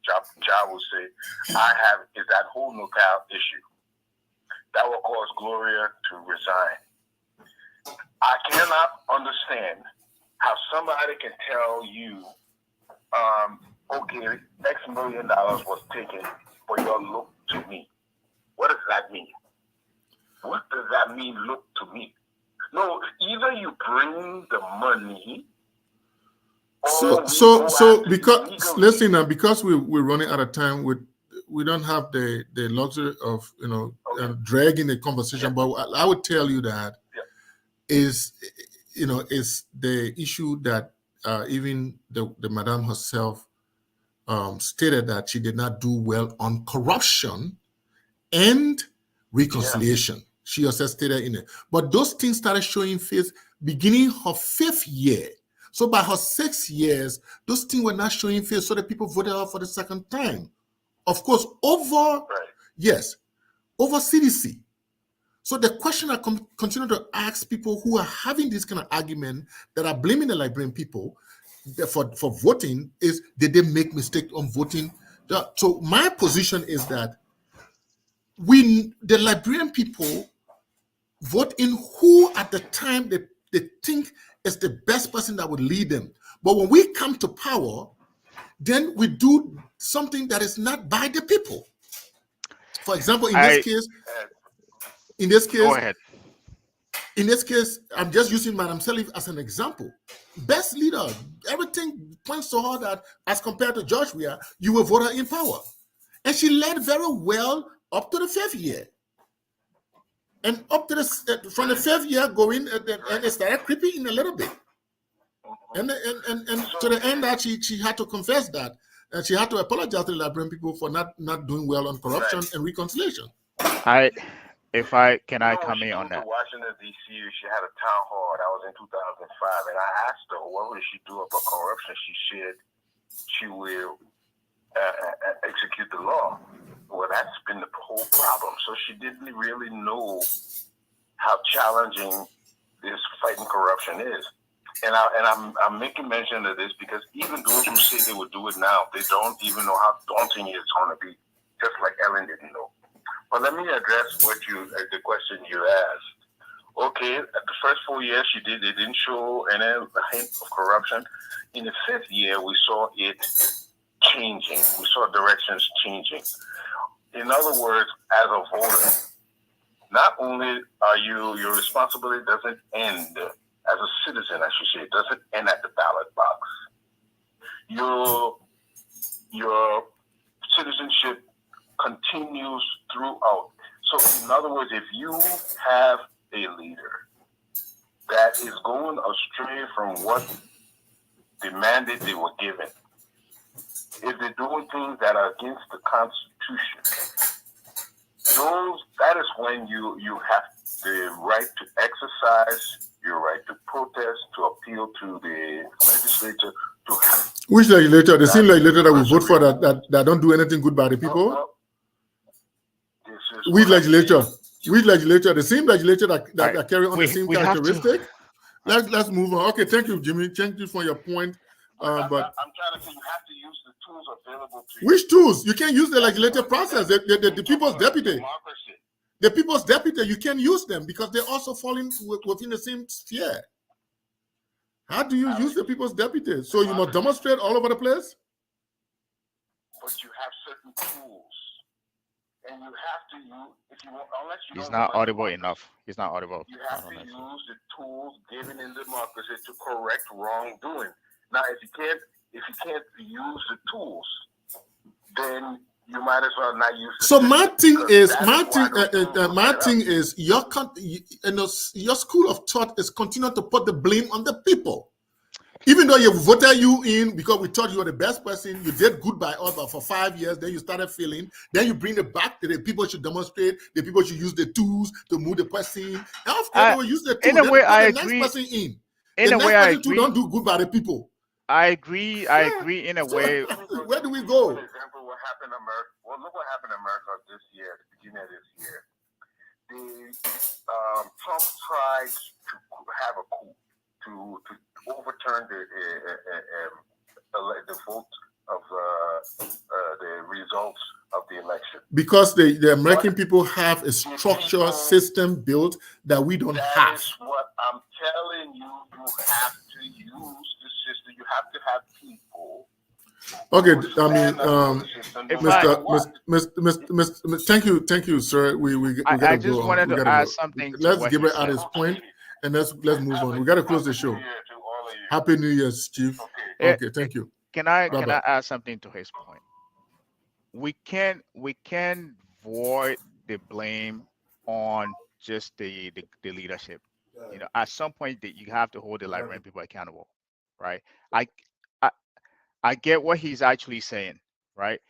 Ja will say, I have is that whole knockout issue. That will cause Gloria to resign. I cannot understand how somebody can tell you, okay, X $1 million was taken for your look to me. What does that mean? What does that mean, look to me? No, either you bring the money. So because listen now, because we're running out of time, we don't have the luxury of dragging the conversation. But I would tell you that is the issue that even the madam herself stated that she did not do well on corruption and reconciliation. She also stated in it. But those things started showing face beginning her 5th year. So by her 6 years, those things were not showing face, so the people voted her for the second time. Of course, over CDC. So the question I continue to ask people who are having this kind of argument that are blaming the Liberian people for voting is, did they make mistake on voting? So my position is that the Liberian people vote in who at the time they think is the best person that would lead them. But when we come to power, then we do something that is not by the people. For example, in this case, go ahead. In this case, I'm just using Madam Sirleaf as an example. Best leader, everything points to her that as compared to George Weah, you will vote her in power. And she led very well up to the 5th year. And up to from the 5th year going, and it started creeping in a little bit. And to the end that she had to confess that, and she had to apologize to the Liberian people for not doing well on corruption and reconciliation. Can I come in on that? Washington D.C. She had a town hall. That was in 2005, and I asked her, what would she do about corruption? She said she will execute the law. Well, that's been the whole problem. So she didn't really know how challenging this fighting corruption is. And I'm making mention of this because even those who say they would do it now, they don't even know how daunting it's going to be, just like Ellen didn't know. But let me address the question you asked. Okay, at the first 4 years she did, it didn't show any hint of corruption. In the 5th year, we saw it changing. We saw directions changing. In other words, as a voter, not only are your responsibility doesn't end as a citizen, I should say, it doesn't end at the ballot box. Your citizenship continues throughout. So in other words, if you have a leader that is going astray from what the mandate they were given, if they're doing things that are against the Constitution, that is when you have the right to exercise your right to protest, to appeal to the legislature, to have. Which legislator? The same legislator that we vote for that don't do anything good by the people? Which legislature? Which legislature? The same legislature that carry on the same characteristic? Let's move on. Okay, thank you, Jimmy. Thank you for your point. But I'm trying to say you have to use the tools available to you. Which tools? You can't use the legislative process. The people's deputy. Democracy. The people's deputy, you can use them because they're also falling within the same sphere. How do you use the people's deputy? So you must demonstrate all over the place? But you have certain tools. And you have to use, if you want, unless you He's don't not want audible to, enough. He's not audible. You have to use the tools given in democracy to correct wrongdoing. Now, if you can't use the tools, then you might as well not use. So my thing is your school of thought is continuing to put the blame on the people. Even though you voted you in because we thought you were the best person, you did good by us, but for 5 years, then you started failing. Then you bring it back to the people should demonstrate, the people should use the tools to move the person. And of course, they will use the tools. In a way, I the agree. Next person in. In a way, I agree. Don't do good by the people. I agree. I agree in a way. Where do we go? For example, what happened in America? Well, look what happened in America this year, at the beginning of this year. Trump tried to have a coup to overturn the vote of the results of the election. Because the American people have a structure system built that we don't have. That is what I'm telling you. You have to use the system. You have to have people. Okay, thank you, sir. We I just wanted to add something. Let's give it at his point, and let's move on. We got to close the show. Happy New Year, Chief. Okay, thank you. Can I add something to his point? We can void the blame on just the leadership. You know, at some point that you have to hold the Liberian people accountable, right? I get what he's actually saying, right?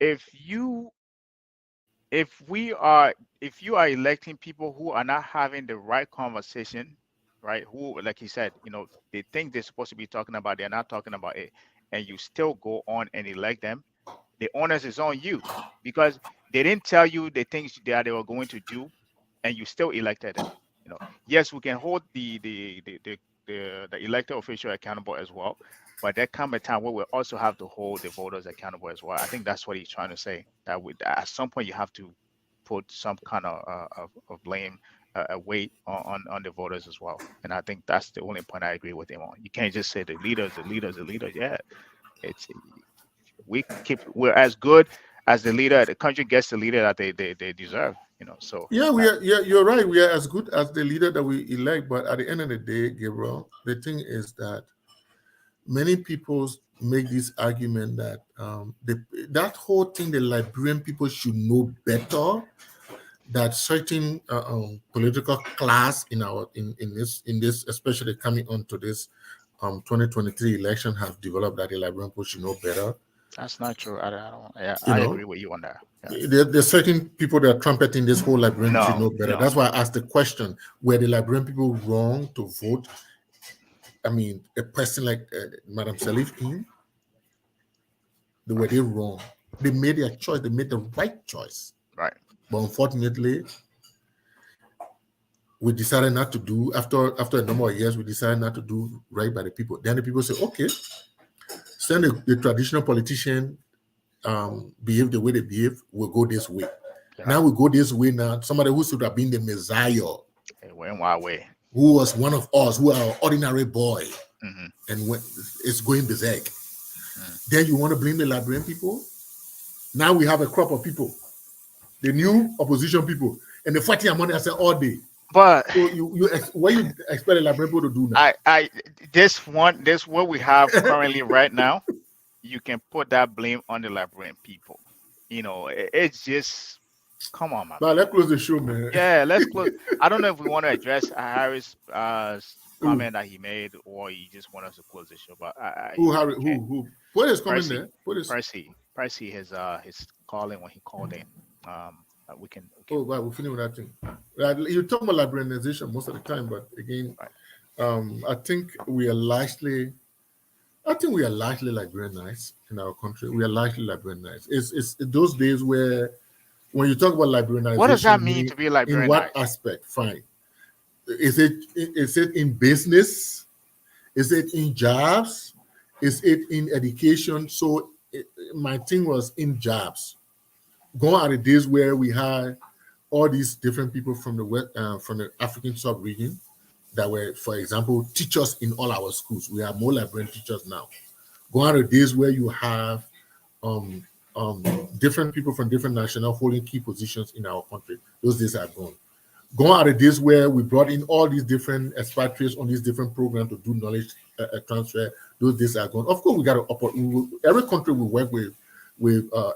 If you are electing people who are not having the right conversation, right? Who, like he said, you know, they think they're supposed to be talking about, they're not talking about it, and you still go on and elect them, the onus is on you because they didn't tell you the things that they were going to do, and you still elected them. You know, yes, we can hold the elected official accountable as well, but there comes a time where we also have to hold the voters accountable as well. I think that's what he's trying to say. That at some point you have to put some kind of blame, a weight on the voters as well. And I think that's the only point I agree with him on. You can't just say the leaders. Yeah, we're as good as the leader. The country gets the leader that they deserve. You know, so you're right. We are as good as the leader that we elect, but at the end of the day, Gabriel, the thing is that many people make this argument that that whole thing, the Liberian people should know better. That certain political class in this, especially coming on to this 2023 election, have developed that the Liberian people should know better. That's not true. I agree with you on that. Yeah. There's certain people that are trumpeting this whole Liberian should know better. That's why I asked the question: were the Liberian people wrong to vote? I mean, a person like Madam Salif in, were they wrong? They made their choice. They made the right choice. Right. But unfortunately, we decided not to do, after a number of years, we decided not to do right by the people. Then the people say, okay, send the traditional politician behave the way they behave, we'll go this way. Yeah. Now we go this way now. Somebody who should have been the Messiah. Went my way. Who was one of us, who are an ordinary boy. Mm-hmm. And it's going berserk. Mm-hmm. Then you want to blame the Liberian people? Now we have a crop of people. The new opposition people, and the fighting among us all day. But so what you expect the Liberian people to do now? This what we have currently right now. You can put that blame on the Liberian people. You know, it's just come on, man. But let's close the show, man. Yeah, let's close. I don't know if we want to address Harris' comment that he made, or you just want us to close the show. But who? What is coming there? What is Percy? His calling when he called in. We can. Oh, right. We'll finish with that thing. You talk about Liberianization most of the time, but again, right. I think we are largely. I think we are largely Liberianized in our country. We are largely Liberianized. It's those days where when you talk about What does that liberalization, mean meaning to be in what Liberianized? aspect? Fine. Is it in business? Is it in jobs? Is it in education? So my thing was in jobs. Gone are the days where we had all these different people from the from the African sub-region that were, for example, teachers in all our schools. We have more Liberian teachers now. Gone are the days where you have um, um, different people from different national holding key positions in our country. Those days are gone. Gone are the days where we brought in all these different expatriates on these different programs to do knowledge transfer. Those days are gone. Of course, we got to every country we work with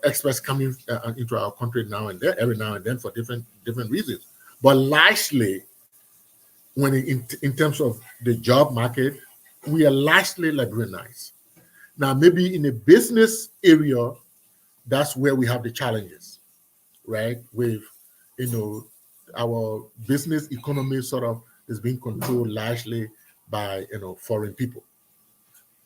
experts coming into our country now and then, every now and then for different reasons. But largely, when in terms of the job market, we are largely liberalized. Now, maybe in a business area, that's where we have the challenges, right? With, you know, our business economy sort of is being controlled largely by, foreign people.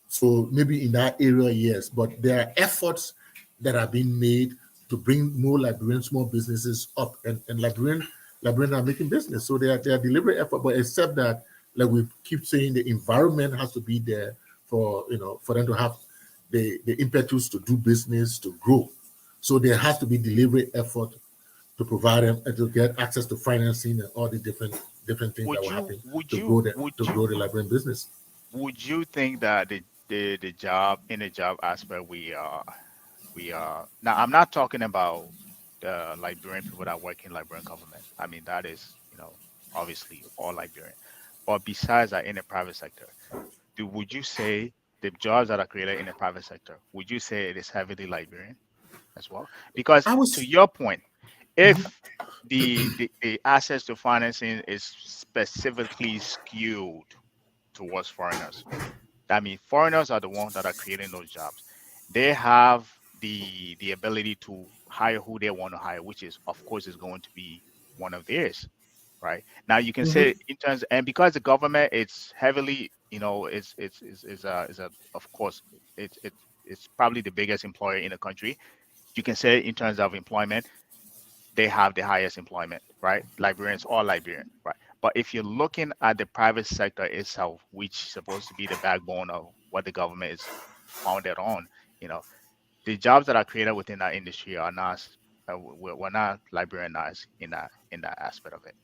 So maybe in that area, yes, but there are efforts that are being made to bring more Liberian small businesses up, and Liberian are making business. So they are deliberate effort, but except that, like we keep saying, the environment has to be there for for them to have the impetus to do business, to grow. So there has to be deliberate effort to provide them and to get access to financing and all the different things that Would will you happen would to you grow would to you grow the Liberian business. would you think that the job in the job aspect we are now, I'm not talking about the Liberian people that work in Liberian government. I mean, that is, obviously all Liberian. But besides that, in the private sector, would you say the jobs that are created in the private sector, would you say it is heavily Liberian as well? Because I to was your point, if the access to financing is specifically skewed towards foreigners, I mean, foreigners are the ones that are creating those jobs. They have the ability to hire who they want to hire, which is, of course, is going to be one of theirs, right? Now you can say Mhm. in terms, and because the government it's heavily, is a of course it's probably the biggest employer in the country. You can say in terms of employment, they have the highest employment, right? Liberians or Liberian, right? But if you're looking at the private sector itself, which is supposed to be the backbone of what the government is founded on, you know, the jobs that are created within that industry are not, we're not Liberianized in that aspect of it.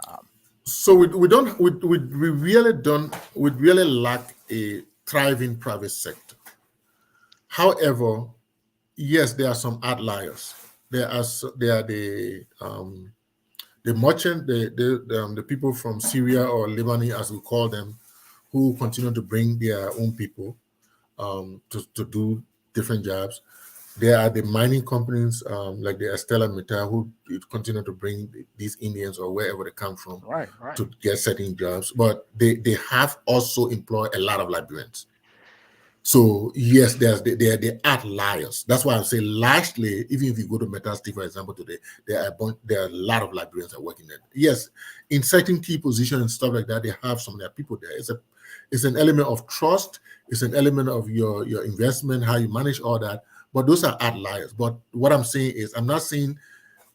Um, So we don't we really lack a thriving private sector. However, yes, there are some outliers. There are the merchant, the people from Syria or Lebanon, as we call them, who continue to bring their own people to do different jobs. There are the mining companies like the Estella Mittal who continue to bring these Indians or wherever they come from right, right. to get certain jobs, but they have also employed a lot of Liberians. So yes, they are the outliers. That's why I say largely, even if you go to Metastee, for example, today, there are a lot of Liberians that are working there. Yes, in certain key positions and stuff like that, they have some of their people there. It's an element of trust, it's an element of your investment, how you manage all that. But those are outliers. But what I'm saying is I'm not saying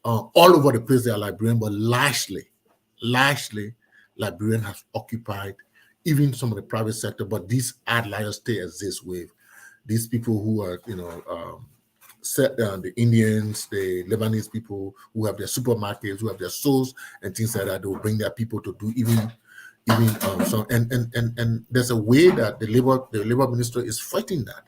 all over the place they are Liberian, but largely, Liberian have occupied even some of the private sector. But these outliers still exist with these people who are, set down the Indians, the Lebanese people who have their supermarkets, who have their stores and things like that. They will bring their people to do even so. And there's a way that the labor minister is fighting that.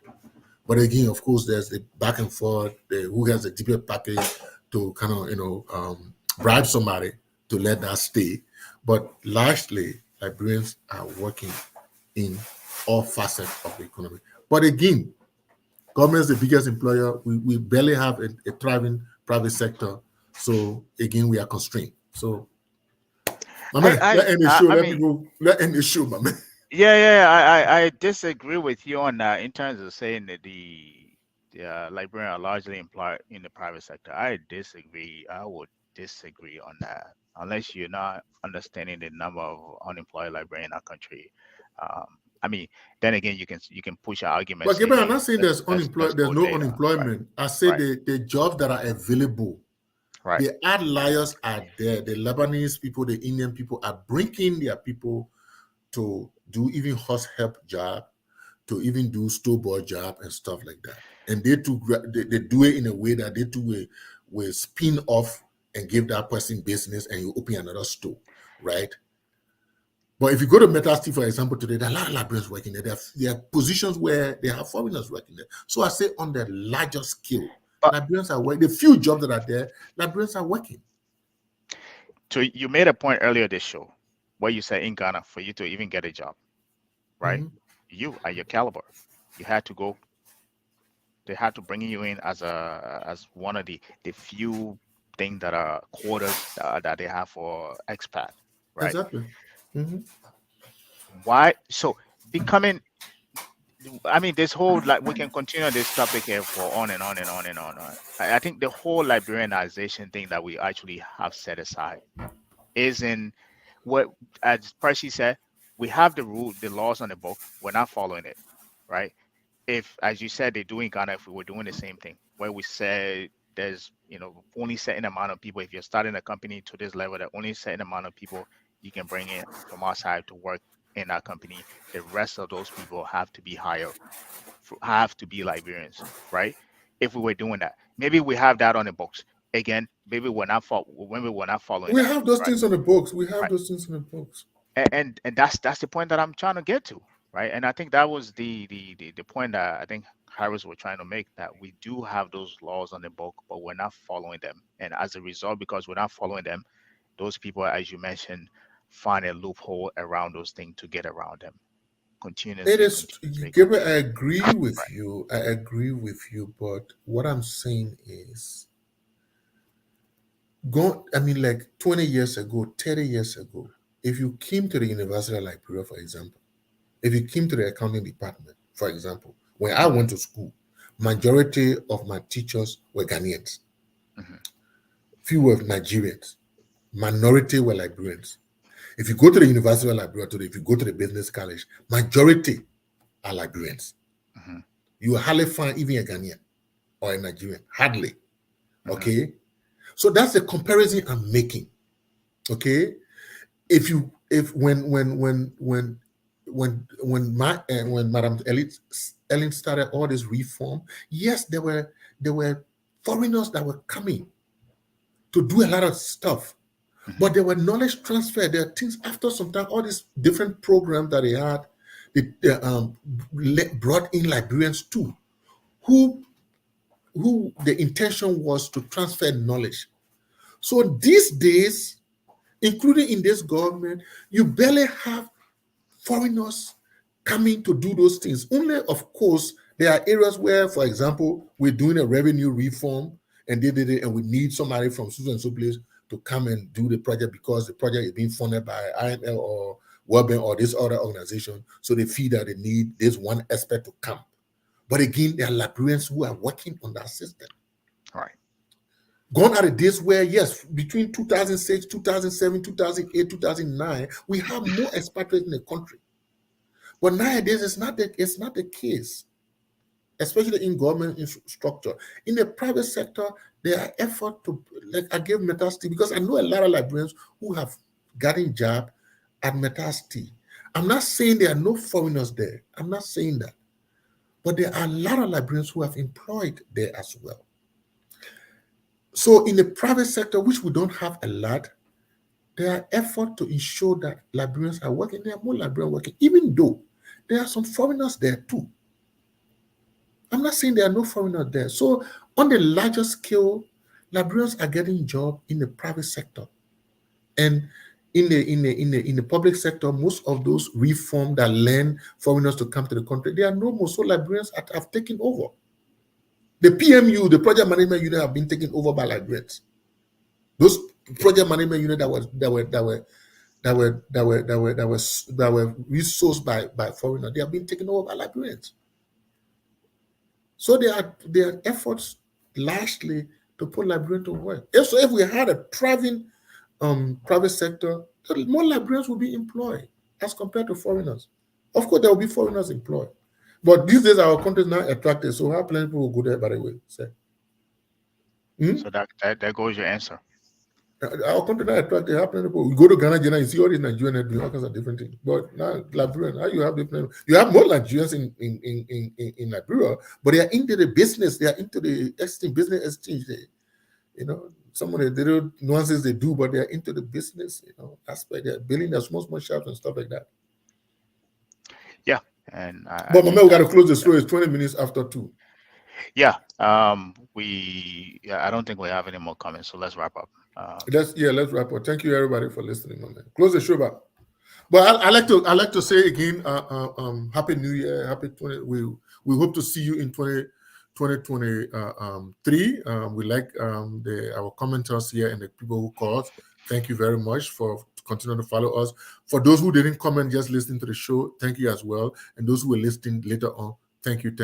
But again, of course, there's the back and forth, who has the deeper package to kind of, bribe somebody to let that stay. But largely, Liberians are working in all facets of the economy. But again, government is the biggest employer. We barely have a thriving private sector. So again, we are constrained. So, my man, I let end the I show. I Let mean, people let end the show, my man. yeah, I disagree with you on that in terms of saying that the Liberian are largely employed in the private sector. I disagree. I would disagree on that unless you're not understanding the number of unemployed Liberian in our country. I mean, then again, you can push an argument. But Gabriel, I'm not saying there's let's there's go no data, unemployment. right? I say Right. the jobs that are available, Right. the outliers are there. The Lebanese people, the Indian people are bringing their people to do even house help job, to even do store-bought job and stuff like that. And they do it in a way that they will spin off and give that person business, and you open another store, right? But if you go to Metal Steel, for example, today, there are a lot of Liberians working there. There are positions where they have foreigners working there. So I say on the larger scale, Liberians are working. The few jobs that are there, Liberians are working. So you made a point earlier this show where you said in Ghana, for you to even get a job, right? Mm-hmm. You at your caliber, you had to go. They had to bring you in as one of the few things that are quotas that they have for expat, right? Exactly. Mm-hmm. Why? So becoming, I mean, this whole, like, we can continue this topic here for on and on and on and on. I think the whole Liberianization thing that we actually have set aside is in what, as Percy said, we have the laws on the book. We're not following it, right? If, as you said, they do in Ghana, if we were doing the same thing, where we say there's, only certain amount of people, if you're starting a company to this level, that only certain amount of people you can bring in from outside to work in our company. The rest of those people have to be hired, have to be Liberians, right? If we were doing that, maybe we have that on the books. Again, maybe we're not following. We have those things on the books. We have those things on the books. And that's the point that I'm trying to get to, right? And I think that was the point that I think Harris were trying to make, that we do have those laws on the book, but we're not following them. And as a result, because we're not following them, those people, as you mentioned, find a loophole around those things to get around them. Gabriel, I agree with you. I agree with you. But what I'm saying is, like 20 years ago, 30 years ago, if you came to the University of Liberia, for example, if you came to the accounting department, for example, when I went to school, majority of my teachers were Ghanaians. Mm-hmm. Few were Nigerians. Minority were Liberians. If you go to the University of Liberia today, if you go to the business college, majority are Liberians. Mm-hmm. You will hardly find even a Ghanaian or a Nigerian. Hardly. Mm-hmm. Okay? So that's the comparison I'm making. Okay? When Madam Ellen started all this reform, yes, there were foreigners that were coming to do a lot of stuff. But there were knowledge transfer. There are things after some time, all these different programs that they had, they brought in Liberians too, who the intention was to transfer knowledge. So these days, including in this government, you barely have foreigners coming to do those things. Only, of course, there are areas where, for example, we're doing a revenue reform and they did it, and we need somebody from so and so place to come and do the project because the project is being funded by IML or World Bank or this other organization. So they feel that they need this one expert to come. But again, there are Liberians who are working on that system. All right. Gone are the days where, yes, between 2006, 2007, 2008, 2009, we have more expatriates in the country. But nowadays, it's not the case, especially in government structure. In the private sector, there are efforts to, like I gave Metal Steel, because I know a lot of Liberians who have gotten job at Metal Steel. I'm not saying there are no foreigners there. I'm not saying that. But there are a lot of Liberians who have employed there as well. So in the private sector, which we don't have a lot, there are efforts to ensure that Liberians are working. There are more Liberians working, even though there are some foreigners there too. I'm not saying there are no foreigners there. So on the larger scale, Liberians are getting jobs in the private sector. And in the public sector, most of those reforms that lend foreigners to come to the country, they are no more. So Liberians have taken over. The PMU, the project management unit, have been taken over by Liberians. Those project management units that were resourced by foreigners, they have been taken over by Liberians. So there are efforts largely to put Liberians to work. So if we had a thriving private sector, more Liberians will be employed as compared to foreigners. Of course, there will be foreigners employed. But these days, our country is not attractive, so how plenty people will go there, by the way? Say. So that goes your answer. Our country not attractive. How plenty people? You go to Ghana, you see all these Nigerians doing all kinds of different things. But now, Liberian, how you have different? You have more Nigerians in Liberia, but they are into the business. They are into the business exchange. Some of the little nuances they do, but they are into the business, aspect. They are building their small shops and stuff like that. Yeah, and but my man, we got to close the show. It's 20 minutes after 2. Yeah, I don't think we have any more comments, so let's wrap up. Let's wrap up. Thank you everybody for listening, my man. Close the show back. But I like to say again, Happy New Year, Happy 20. We hope to see you in 2023. We like our commenters here and the people who called. Thank you very much for continuing to follow us. For those who didn't comment, just listening to the show, thank you as well. And those who are listening later on, thank you,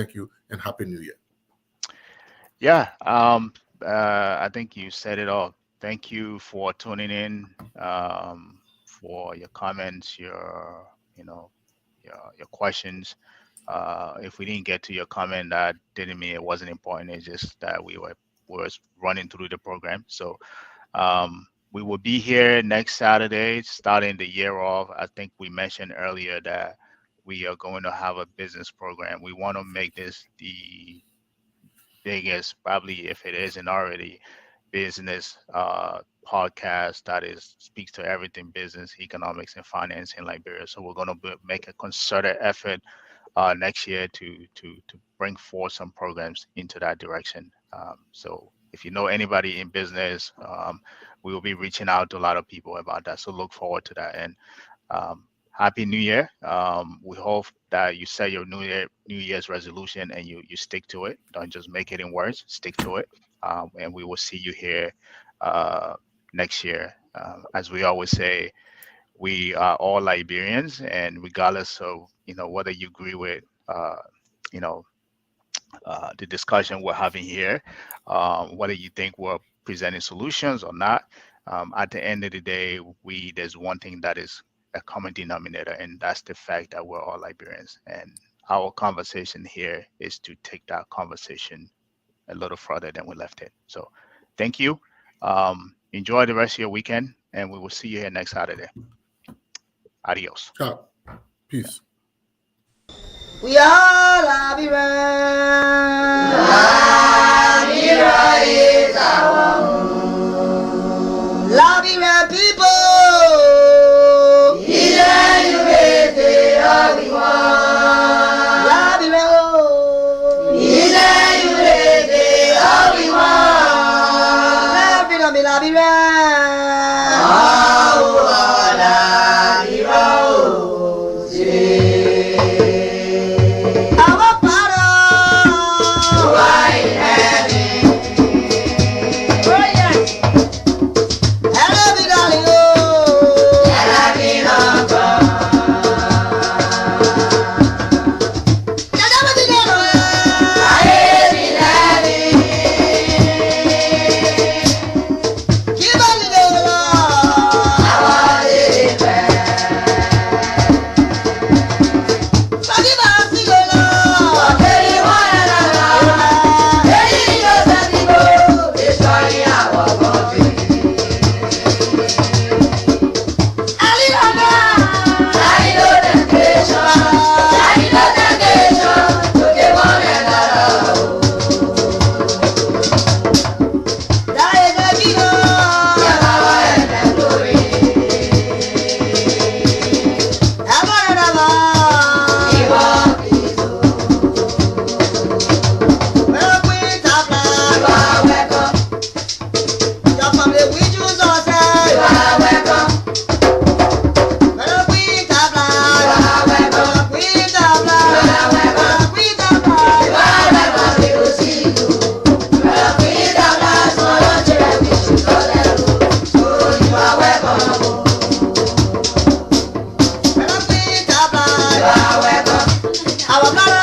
and Happy New Year. Yeah, I think you said it all. Thank you for tuning in, for your comments, your questions. If we didn't get to your comment, that didn't mean it wasn't important. It's just that we were running through the program. So we will be here next Saturday, starting the year off. I think we mentioned earlier that we are going to have a business program. We want to make this the biggest, probably if it isn't already, business podcast that speaks to everything business, economics, and finance in Liberia. So we're going to make a concerted effort next year to bring forth some programs into that direction. So if you know anybody in business, we will be reaching out to a lot of people about that. So look forward to that. And Happy New Year. We hope that you set your New Year's resolution and you stick to it. Don't just make it in words, stick to it. And we will see you here next year. As we always say, we are all Liberians, and regardless of whether you agree with the discussion we're having here, whether you think we're presenting solutions or not, at the end of the day, there's one thing that is a common denominator, and that's the fact that we're all Liberians. And our conversation here is to take that conversation a little further than we left it. So thank you. Enjoy the rest of your weekend, and we will see you here next Saturday. Adios. Ciao. Peace. We are Liberians. Liberia is our home. Liberian people. Our